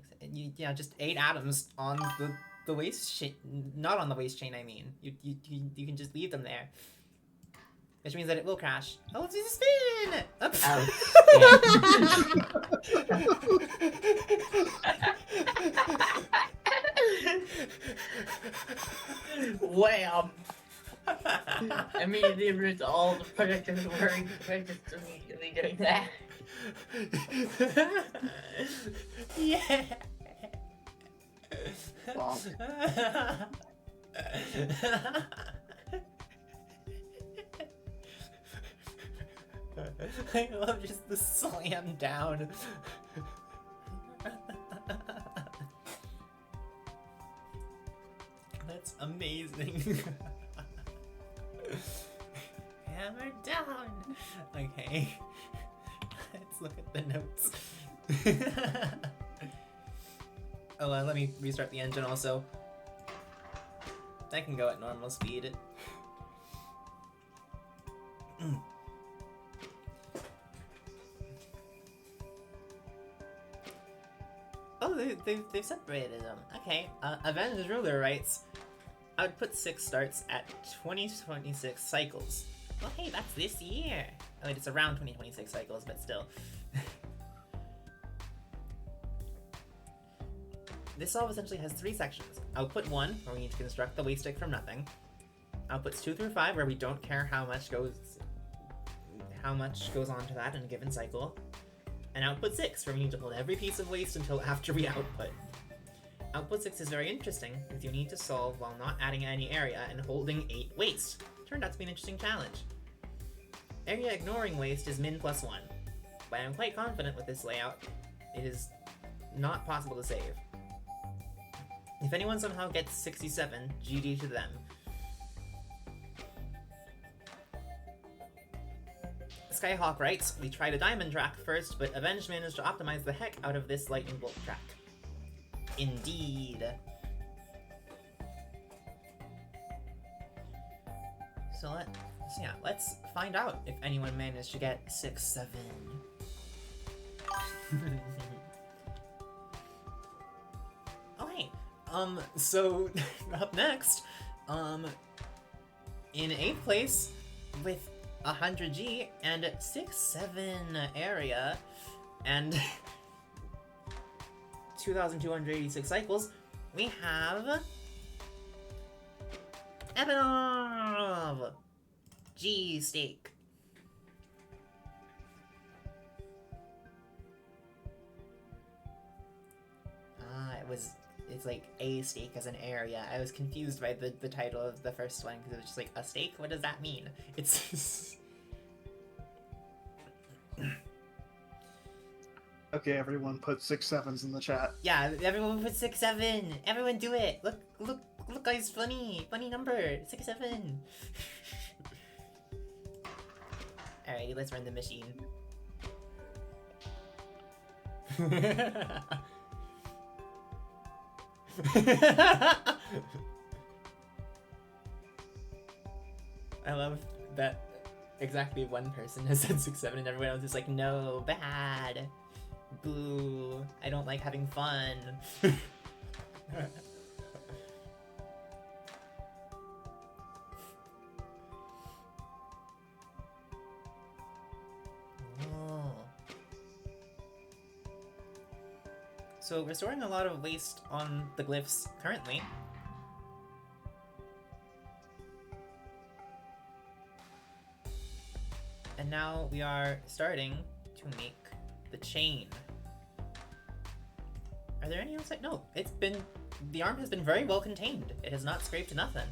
Yeah, just 8 atoms on the waste chain. Not on the waste chain, I mean. You can just leave them there. Which means that it will crash. Oh, let's do the spin! Oops. Wham! Immediately root all the predictors working by just immediately doing that. Yeah. Bonk. I love just the slam down. That's amazing. Hammer down. Okay. Let's look at the notes. Oh, let me restart the engine also. I can go at normal speed. Oh, they've separated them. Okay, Avenged Ruler writes, I would put 6 starts at 2026 cycles. Well, hey, that's this year. I mean, it's around 2026 cycles, but still. This solve essentially has 3 sections. Output 1, where we need to construct the waste stick from nothing. Outputs 2 through 5, where we don't care how much goes onto that in a given cycle. And output 6, where we need to hold every piece of waste until after we output. Output 6 is very interesting, because you need to solve while not adding any area and holding 8 waste. Turned out to be an interesting challenge. Area ignoring waste is min +1, but I'm quite confident with this layout. It is not possible to save. If anyone somehow gets 67, GG to them. Skyhawk writes, we tried a diamond track first, but Avenged managed to optimize the heck out of this lightning bolt track. Indeed. So let's find out if anyone managed to get 6-7. Oh hey, so up next, in 8th place with 100G and 6-7 area and 2,286 cycles, we have Evanov G Steak. It's like a steak as an area. I was confused by the title of the first one because it was just like, a steak? What does that mean? It's Okay, everyone put 6 7s in the chat. Yeah, everyone put 6 7. Everyone do it. Look, guys, funny number 6 7. Alrighty, let's run the machine. I love that exactly one person has said 6 7 and everyone else is like, no, bad. Boo. I don't like having fun. Oh. So we're storing a lot of waste on the glyphs currently. And now we are starting to make the chain. Are there any outside? No, the arm has been very well contained. It has not scraped nothing.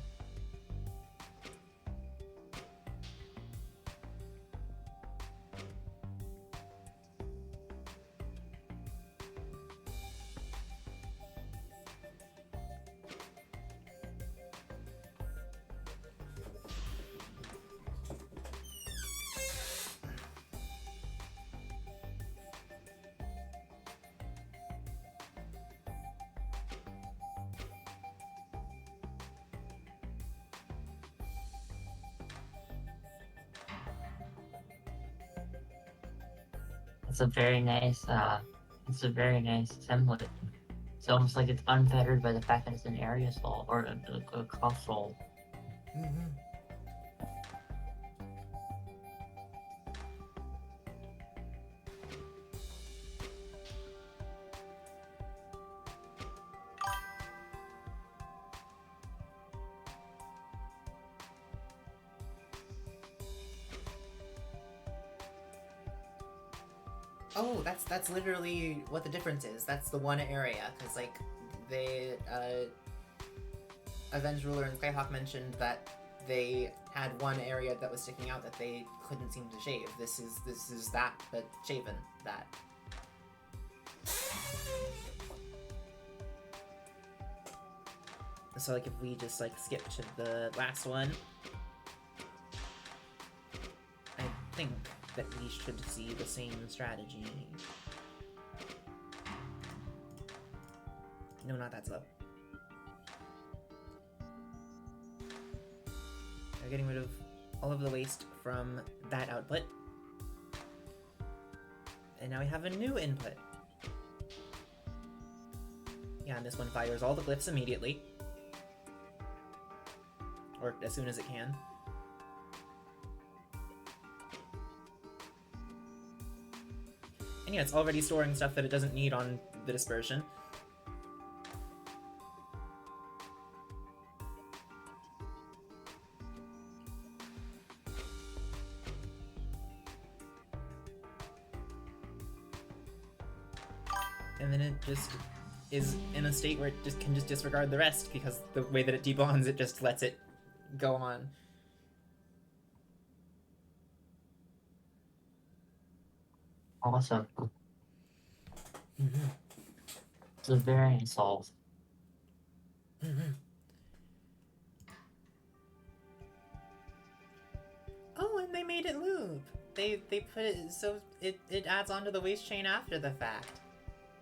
It's a very nice assembly. It's almost like it's unfettered by the fact that it's an area solve or a cross solve. Oh, that's literally what the difference is. That's the one area, because like they Avenged Ruler and Skyhawk mentioned that they had one area that was sticking out that they couldn't seem to shave. This is that, but shaven that. So like if we just like skip to the last one, I think that we should see the same strategy. No, not that slow. We're getting rid of all of the waste from that output. And now we have a new input. Yeah, and this one fires all the glyphs immediately. Or as soon as it can. And yeah, it's already storing stuff that it doesn't need on the dispersion. And then it just is in a state where it just can just disregard the rest, because the way that it debonds, it just lets it go on. Awesome. It's a variant solve. Oh, and they made it loop. They put it so it adds onto the waste chain after the fact.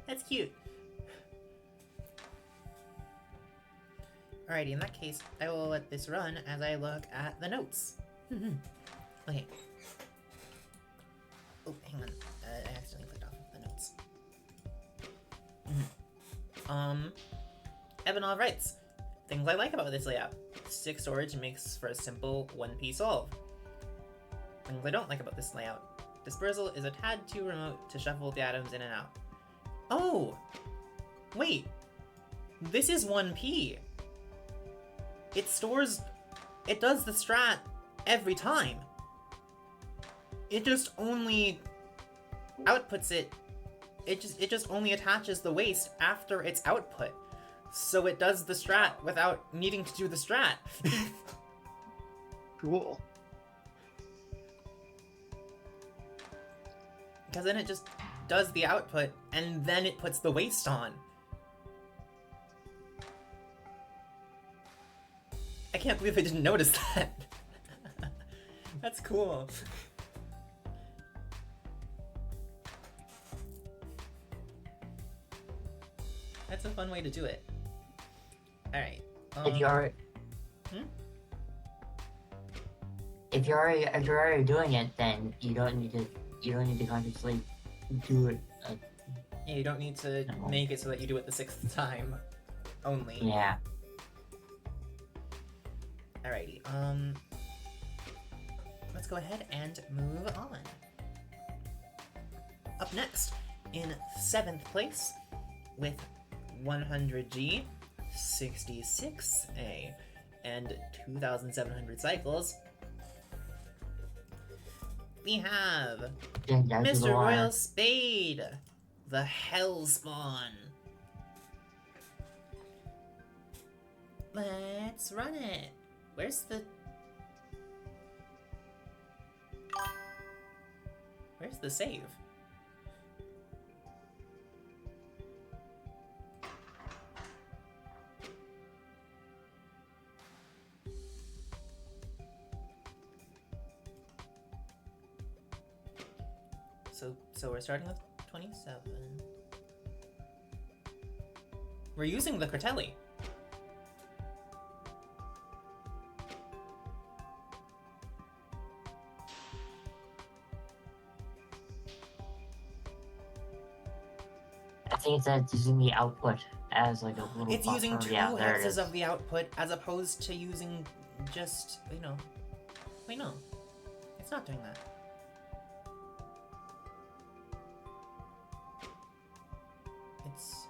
That's cute. Alrighty, in that case, I will let this run as I look at the notes. Okay. Oh, hang on. I accidentally clicked off the notes. Evanov writes, things I like about this layout. Stick storage makes for a simple one-piece solve. Things I don't like about this layout. Dispersal is a tad too remote to shuffle the atoms in and out. Oh! Wait! This is 1P! It stores... It does the strat every time. It just only outputs it. It just only attaches the waste after its output. So it does the strat without needing to do the strat. Cool. Because then it just does the output, and then it puts the waste on. I can't believe I didn't notice that. That's cool. That's a fun way to do it. Alright. If you're already, Hmm? if you're already doing it, then you don't need to consciously do it. Yeah, you don't need to No. make it so that you do it the 6th time only. Yeah. Alrighty, let's go ahead and move on. Up next, in 7th place, with 100G, 66A, and 2,700 cycles, we have Then down to the Mr. water. Royal Spade, the Hellspawn. Let's run it. Where's the save? So we're starting with 27. We're using the Critelli. I think it's using the output as like a little It's buffer. using 2 Yeah, there it hexes is. of the output as opposed to using just, you know. Wait, no. It's not doing that. It's...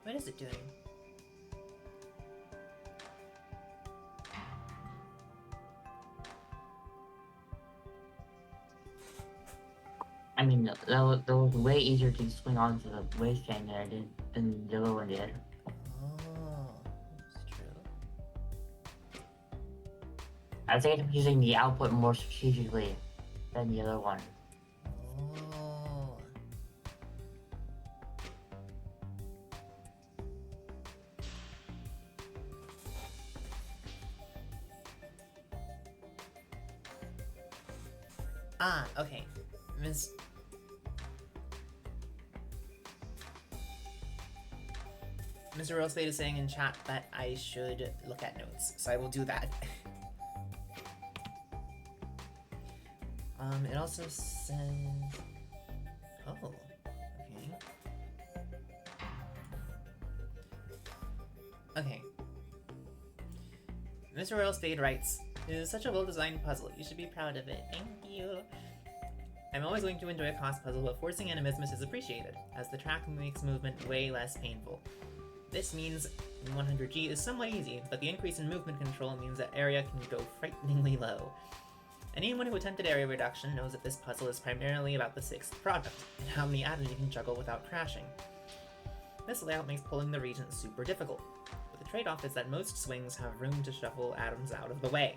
What is it doing? I mean, that was way easier to swing onto the waste chain than the other one did. Oh, that's true. I think I'm using the output more strategically than the other one. Oh. Ah, okay. Mr. Royal Spade is saying in chat that I should look at notes, so I will do that. It also says... Oh, okay. Okay. Mr. Royal Spade writes, "It is such a well-designed puzzle. You should be proud of it. Thank you. I'm always going to enjoy a cost puzzle, but forcing animismus is appreciated, as the track makes movement way less painful. This means 100G is somewhat easy, but the increase in movement control means that area can go frighteningly low. Anyone who attempted area reduction knows that this puzzle is primarily about the 6th product, and how many atoms you can juggle without crashing. This layout makes pulling the regent super difficult, but the trade-off is that most swings have room to shuffle atoms out of the way.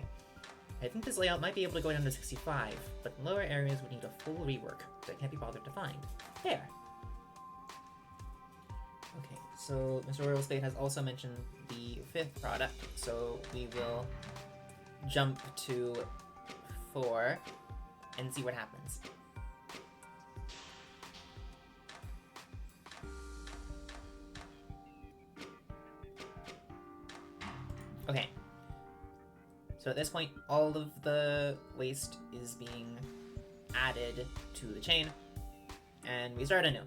I think this layout might be able to go down to 65, but lower areas would need a full rework, that can't be bothered to find. There! Okay, so Mr. Royal Spade has also mentioned the 5th product, so we will jump to 4 and see what happens. Okay. So at this point, all of the waste is being added to the chain, and we start anew.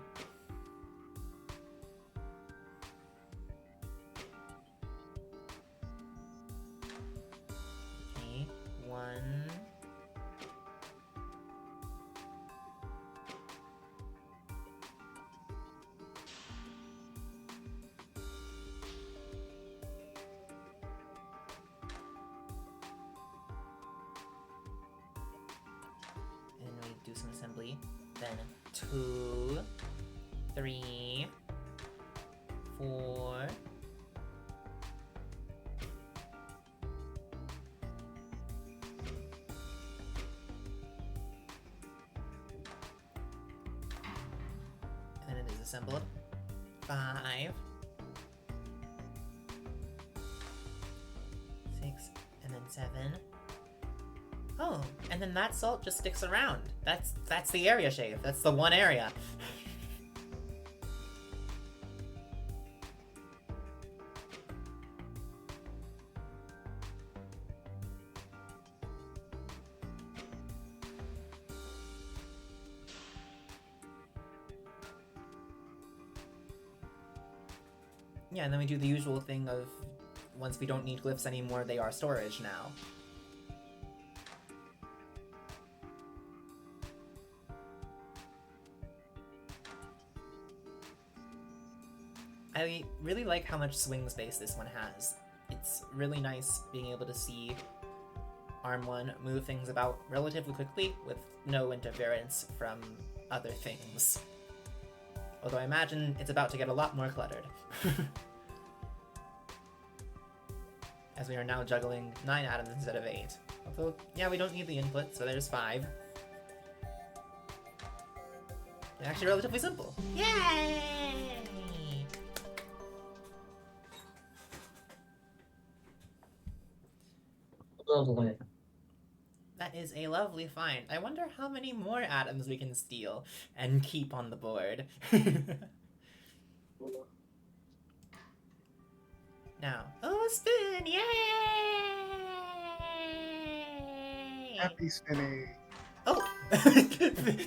Okay, 1. And we do some assembly. Then 2, 3, 4. assembled. 5, 6, and then 7. Oh, and then that salt just sticks around. That's the area shave. That's the one area. Yeah, and then we do the usual thing of once we don't need glyphs anymore, they are storage now. I really like how much swing space this one has. It's really nice being able to see Arm 1 move things about relatively quickly with no interference from other things. Although I imagine it's about to get a lot more cluttered. As we are now juggling 9 atoms instead of 8. Although, yeah, we don't need the input, so there's 5. It's actually relatively simple. Yay! Lovely. That is a lovely find. I wonder how many more atoms we can steal and keep on the board. Now, oh, spin! Yay! Happy spinning. Oh!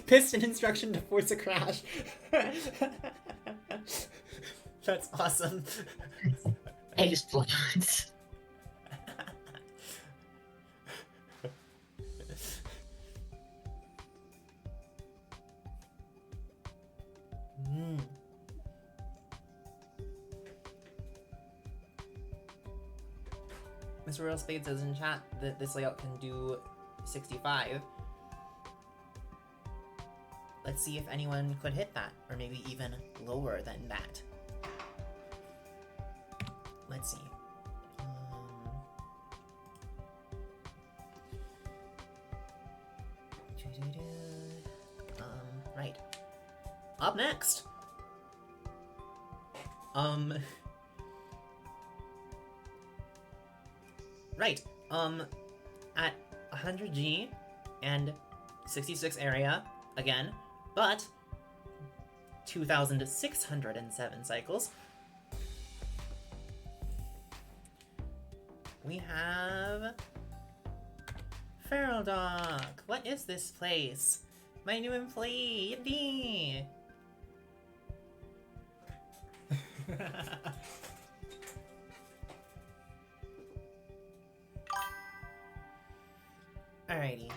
Piston instruction to force a crash. That's awesome. Explodes. Mr. Royal Spade says in chat that this layout can do 65. Let's see if anyone could hit that, or maybe even lower than that. Let's see. Right. Up next! Right, at 100G and 66 area, again, but 2,607 cycles, we have Feral Dog. What is this place? My new employee, yippee! Alrighty,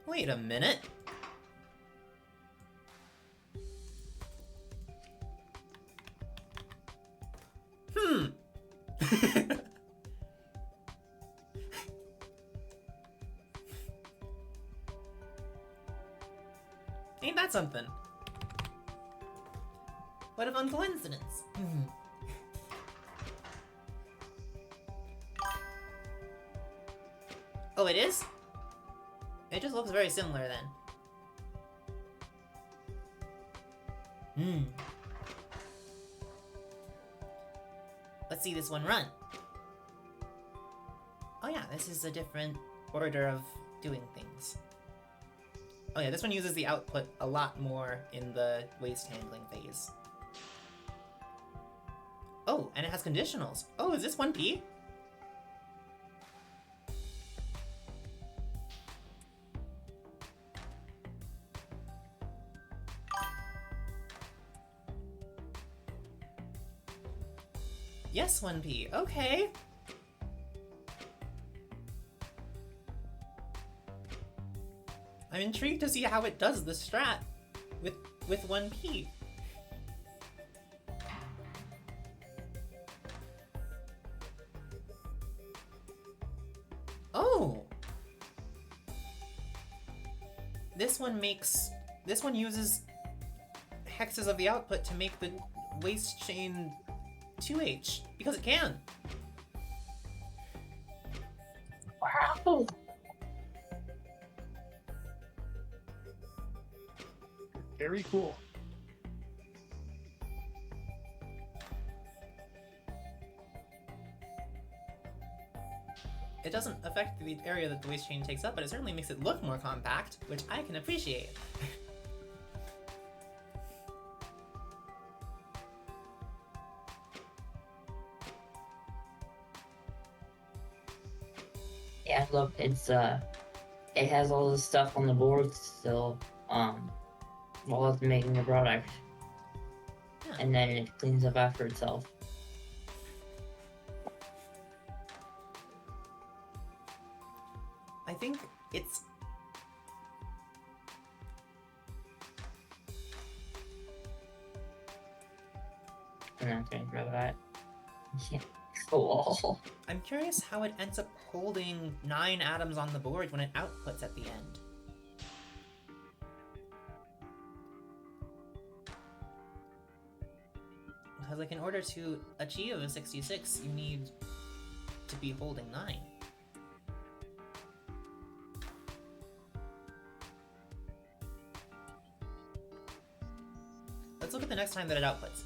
wait a minute. Ain't that something? What a fun coincidence. Oh, it is? It just looks very similar then. Let's see this one run. Oh yeah, this is a different order of doing things. Oh yeah, this one uses the output a lot more in the waste handling phase. Oh, and it has conditionals. Oh, is this 1P? Yes, 1P. Okay. I'm intrigued to see how it does the strat with 1P. Oh! This one uses hexes of the output to make the waste chain 2H, because it can. Wow. Very cool. It doesn't affect the area that the waste chain takes up, but it certainly makes it look more compact, which I can appreciate. Yeah, look, it has all this stuff on the board still, while it's making the product. Yeah. And then it cleans up after itself. I think it's... I'm not gonna grab that. Yeah. Cool. I'm curious how it ends up holding 9 atoms on the board when it outputs at the end. Because, like, in order to achieve a 66, you need to be holding 9. Let's look at the next time that it outputs.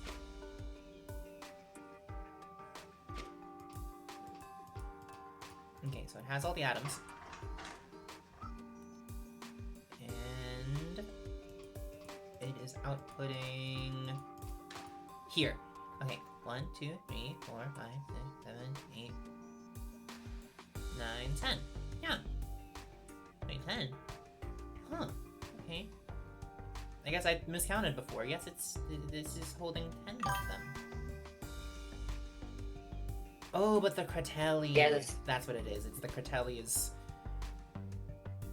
Okay, so it has all the atoms. And it is outputting here. Okay, 1, 2, 3, 4, 5, 6, 7, 8, 9, 10. Yeah. Wait, 10. Huh. Okay. I guess I miscounted before. Yes, this is holding 10 of them. Oh, but the Cratelli. Yeah, that's what it is. It's the Cratelli is...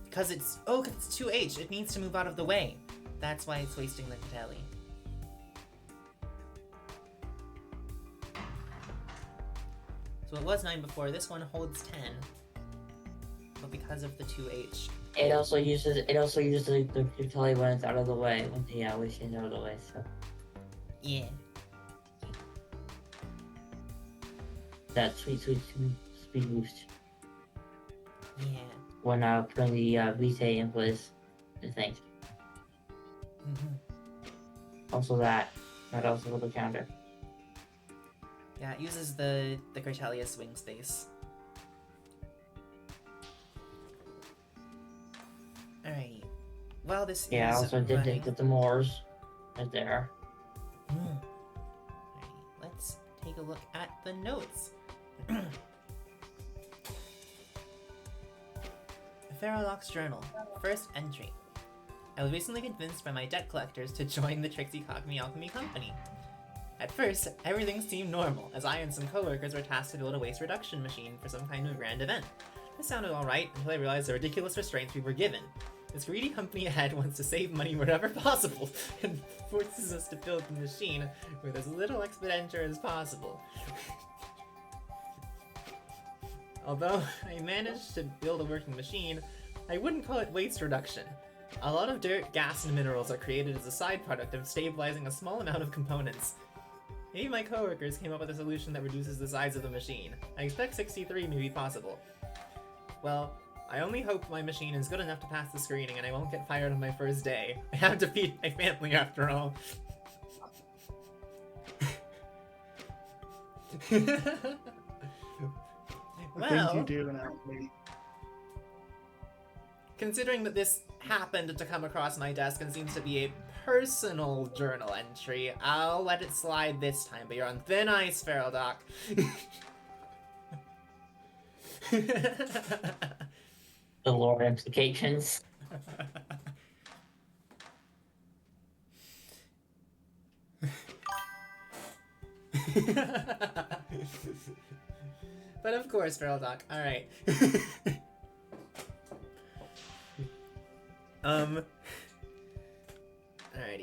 Because it's... Oh, because it's 2H. It needs to move out of the way. That's why it's wasting the Cratelli. So it was 9 before. This one holds 10. But because of the 2H... It also uses the Cratelli when it's out of the way, when the waste chain's out of the way, so. Yeah. That sweet speed boost. Yeah. When putting the VTA in place, I think. Also that also with the counter. Yeah, it uses the Cratelli as swing space. Alright. Well, this Yeah, I is also did running... get the Moors right there. Alright, let's take a look at the notes. Farrowlock's journal. First entry. I was recently convinced by my debt collectors to join the Trixie Cockney Alchemy Company. At first, everything seemed normal, as I and some coworkers were tasked to build a waste reduction machine for some kind of grand event. This sounded alright until I realized the ridiculous restraints we were given. This greedy company ahead wants to save money wherever possible, and forces us to build the machine with as little expenditure as possible. Although I managed to build a working machine, I wouldn't call it waste reduction. A lot of dirt, gas, and minerals are created as a side product of stabilizing a small amount of components. Maybe my coworkers came up with a solution that reduces the size of the machine. I expect 63 may be possible. Well, I only hope my machine is good enough to pass the screening and I won't get fired on my first day. I have to feed my family after all. The things you do in alchemy. Considering that this happened to come across my desk and seems to be a personal journal entry, I'll let it slide this time, but you're on thin ice, Feral Doc. The lore implications. But of course, Feral Doc. Alright. Alrighty,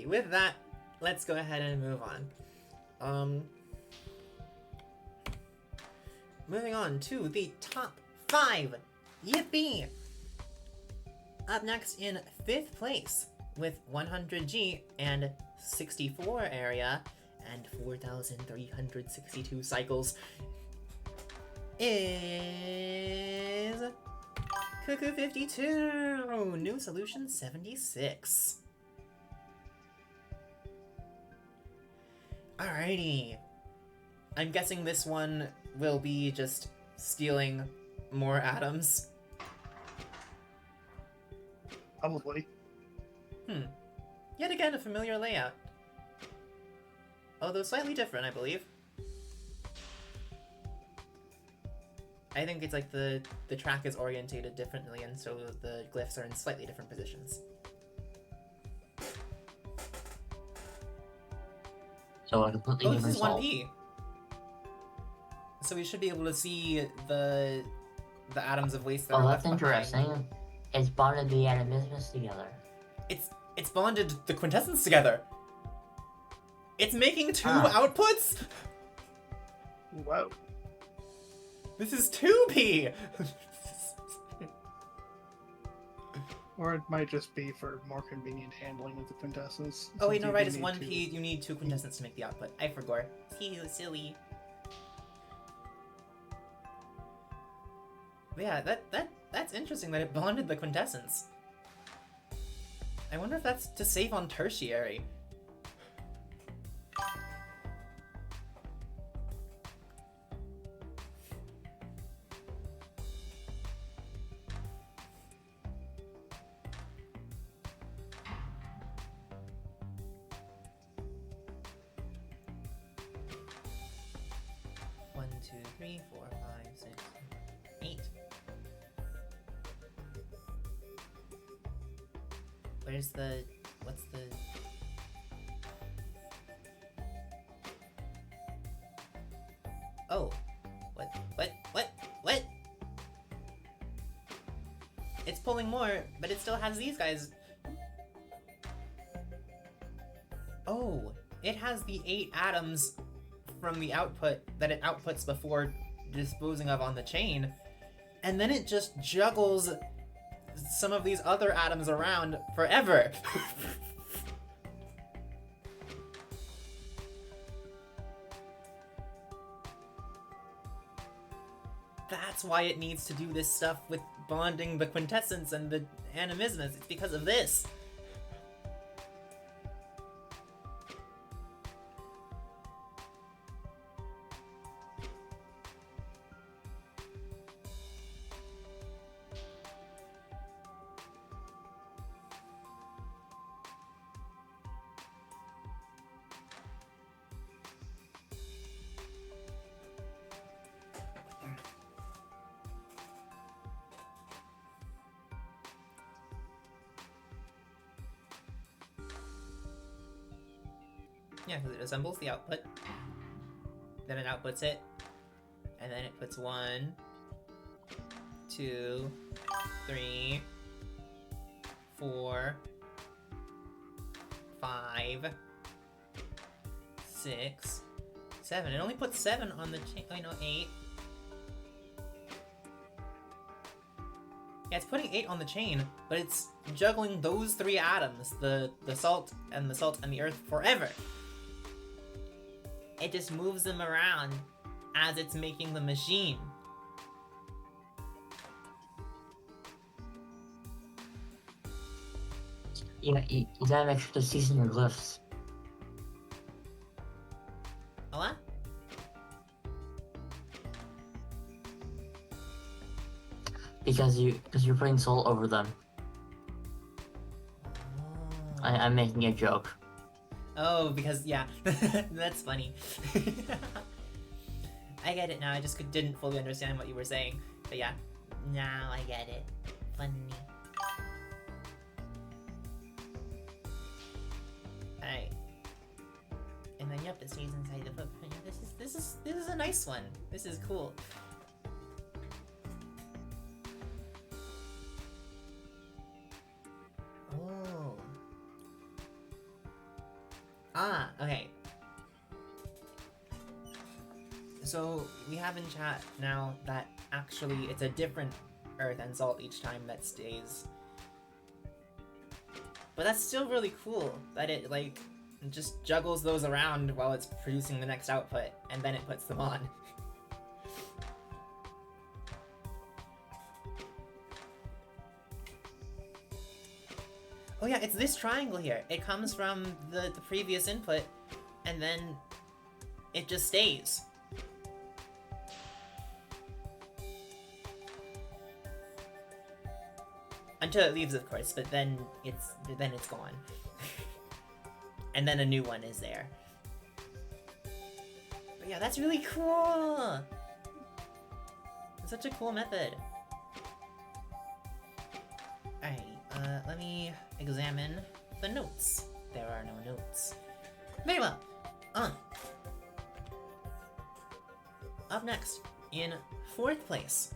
with that, let's go ahead and move on. Moving on to the top 5. Yippee! Up next in 5th place with 100G and 64 area and 4,362 cycles is Cuckoo 52, New Solution 76. Alrighty. I'm guessing this one will be just stealing more atoms. Probably. Yet again, a familiar layout. Although slightly different, I believe. I think it's like the track is orientated differently, and so the glyphs are in slightly different positions. So a completely Oh, this different is salt. 1P. So we should be able to see the atoms of waste that are Oh, left that's behind. interesting. It's bonded the animismus together. It's bonded the quintessence together. It's making two Ah. outputs? Whoa. This is 2P! Or it might just be for more convenient handling of the quintessence. Oh wait, since no, you right, do it's need 1P. to- You need two quintessence to make the output. I forgot. Silly. But yeah, that's interesting that it bonded the quintessence. I wonder if that's to save on tertiary. One, two, three, 4, 5, 6, 8. Where's the... what's the... Oh. What? It's pulling more, but it still has these guys. Oh, it has the 8 atoms from the output that it outputs before disposing of on the chain, and then it just juggles some of these other atoms around forever. That's why it needs to do this stuff with bonding the quintessence and the animismus. It's because of this. Yeah, because it assembles the output, then it outputs it, and then it puts 1, 2, 3, 4, 5, 6, 7. It only puts 7 on the chain. Oh, no, 8. Yeah, it's putting 8 on the chain, but it's juggling those 3 atoms, the salt and the earth, forever. It just moves them around as it's making the machine. You gotta make sure to season your glyphs. What? Because you're putting salt over them. I'm making a joke. Oh, because, yeah. That's funny. I get it now, I just didn't fully understand what you were saying. But yeah, now I get it. Funny. Alright. And then, yep, it stays inside the footprint. This is a nice one. This is cool. Oh. Ah, okay. So we have in chat now that actually it's a different earth and salt each time that stays. But that's still really cool that it like just juggles those around while it's producing the next output and then it puts them on. Oh yeah, it's this triangle here. It comes from the previous input, and then it just stays. Until it leaves, of course, but then it's gone. And then a new one is there. But yeah, that's really cool! It's such a cool method. Alright, let me examine the notes. There are no notes. Very well. Up next, in 4th place,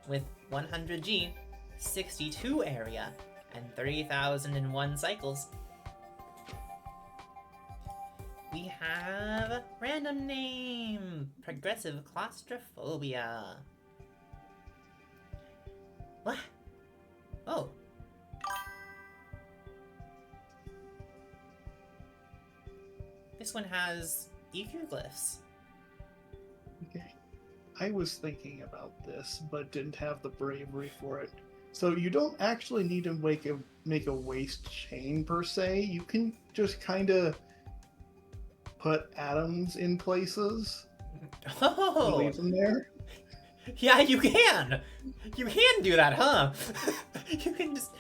with 100G, 62 area, and 30,001 cycles, we have random name, progressive claustrophobia. What? Oh. This one has EQ glyphs. Okay. I was thinking about this, but didn't have the bravery for it. So you don't actually need to make a waste chain per se. You can just kind of put atoms in places and Oh! leave them there. Yeah, you can! You can do that, huh? You can just...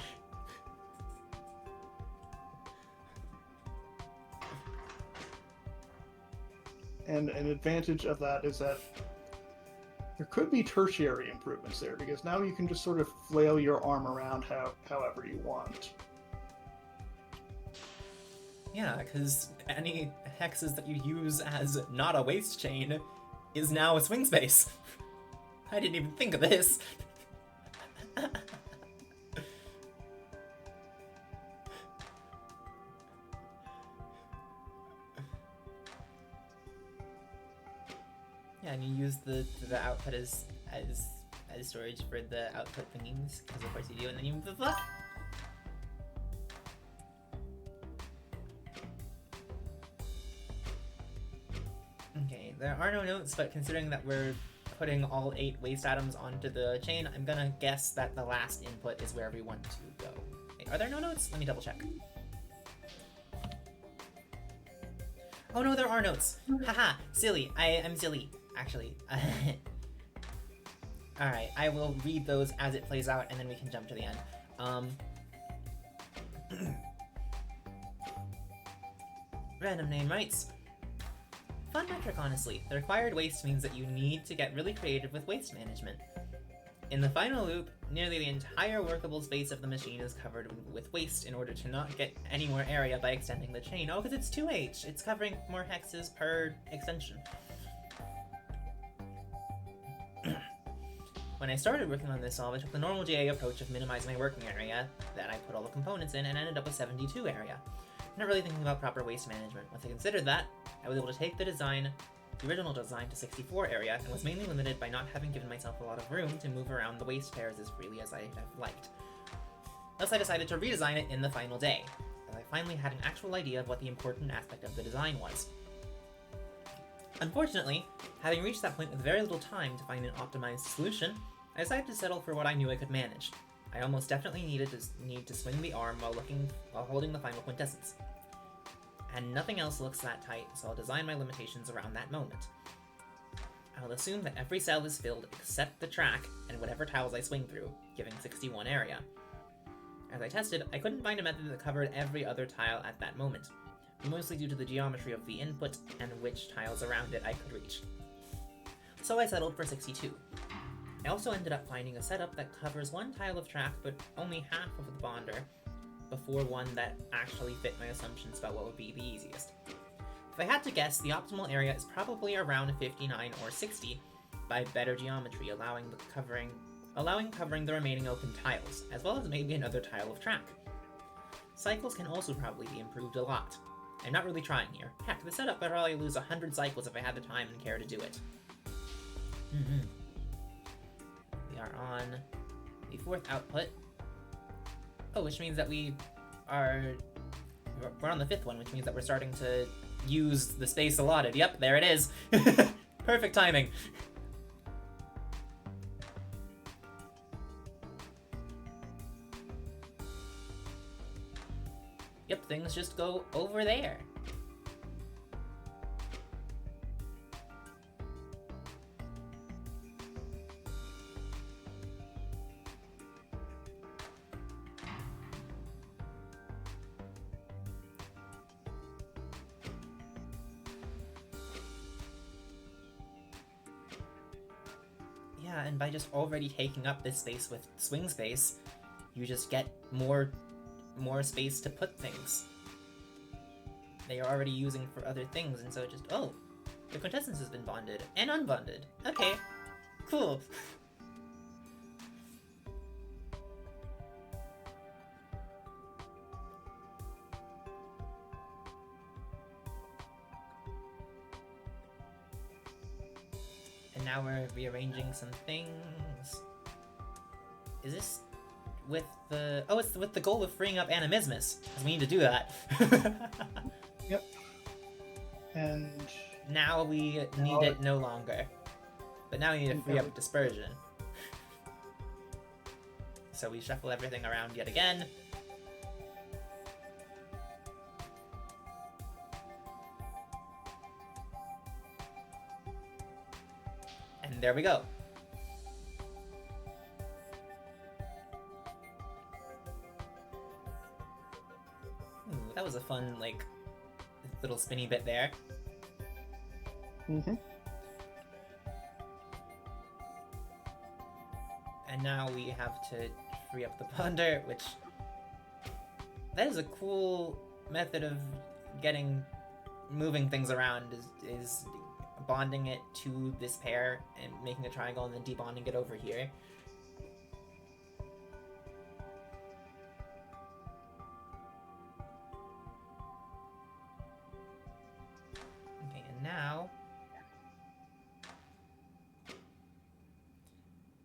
And an advantage of that is that there could be tertiary improvements there, because now you can just sort of flail your arm around however you want. Yeah, because any hexes that you use as not a waste chain is now a swing space. I didn't even think of this. Yeah, and you use the output as storage for the output thingies, because of course you do, and then you move the fuck. Okay, there are no notes, but considering that we're putting all 8 waste atoms onto the chain, I'm gonna guess that the last input is where we want to go. Wait, are there no notes? Let me double check. Oh no, there are notes. Haha, silly. I'm silly, actually. Alright, I will read those as it plays out, and then we can jump to the end. Random name writes, fun metric, honestly. The required waste means that you need to get really creative with waste management. In the final loop, nearly the entire workable space of the machine is covered with waste in order to not get any more area by extending the chain. Oh, because it's 2H. It's covering more hexes per extension. When I started working on this solve, I took the normal GA approach of minimizing my working area, then I put all the components in and ended up with 72 area. Not really thinking about proper waste management. Once I considered that, I was able to take the original design to 64 area, and was mainly limited by not having given myself a lot of room to move around the waste pairs as freely as I have liked. Thus I decided to redesign it in the final day, as I finally had an actual idea of what the important aspect of the design was. Unfortunately, having reached that point with very little time to find an optimized solution, I decided to settle for what I knew I could manage. I almost definitely need to swing the arm while holding the final quintessence. And nothing else looks that tight, so I'll design my limitations around that moment. I'll assume that every cell is filled except the track and whatever tiles I swing through, giving 61 area. As I tested, I couldn't find a method that covered every other tile at that moment, mostly due to the geometry of the input and which tiles around it I could reach. So I settled for 62. I also ended up finding a setup that covers one tile of track but only half of the bonder, before one that actually fit my assumptions about what would be the easiest. If I had to guess, the optimal area is probably around 59 or 60 by better geometry, allowing covering the remaining open tiles, as well as maybe another tile of track. Cycles can also probably be improved a lot. I'm not really trying here. Heck, the setup would probably lose 100 cycles if I had the time and care to do it. We are on the 4th output. Oh, which means that we're on the 5th one, which means that we're starting to use the space allotted. Yep, there it is. Perfect timing. Yep, things just go over there. Yeah, and by just already taking up this space with swing space, you just get more space to put things. They are already using for other things, and so it just, oh, the quintessence has been bonded and unbonded. Okay, cool. And now we're rearranging some things. Is this with the... Oh, it's with the goal of freeing up Animismus, because we need to do that. Yep. And Now we need it no longer. But now we need to free up Dispersion. So we shuffle everything around yet again. And there we go. Ooh, that was a fun, like, little spinny bit there. mm-hmm. And now we have to free up the ponder, which... That is a cool method of moving things around, is bonding it to this pair and making a triangle and then debonding it over here. Okay, and now...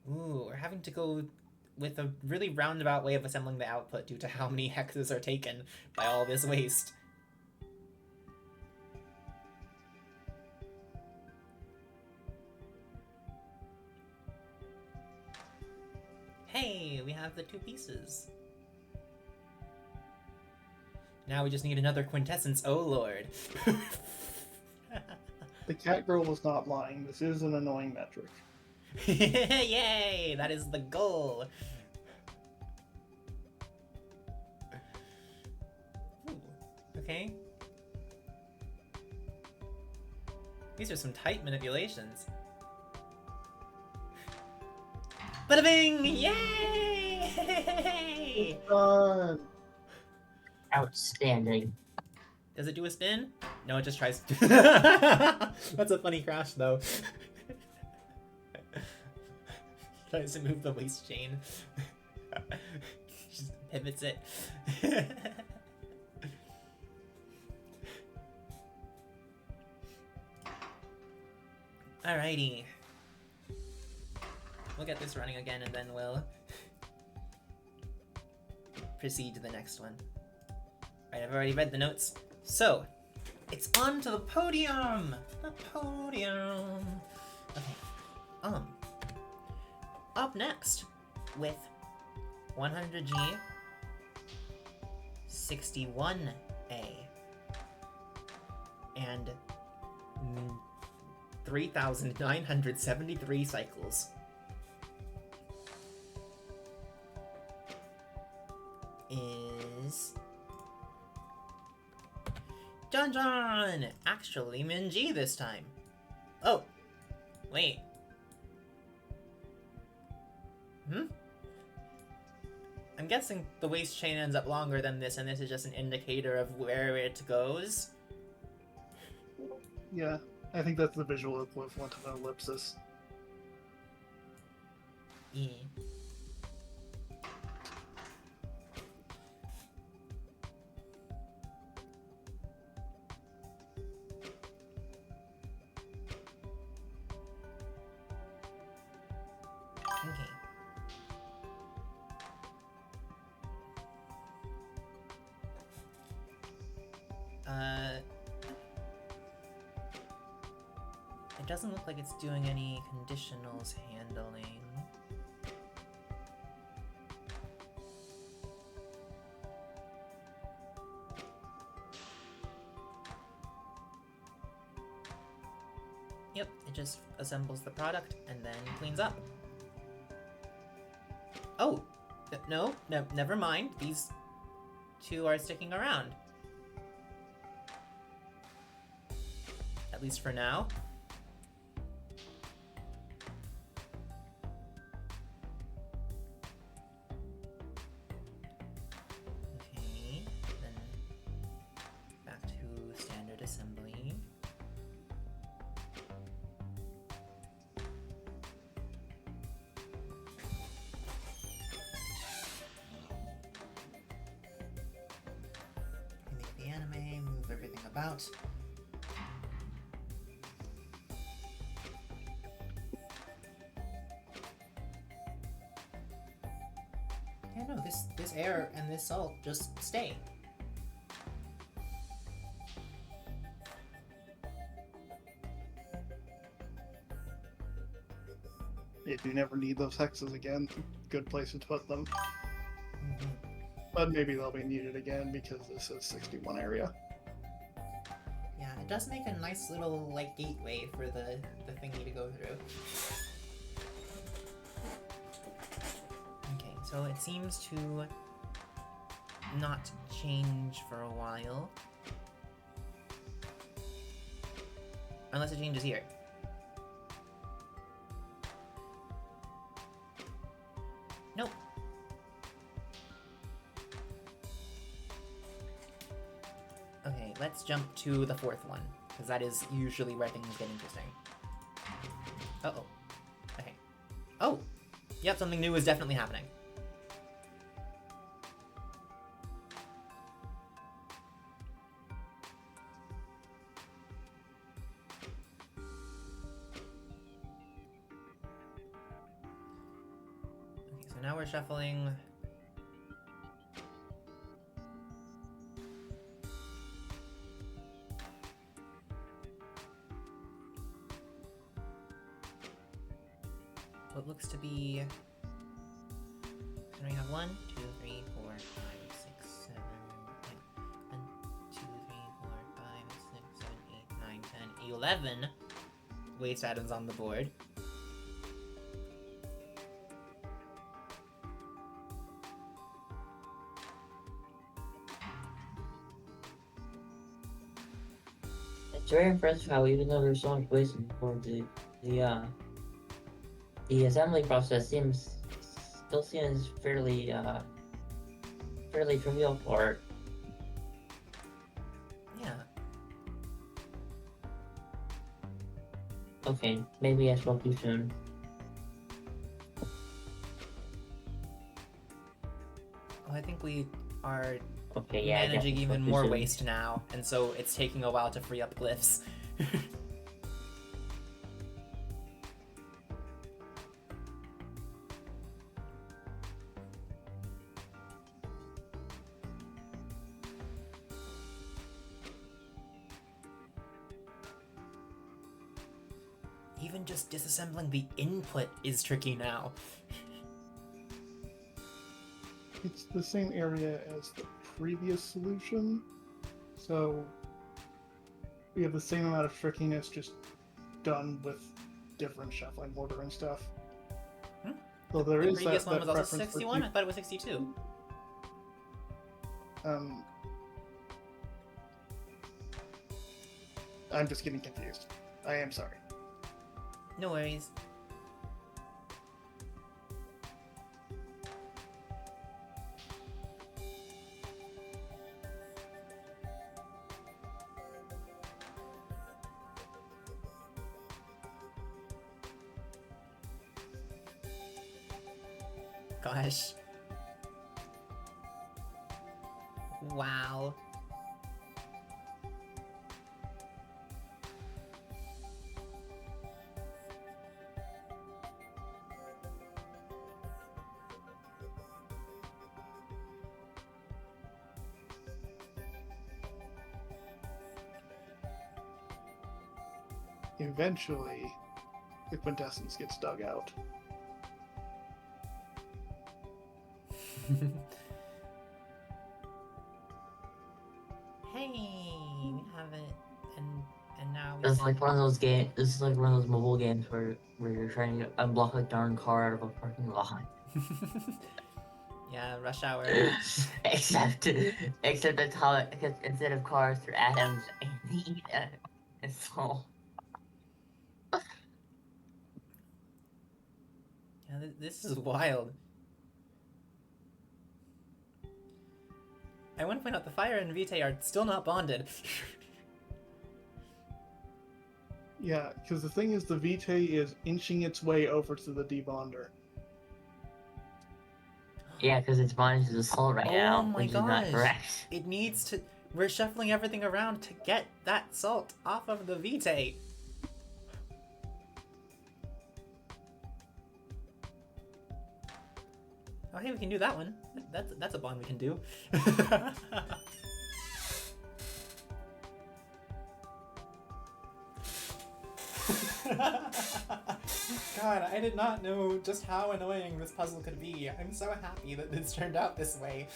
Ooh, we're having to go with a really roundabout way of assembling the output due to how many hexes are taken by all this waste. Hey, we have the 2 pieces. Now we just need another quintessence, oh lord. The cat girl was not lying. This is an annoying metric. Yay! That is the goal! Ooh, okay. These are some tight manipulations. Bada bing! Yay! Done. Outstanding. Does it do a spin? No, it just tries to... That's a funny crash, though. Tries to move the waste chain. Just pivots it. Alrighty. We'll get this running again and then we'll proceed to the next one. Right, I've already read the notes. So, it's on to the podium! The podium! Okay. Up next, with 100G, 61A, and 3,973 cycles. Is... John! Actually, Minji this time. Oh, wait. I'm guessing the waste chain ends up longer than this, and this is just an indicator of where it goes. Yeah, I think that's the visual equivalent of an ellipsis. Yeah. Okay. It doesn't look like it's doing any conditionals handling. Yep, it just assembles the product and then cleans up. Oh! No, never mind. These 2 are sticking around. At least for now. about. Yeah, no, this air and this salt just stay. If you never need those hexes again, good place to put them. Mhm. But maybe they'll be needed again because this is 61 area. Yeah, it does make a nice little like gateway for the thingy to go through. Okay, so it seems to not change for a while. Unless it changes here. Nope. Okay, let's jump to the fourth one, because that is usually where things get interesting. Uh-oh. Okay. Oh! Yep, something new is definitely happening. Okay, so now we're shuffling. What looks to be... So we have 1, 2, 3, 4, 5, 6, 7, 8, 1, 2, 3, 4, 5, 6, 7, 8, 9, 10, 11 waste items on the board. It's very impressive how even though there's so much waste in the board, the assembly process still seems fairly trivial for it. Yeah. Okay, maybe I spoke too soon. Well, I think we are Okay, yeah, I managing definitely even spoke too more soon. waste now, and so it's taking a while to free up glyphs. Even just disassembling the input is tricky now. It's the same area as the previous solution, so we have the same amount of trickiness, just done with different shuffling order and stuff. Hmm? So there The is previous that one was also preference for 61? I thought it was 62. I'm just getting confused. I am sorry. No worries. Gosh. Wow. Eventually, the quintessence gets dug out. Hey, we have it, and now we This is can... like one of those games. This is like one of those mobile games where you're trying to unblock a darn car out of a parking lot. Yeah, rush hour. except instead of cars, they're atoms and so. Yeah, this is wild. I want to point out the Fire and Vitae are still not bonded. Yeah, because the thing is, the Vitae is inching its way over to the debonder. Yeah, because it's bonded to the soul right Oh now, my which is not gosh. correct. It needs to... We're shuffling everything around to get that salt off of the vitae. Oh, hey, we can do that one. That's a bond we can do. God, I did not know just how annoying this puzzle could be. I'm so happy that this turned out this way.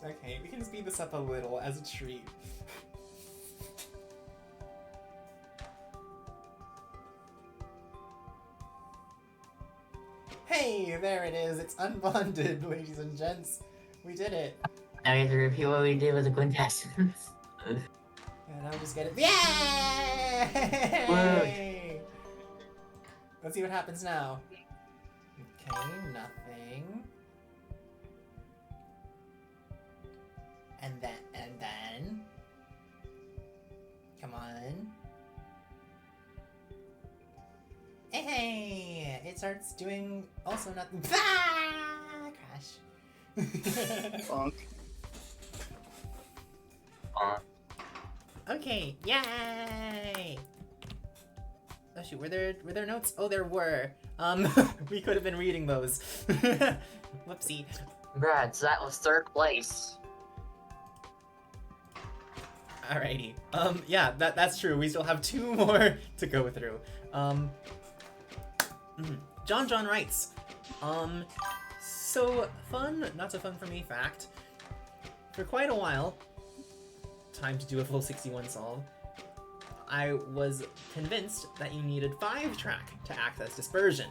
Okay, we can speed this up a little as a treat. Hey, there it is. It's unbonded, ladies and gents. We did it. Now we have to repeat what we did with the quintessence. And I'll just get it. Yay! Let's see what happens now. Okay, nothing. And then. Come on. Hey! It starts doing also nothing. Ah! Crash. Bonk. Okay, yay! Oh shoot, were there notes? Oh, there were. We could have been reading those. Whoopsie. Congrats, that was 3rd place. Alrighty. Yeah, that's true. We still have 2 more to go through. John writes, so fun, not so fun for me fact. For quite a while, time to do a full 61 solve, I was convinced that you needed 5-track to access dispersion.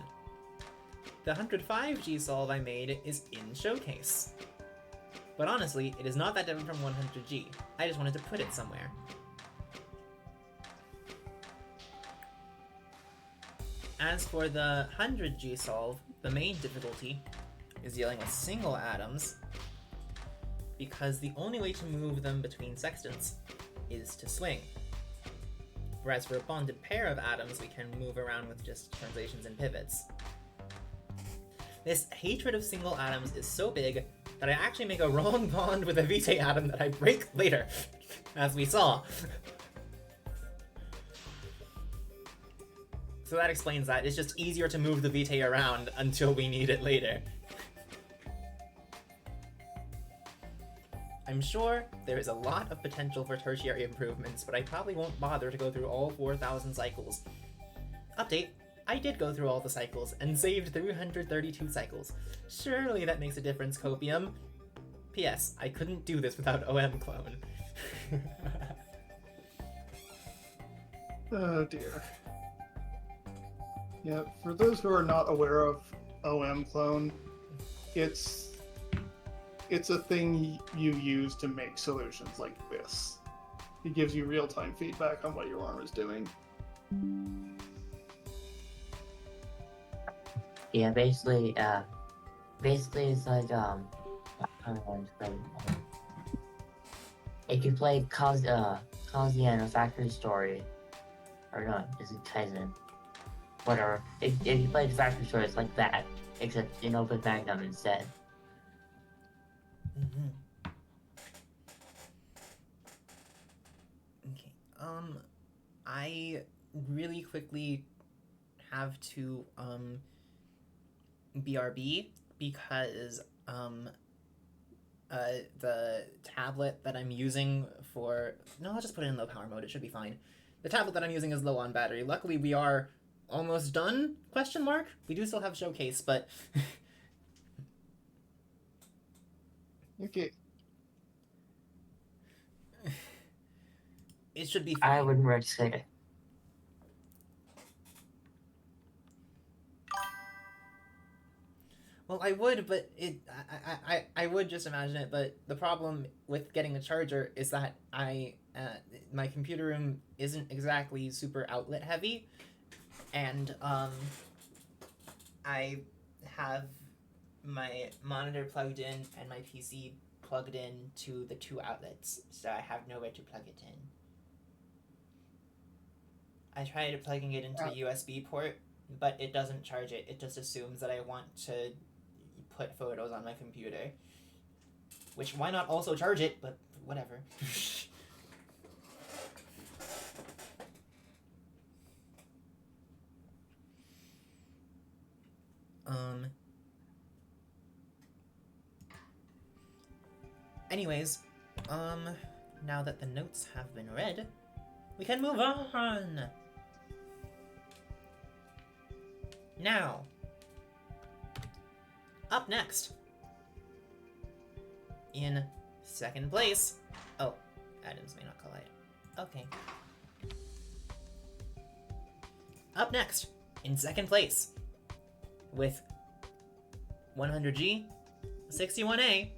The 105G solve I made is in Showcase. But honestly, it is not that different from 100G. I just wanted to put it somewhere. As for the 100G solve, the main difficulty is dealing with single atoms, because the only way to move them between sextants is to swing. Whereas for a bonded pair of atoms, we can move around with just translations and pivots. This hatred of single atoms is so big that I actually make a wrong bond with a vitae atom that I break later, as we saw. So that explains that. It's just easier to move the vitae around until we need it later. I'm sure there is a lot of potential for tertiary improvements, but I probably won't bother to go through all 4,000 cycles. Update, I did go through all the cycles and saved 332 cycles. Surely that makes a difference, Copium. P.S. I couldn't do this without OM clone. Oh dear. Yeah, for those who are not aware of OM clone, it's a thing you use to make solutions like this. It gives you real-time feedback on what your arm is doing. Yeah, basically it's like, how do I describe it? If you play Kazuya a Factory Story, or no, is it Kaizen? Whatever. If you play the Factory Story, it's like that, except in Opus Magnum instead. Mm-hmm. Okay. I really quickly have to BRB because the tablet that I'm using for I'll just put it in low power mode. It should be fine. The tablet that I'm using is low on battery. Luckily, we are almost done? ? We do still have Showcase, but Okay. it should be fine. I wouldn't risk it. Well, I would, but I would just imagine it. But the problem with getting a charger is that my computer room isn't exactly super outlet heavy, and I have my monitor plugged in and my PC plugged in to the 2 outlets, so I have nowhere to plug it in. I tried plugging it into a USB port, but it doesn't charge it. It just assumes that I want to put photos on my computer. Which, why not also charge it, but whatever. Anyways, now that the notes have been read, we can move on! Now, up next, in second place, oh, items may not collide. Okay. Up next, in second place, with 100G, 61A,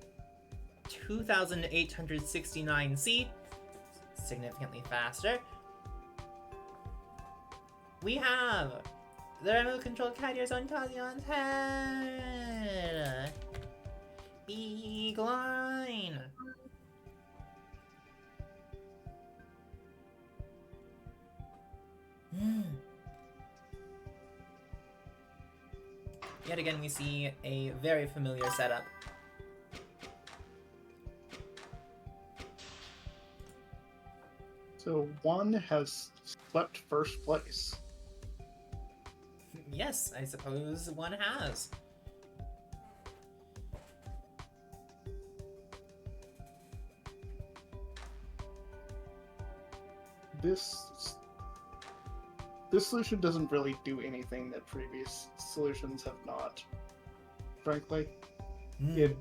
2869C, significantly faster, we have the remote control carriers on Kazion's head. Beagline. Yet again, we see a very familiar setup. So one has swept first place. Yes, I suppose one has. This solution doesn't really do anything that previous solutions have not. Frankly, it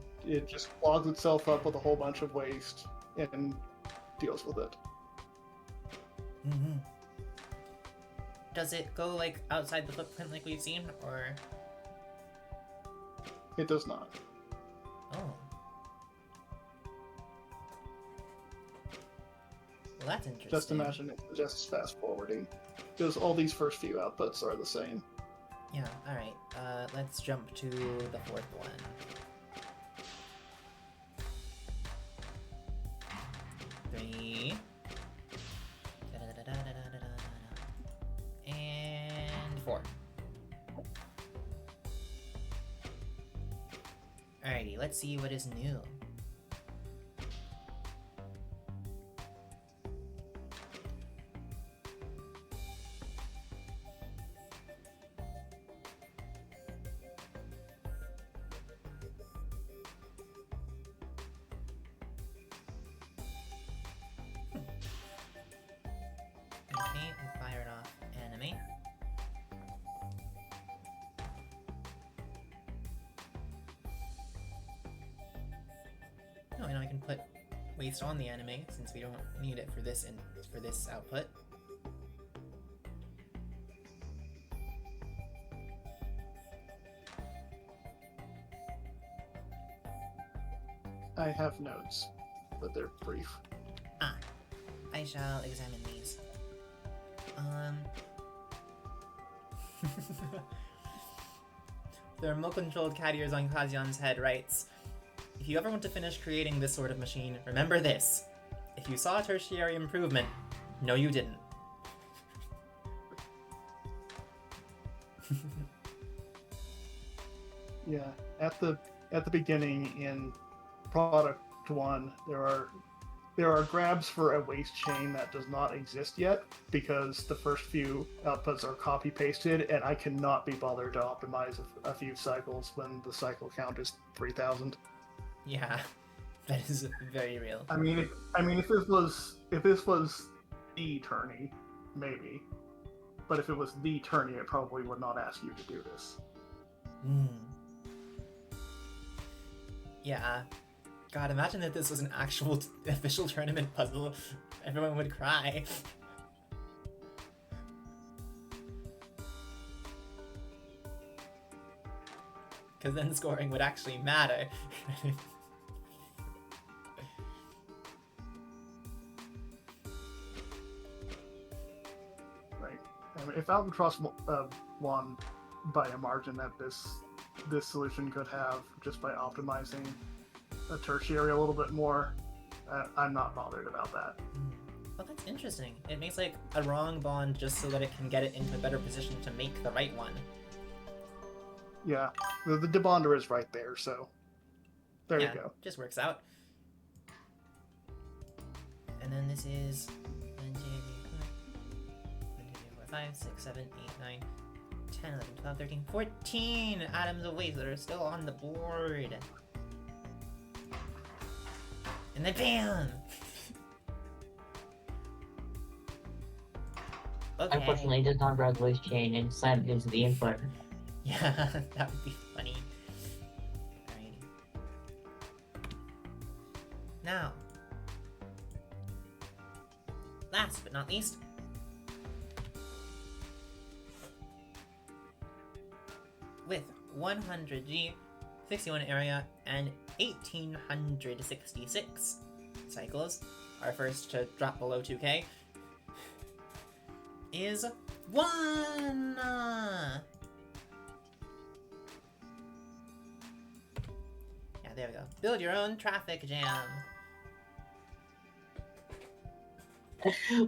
just clogs itself up with a whole bunch of waste and deals with it. Does it go like outside the footprint like we've seen, or? It does not. Oh. Well, that's interesting. Just imagine it just fast forwarding, because all these first few outputs are the same. Yeah, alright. Let's jump to the fourth one. Three. And 4. Alrighty, let's see what is new. Okay, we fired off enemy. Oh, and I can put waste on the anime since we don't need it for this output. I have notes, but they're brief. I shall examine these. The remote-controlled carriers on Kazion's head writes, if you ever want to finish creating this sort of machine, remember this. If you saw a tertiary improvement, no you didn't. Yeah, at the beginning in product 1, there are grabs for a waste chain that does not exist yet because the first few outputs are copy pasted, and I cannot be bothered to optimize a few cycles when the cycle count is 3,000. Yeah, that is very real. I mean, if this was the tourney, maybe, but if it was the tourney, it probably would not ask you to do this. Yeah. God, imagine if this was an actual official tournament puzzle. Everyone would cry. Because then scoring would actually matter. Right. I mean, if Albatross won by a margin that this solution could have just by optimizing a tertiary a little bit more, I'm not bothered about that. Well, that's interesting. It makes like a wrong bond just so that it can get it into a better position to make the right one. Yeah, the debonder is right there, so there Yeah, you go. just works out. And then this is 1, 2, 3, 4, 5, 6, 7, 8, 9, 10, 11, 12, 13, 14 atoms of waste that are still on the board. And then BAM! Okay. Unfortunately, it does not grab the waste chain and slam it into the input. Yeah, that would be funny. Alrighty. Now, last but not least, with 100G, 61 area, and 1866 cycles, our first to drop below 2K, is 1! Yeah, there we go. Build your own traffic jam.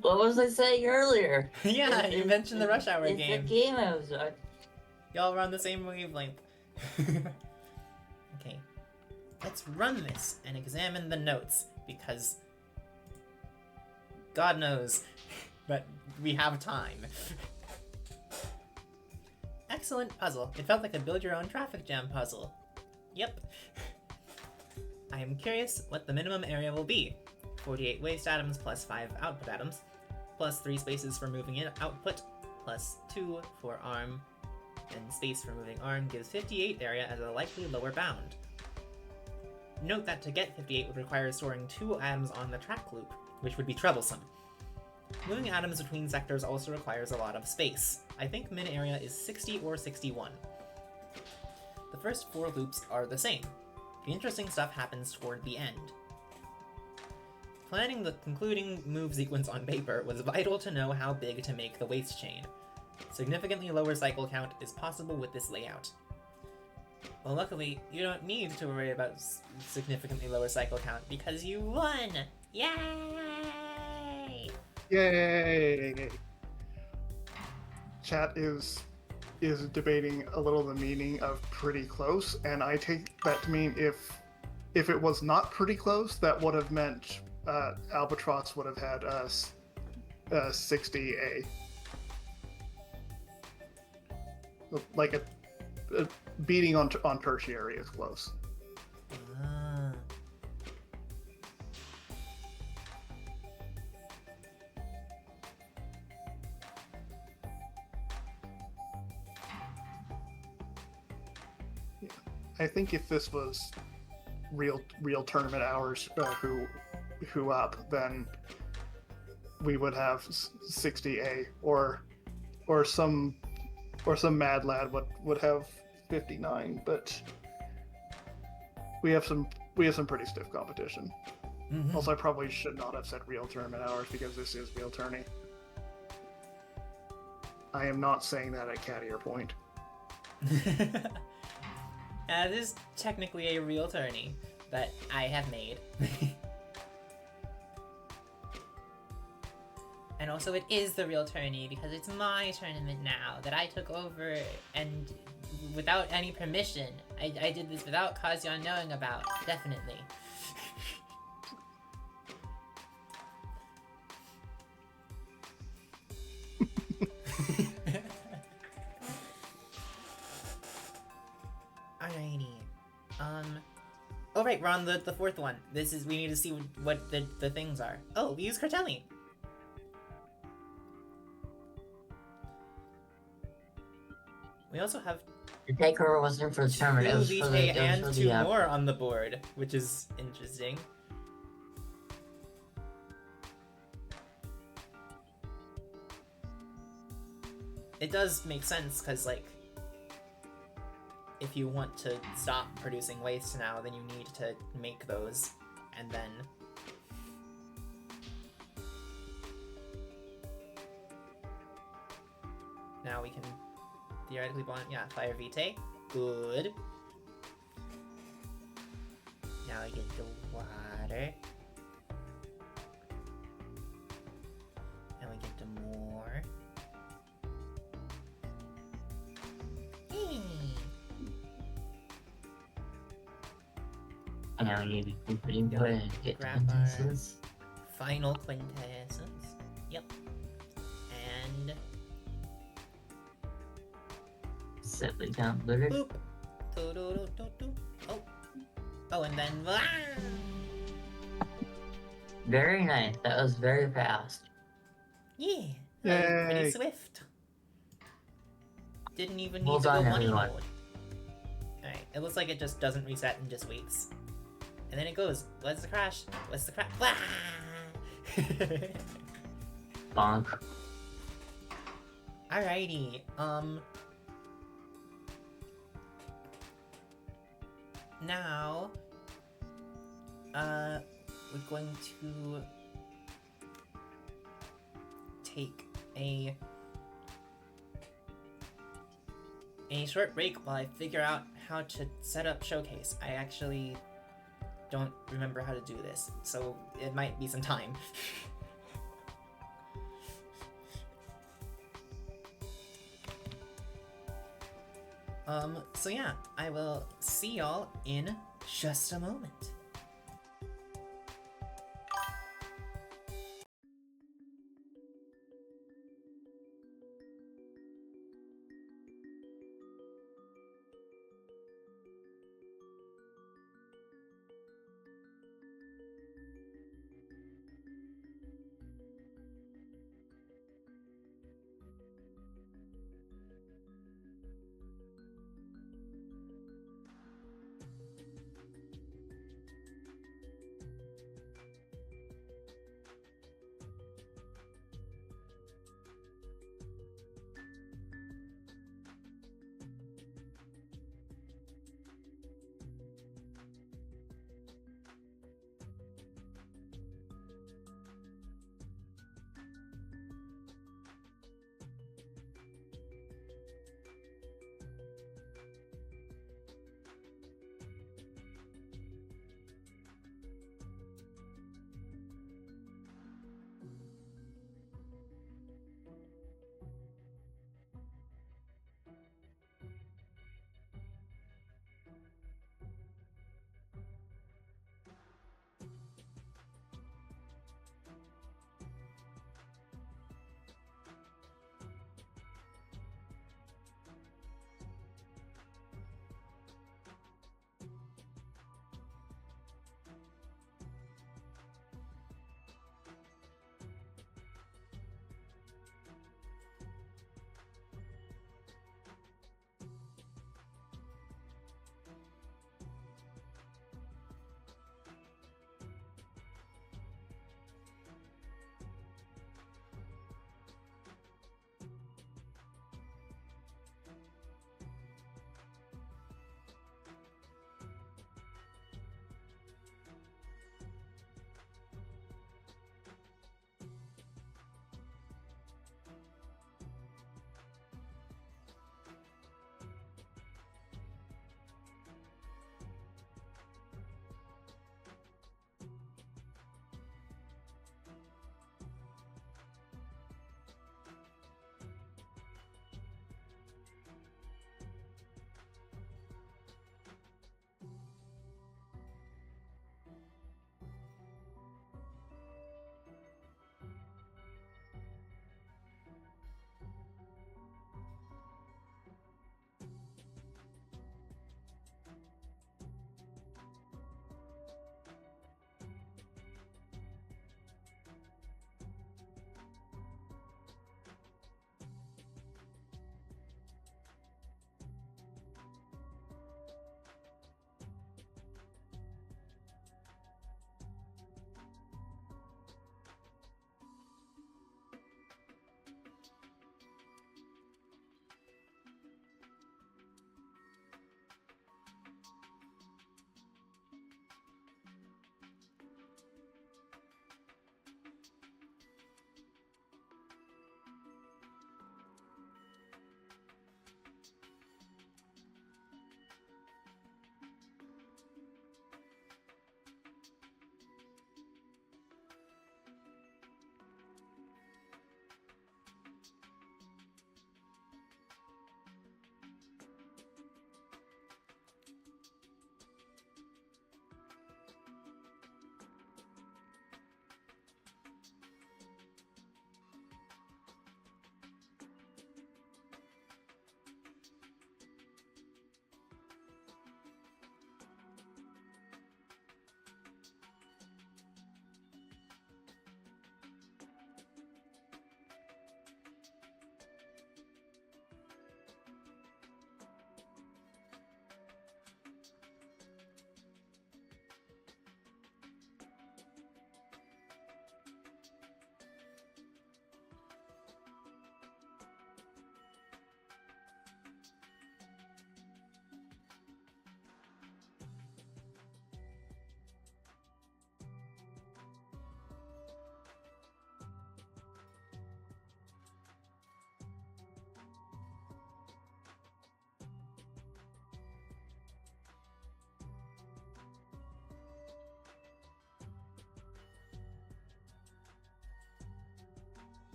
What was I saying earlier? Yeah, you mentioned the Rush Hour it's game. the game I was. Y'all were on the same wavelength. Okay, let's run this and examine the notes, because God knows that we have time. Excellent puzzle. It felt like a build your own traffic jam puzzle. Yep. I am curious what the minimum area will be. 48 waste atoms plus 5 output atoms, plus 3 spaces for moving in output, plus 2 for arm, and space for moving arm gives 58 area as a likely lower bound. Note that to get 58 would require storing 2 atoms on the track loop, which would be troublesome. Moving atoms between sectors also requires a lot of space. I think min area is 60 or 61. The first 4 loops are the same. The interesting stuff happens toward the end. Planning the concluding move sequence on paper was vital to know how big to make the waste chain. Significantly lower cycle count is possible with this layout. Well, luckily, you don't need to worry about significantly lower cycle count because you won! Yay! Yay! Chat is debating a little the meaning of pretty close, and I take that to mean if it was not pretty close, that would have meant Albatross would have had 60A. Like a beating on tertiary is close. Ah. Yeah. I think if this was real tournament hours, who up, then we would have 60A, or some mad lad would have 59, but we have some pretty stiff competition. Mm-hmm. Also, I probably should not have said real tournament hours because this is real tourney. I am not saying that at Cattier Point. This is technically a real tourney that I have made. And also it is the real tourney because it's my tournament now that I took over, and without any permission. I did this without Kazian knowing about, definitely. Alrighty. Oh right, we're on the fourth one. We need to see what the things are. Oh, we use Cartelli. We also have The takeover wasn't for the tournament. It 2 was for the. Vitae It was and for 2 the. more on the board, which is interesting. It does make sense, because, like, if you want to stop producing waste now, then you need to make those, and then... Now we can theoretically bond, fire Vitae. Good. Now we get the water. And we get the more. now we need to pretty go ahead and get Grab our- quintessences. Final quintessence. Yep. And Set the counter. boop. Do-do-do-do-do. Oh. Oh, and then Very nice. That was very fast. yeah. That was pretty Yay. swift. Didn't even need Well to go done, money everyone. mode. Alright, it looks like it just doesn't reset and just waits. And then it goes, what's the crash? What's the crash? Bonk. Alrighty, now, we're going to take a short break while I figure out how to set up Showcase. I actually don't remember how to do this, so it might be some time. So yeah, I will see y'all in just a moment.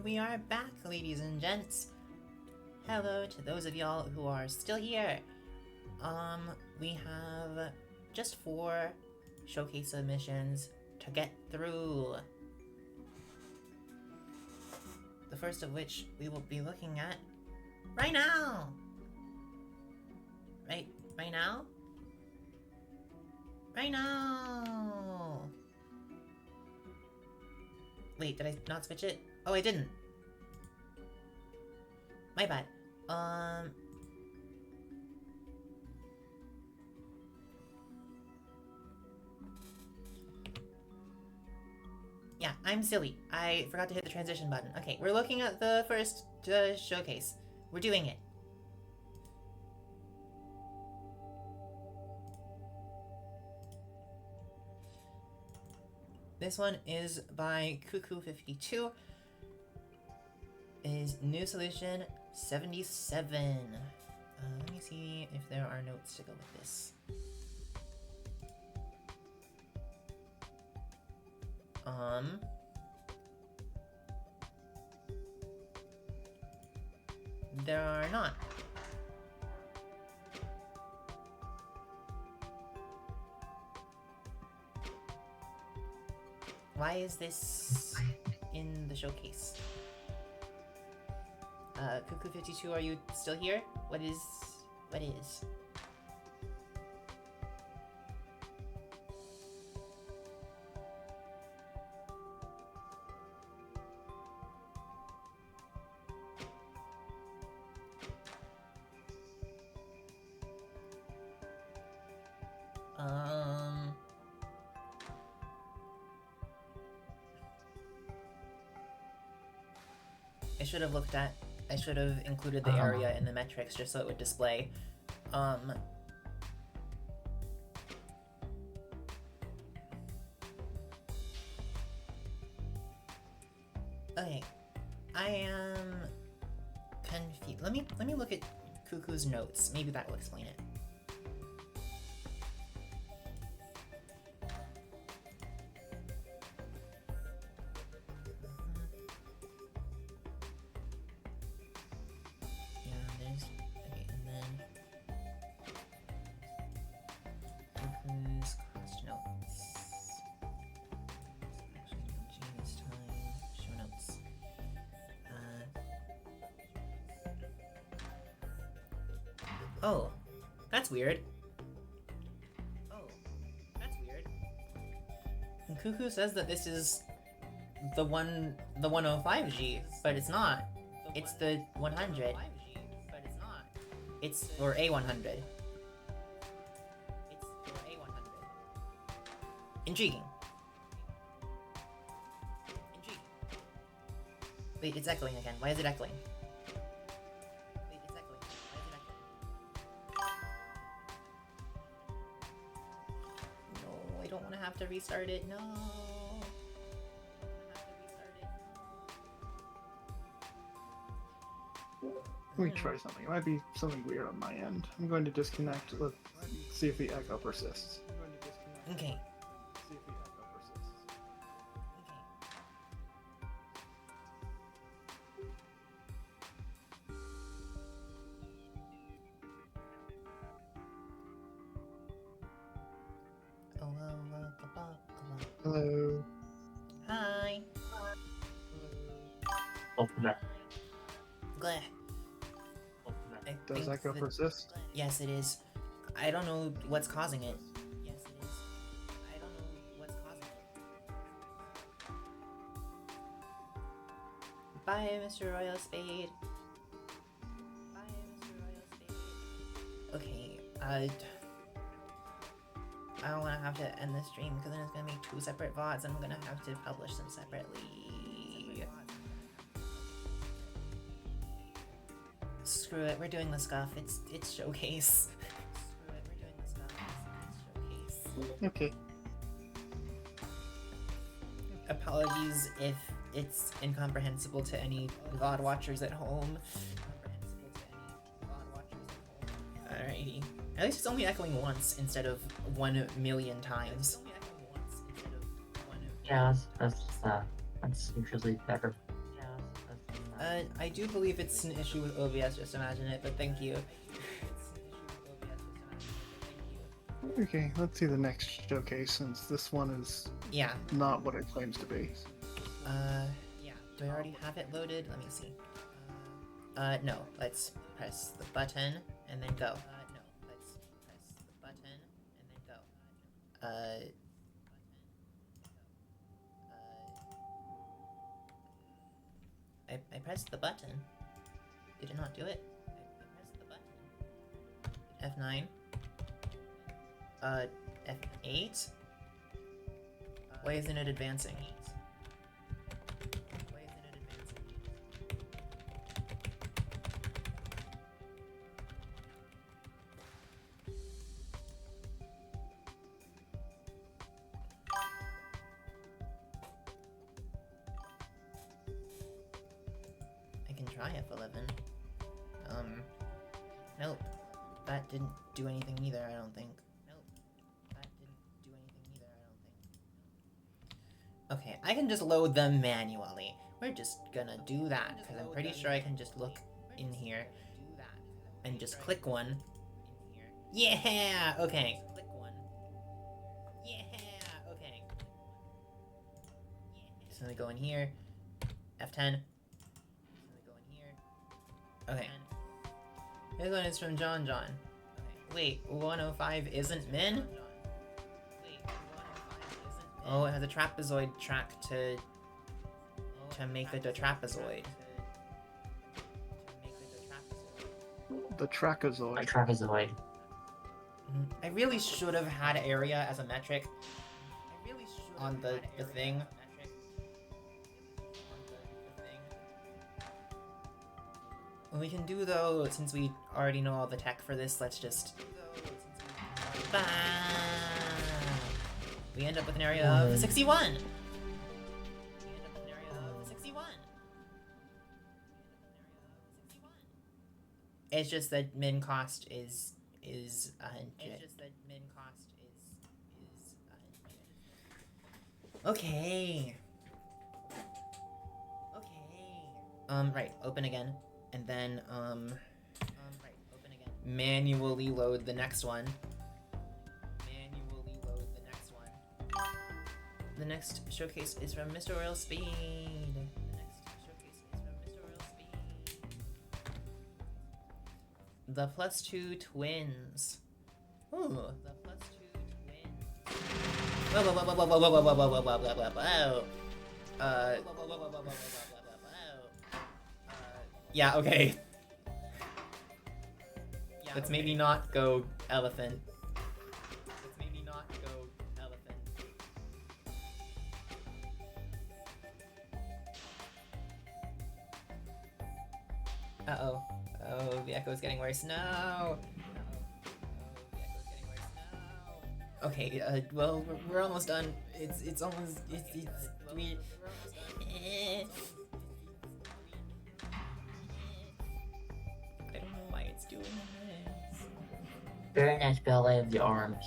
And we are back, ladies and gents. Hello to those of y'all who are still here. We have just 4 showcase submissions to get through. The first of which we will be looking at right now. Right now? Right now! Wait, did I not switch it? Oh, I didn't. My bad. Yeah, I'm silly. I forgot to hit the transition button. Okay, we're looking at the first showcase. We're doing it. This one is by Cuckoo52. Is new solution 77. Let me see if there are notes to go with this. There are not. Why is this in the showcase? Cuckoo52, are you still here? What is? I should have included the area in the metrics just so it would display. Okay, I am confused. Let me look at Cuckoo's notes. Maybe that will explain it. Oh, that's weird. And Cuckoo says that this is the 105G, but it's not. It's the 100. It's or A100. Intriguing. Wait, it's echoing again. Why is it echoing? To restart it. No. Let me try something. It might be something weird on my end. I'm going to disconnect. Let's see if the echo persists. Okay. Hello. Hi. Open that. Gleh. Does echo persist? Yes, it is. I don't know what's causing it. Bye, Mr. Royal Spade. Okay, I don't want to have to end the stream because then it's going to be 2 separate VODs and I'm going to have to publish them separately. Screw it, we're doing the scuff. It's showcase. Okay. Apologies if it's incomprehensible to any VOD watchers at home. Alrighty. At least it's only echoing once instead of 1 million times. Yeah, that's usually better. I do believe it's an issue with OBS, just imagine it, but thank you. Okay, let's see the next showcase since this one is Yeah. not what it claims to be. Do I already have it loaded? Let me see. No. Let's press the button and then go. I pressed the button. Did it not do it? F9. F8? Why isn't it advancing? I can try F11. Nope. That didn't do anything either, I don't think. Okay, I can just load them manually. We're just gonna do that, because I'm pretty sure I can just look in here and just click one. Yeah! Okay. So we go in here. F10. Okay. This one is from John. Wait, 105 isn't Min? Oh, it has a trapezoid track to make it a trapezoid. The trapezoid. A trapezoid. I really should have had area as a metric on the thing. What we can do though, since we already know all the tech for this, let's just... Bam! We end up with an area of 61! It's just that min cost is 100. Okay. Right, open again. And then, manually load the next one. The next showcase is from Mr. Royal Speed. The +2 twins. Ooh. Whoa. Yeah, okay. Let's maybe not go elephant. Uh-oh. Oh, the echo's getting worse. No! Okay, well, we're almost done. It's almost... we... I don't know why it's doing this. Very nice ballet of the arms.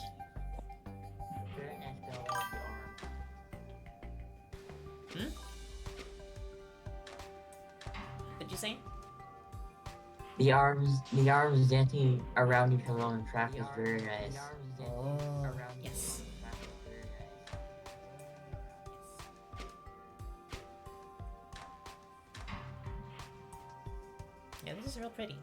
What'd you say? The arms dancing around each other on the track is very nice. Oh, yes. Yeah, this is real pretty.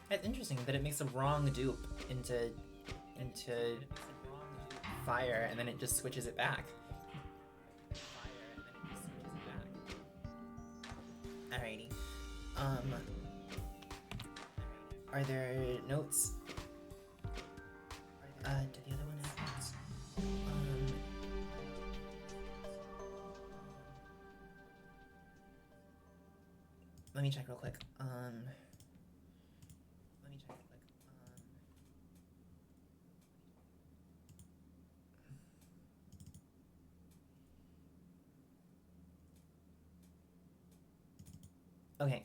It's interesting that it makes a wrong dupe into fire, and then it just switches it back. Alrighty. Are there notes? Did the other one have notes? Let me check real quick. Okay.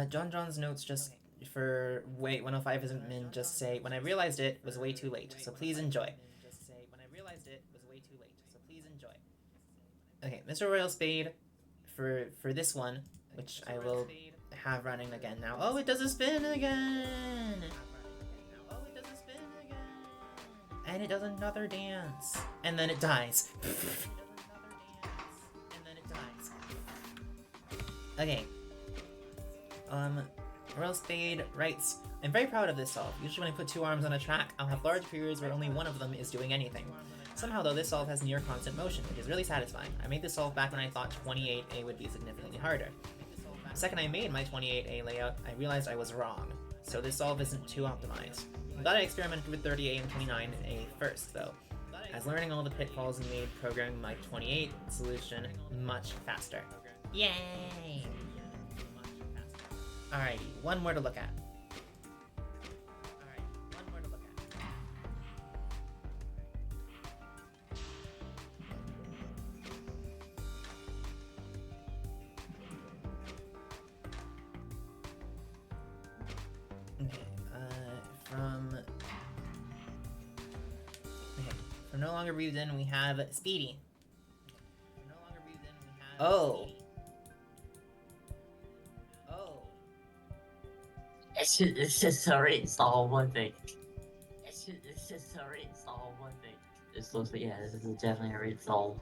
John's notes just for wait 105 isn't min just say when I realized it was way too late, so please enjoy. Okay, Mr. Royal Spade for this one, which I will have running again now. Oh, it does a spin again! And it does another dance. And then it dies. Okay. Royal Spade writes, I'm very proud of this solve. Usually when I put 2 arms on a track, I'll have large periods where only one of them is doing anything. Somehow though, this solve has near constant motion, which is really satisfying. I made this solve back when I thought 28A would be significantly harder. The second I made my 28A layout, I realized I was wrong. So this solve isn't too optimized. I'm glad I experimented with 30A and 29A first, though, as learning all the pitfalls made programming my 28 solution much faster. Yay! Alrighty, one more to look at. From No Longer Breathed In, we have Speedy. Oh. It's just sorry, it's all one thing. It's just sorry, it's all one thing. This looks like, yeah, this is definitely a read solve.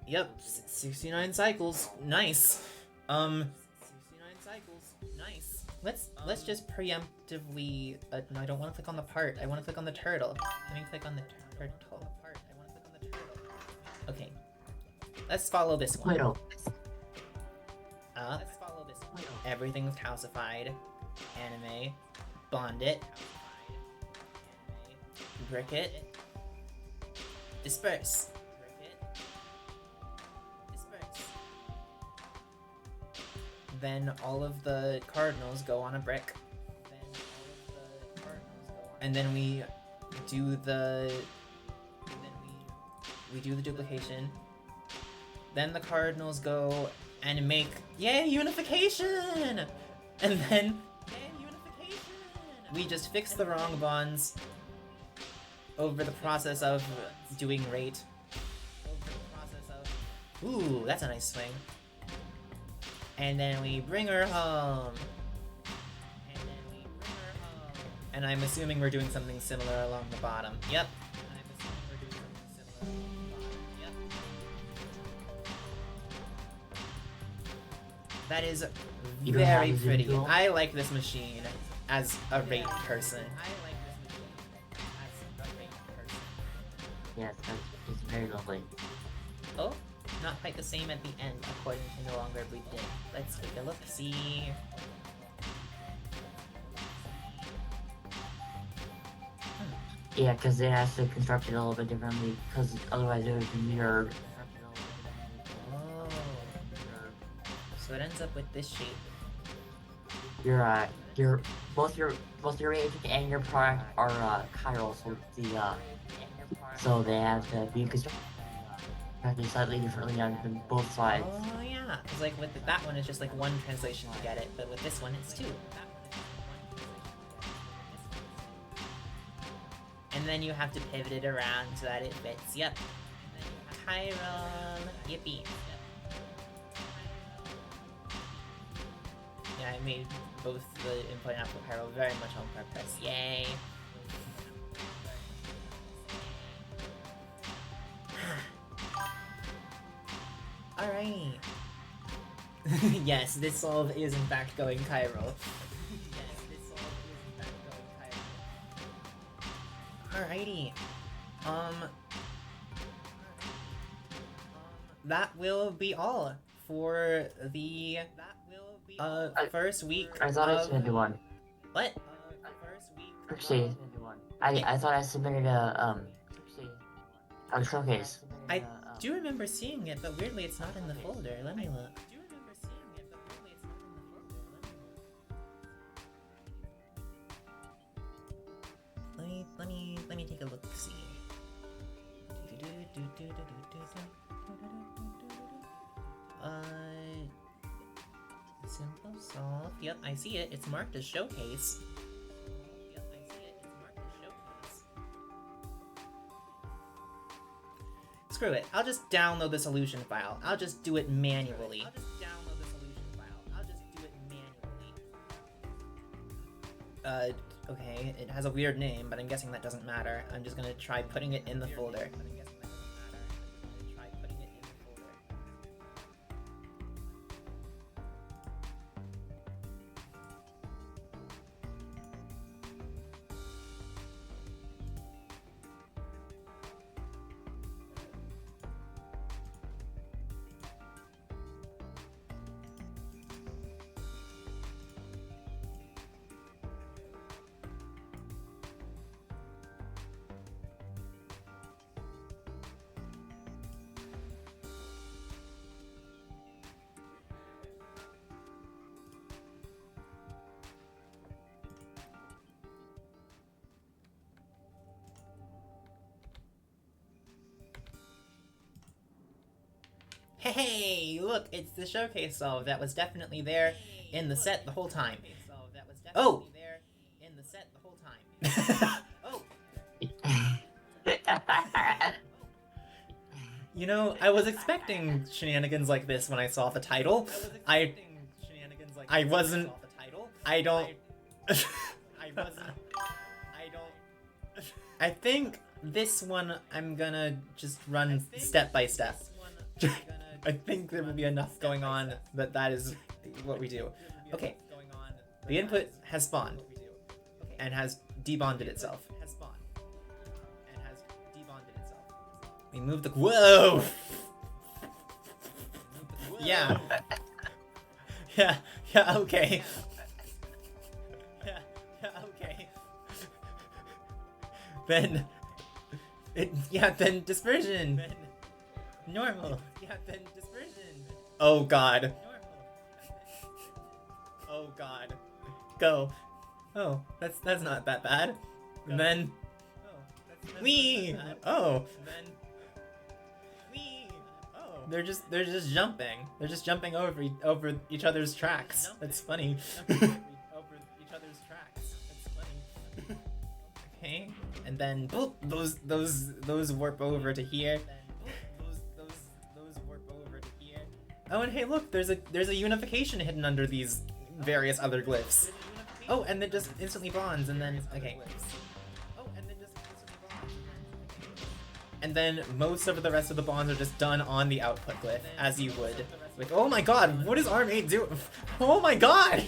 Yep, 69 cycles. Nice. 69 cycles. Nice. Let's just preemptively. No, I don't want to click on the part. I want to click on the turtle. Let me click on the turtle. Okay. Let's follow this one. Wait, oh. Up. Everything's calcified. Anime. Bond it. Brick it. Disperse. Then all of the cardinals go on a brick. And then we do the duplication. Then the cardinals go and make unification! And then we just fix the wrong bonds over the process of doing rate. Ooh, that's a nice swing. And then we bring her home. And I'm assuming we're doing something similar along the bottom. Yep. That is very pretty. I like this machine as a rate person. Yes, it's very lovely. Oh, not quite the same at the end, according to No Longer Breathed In. Let's take a look-see. Yeah, because it has to construct it a little bit differently, because otherwise it would be mirrored. Oh. So it ends up with this shape. Both your reagent and your product are chiral, so they have to be constructed slightly differently on both sides. Oh yeah, because like with that one it's just like one translation to get it, but with this one it's 2. And then you have to pivot it around so that it fits. Yep. Chiral. Yippee. Yeah, I made both the input and output chiral very much on purpose. Yay. Alright. Yes, this solve is in fact going chiral. Alrighty. That will be all for the first week. I thought I submitted one. What? Oopsie. I thought I submitted a showcase. I do remember seeing it, but weirdly it's not in the folder. Let me look. Let me take a look. See. Simple solve. Yep, I see it. It's marked as showcase. Yep, I see it. It's marked as showcase. Screw it. I'll just download the solution file. I'll just do it manually. Okay, it has a weird name, but I'm guessing that doesn't matter. I'm just gonna try putting it in the folder. Hey, look, it's the showcase solve that was definitely there in the set the whole time. Oh! Oh! You know, I was expecting shenanigans like this when I saw the title. I wasn't... I don't... I think this one I'm gonna just run step by step. I think there will be enough going on that is what we do. Okay, the input has spawned and has debonded itself. We move the... Whoa! Yeah. Yeah, okay. Okay. Then... then dispersion. Normal. Then dispersion. Oh god. Oh god. Go. Oh, that's not that bad. And then wee. Oh. They're just jumping. They're just jumping over each other's tracks. That's funny. Okay. And then boop, those warp over to here. Oh, and hey, look, there's a unification hidden under these various other glyphs. Oh, and it just instantly bonds, and then okay. And then most of the rest of the bonds are just done on the output glyph, as you would. Like, oh my god, what is ARM8 doing? Oh my god!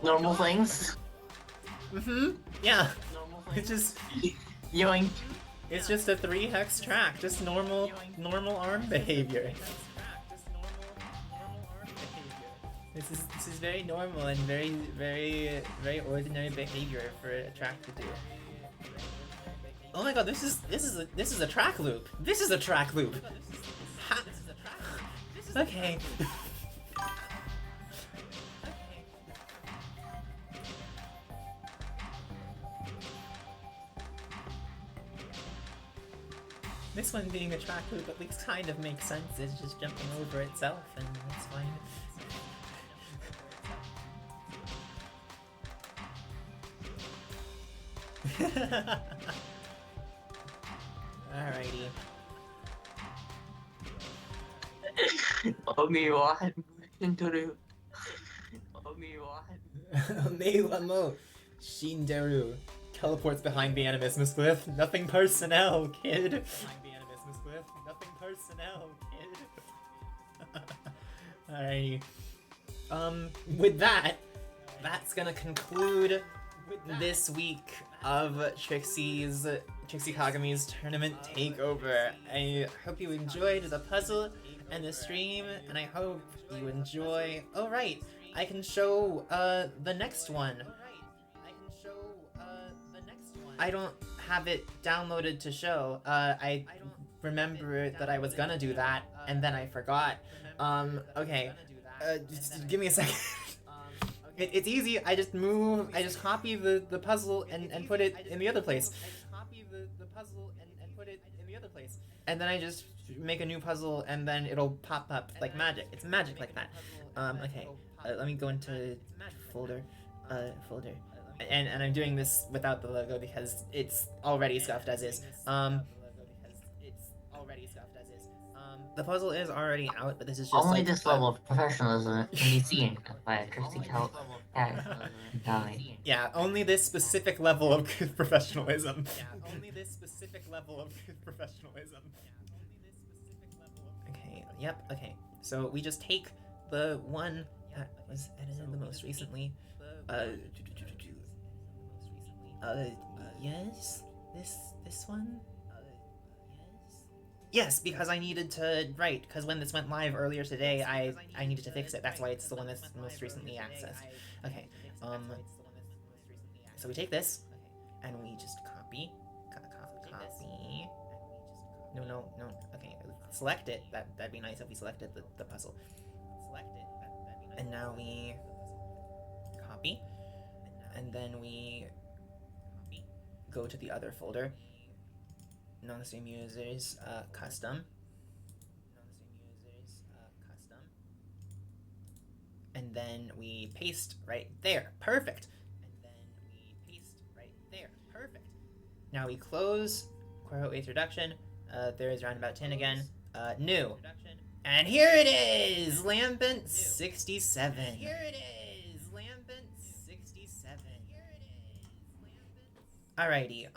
Normal things. Yeah. It's just... Yoink. It's just a 3-hex track, just normal ARM behavior. This is very normal and very ordinary behavior for a track to do. Oh my god, this is a track loop. This is a track loop. Ha. Okay. This one being a track loop at least kind of makes sense. It's just jumping over itself, and that's fine. Alrighty. Omi-wan Shinderu. Omi-wan. Meiwa Shinderu teleports behind the Animismus glyph. Nothing personnel, kid. Nothing personnel, kid. Alrighty. With that, that's gonna conclude this week of Trixie Kagami's tournament takeover. I hope you enjoyed the puzzle and the stream, and I hope you enjoy... Oh right, I can show the next one. I don't have it downloaded to show. I remember that I was gonna do that, and then I forgot. Okay. Just give me a second. It's easy. I just copy the puzzle and put it in the other place. And then I just make a new puzzle and then it'll pop up like magic. It's magic like that. Okay, let me go into folder, folder. And I'm doing this without the logo because it's already scuffed as is. The puzzle is already out, but this is just Only like this level of professionalism can be seen by a Christy Valley. yeah, only this specific level of professionalism. Okay, yep, okay. So we just take the one that was edited the most recently. Yes? This one? Yes, because I needed to, right, because when this went live earlier today, I needed to fix it. That's why it's the one that's most recently accessed. Okay, so we take this, and we just copy. No, okay, select it. That'd be nice if we selected the puzzle. And now we copy, and then we go to the other folder. Non-stream users, custom. And then we paste right there. Perfect. Now we close Quero 8's reduction. There is roundabout 10 again. New. And here it is! Lambent 67. Alrighty,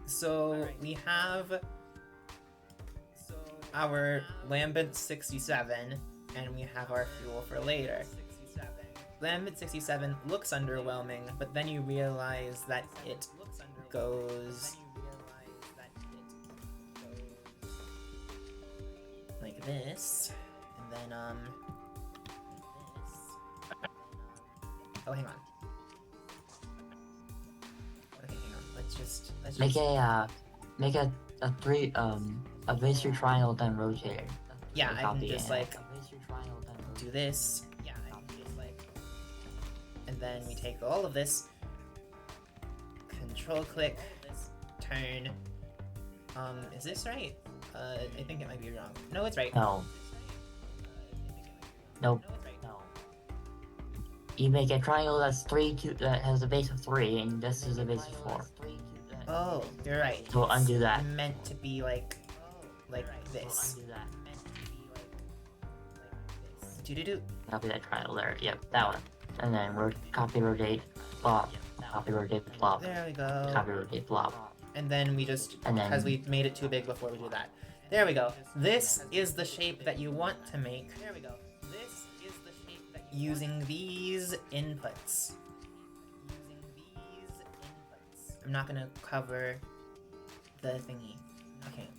so we have our Lambent 67, and we have our fuel for later. Lambent 67 looks underwhelming, but then you realize that it goes like this, and then oh, hang on. Let's Make a base through triangle, then rotate it. Yeah, I can just like do this. And then we take all of this, control click, turn. Is this right? I think it might be wrong. No, it's right. No. Nope. You make a triangle that's that has a base of 3, and this is a base of 4. Oh, you're right. So undo that. It's meant to be like this. So undo that. Do. Copy that triangle there. Yep, that one. And then copy, rotate, flop. Copy, rotate, flop. There we go. Copy, rotate, flop. And then we just, because we made it too big before we do that. There we go. This is the shape that you want to make. There we go. This is the shape that using these inputs. I'm not gonna cover the thingy. Okay,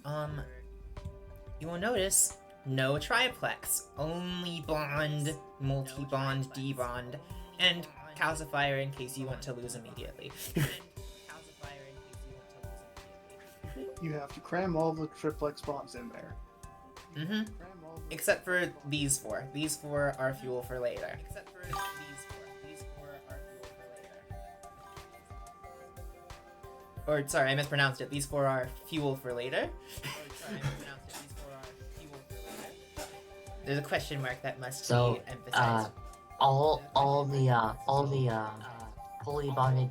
you will notice no triplex, only bond, multi-bond, D-bond, and calcifier in case you want to lose immediately. You have to cram all the triplex bonds in there. Mm-hmm. Except for these four. These four are fuel for later. Or, sorry, I mispronounced it. These four are fuel for later. There's a question mark that must be emphasized. All the fully bonded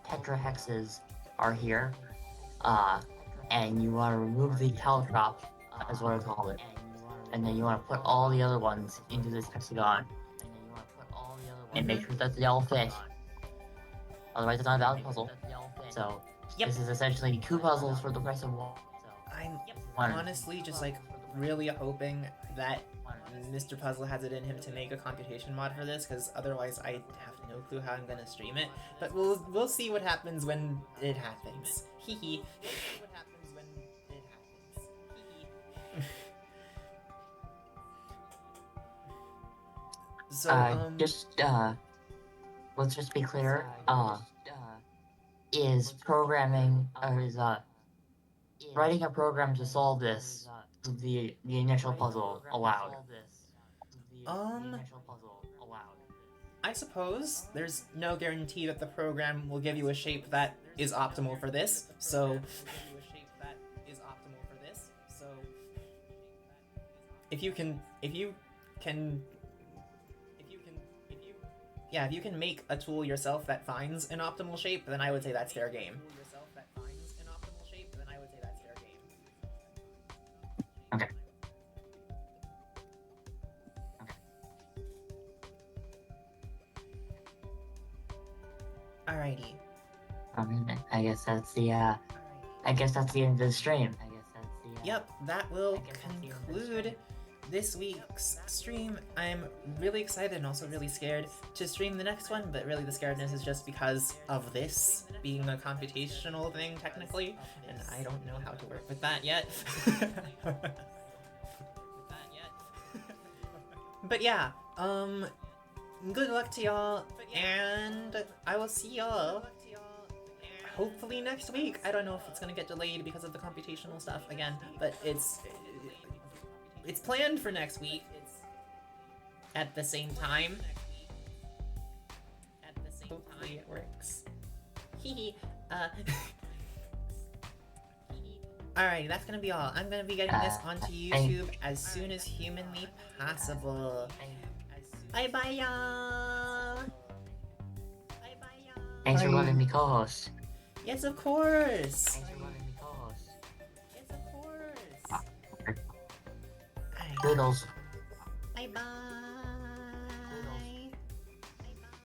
tetrahexes are here. And you want to remove the caltrop, is what I call it. And then you want to put all the other ones into this hexagon. And make sure that they all fit. Otherwise, it's not a valid puzzle. So, this is essentially 2 puzzles for the price of 1. I'm honestly just like really hoping that Mr. Puzzle has it in him to make a computation mod for this, because otherwise I have no clue how I'm gonna stream it. But we'll see what happens when it happens. Hee So let's just be clear. Is programming or is writing a program to solve this the initial puzzle allowed? I suppose there's no guarantee that the program will give you a shape that is optimal for this, so if you can make a tool yourself that finds an optimal shape, then I would say that's fair game. Okay. Alrighty. I guess that's the end of the stream. Yep, that will I guess that's the end of the conclude stream. this week's stream. I'm really excited and also really scared to stream the next one, but really the scaredness is just because of this being a computational thing technically, and I don't know how to work with that yet. But yeah, good luck to y'all, and I will see y'all hopefully next week. I don't know if it's gonna get delayed because of the computational stuff again, but it's planned for next week at the same time. Hopefully it works. Hehe. Alright, that's gonna be all. I'm gonna be getting this onto YouTube as soon as humanly possible. Bye bye, y'all. Thanks for Bye. letting me co-host. Yes, of course. Thanks for letting me co-host. Yes, of course. Alright. Toodles.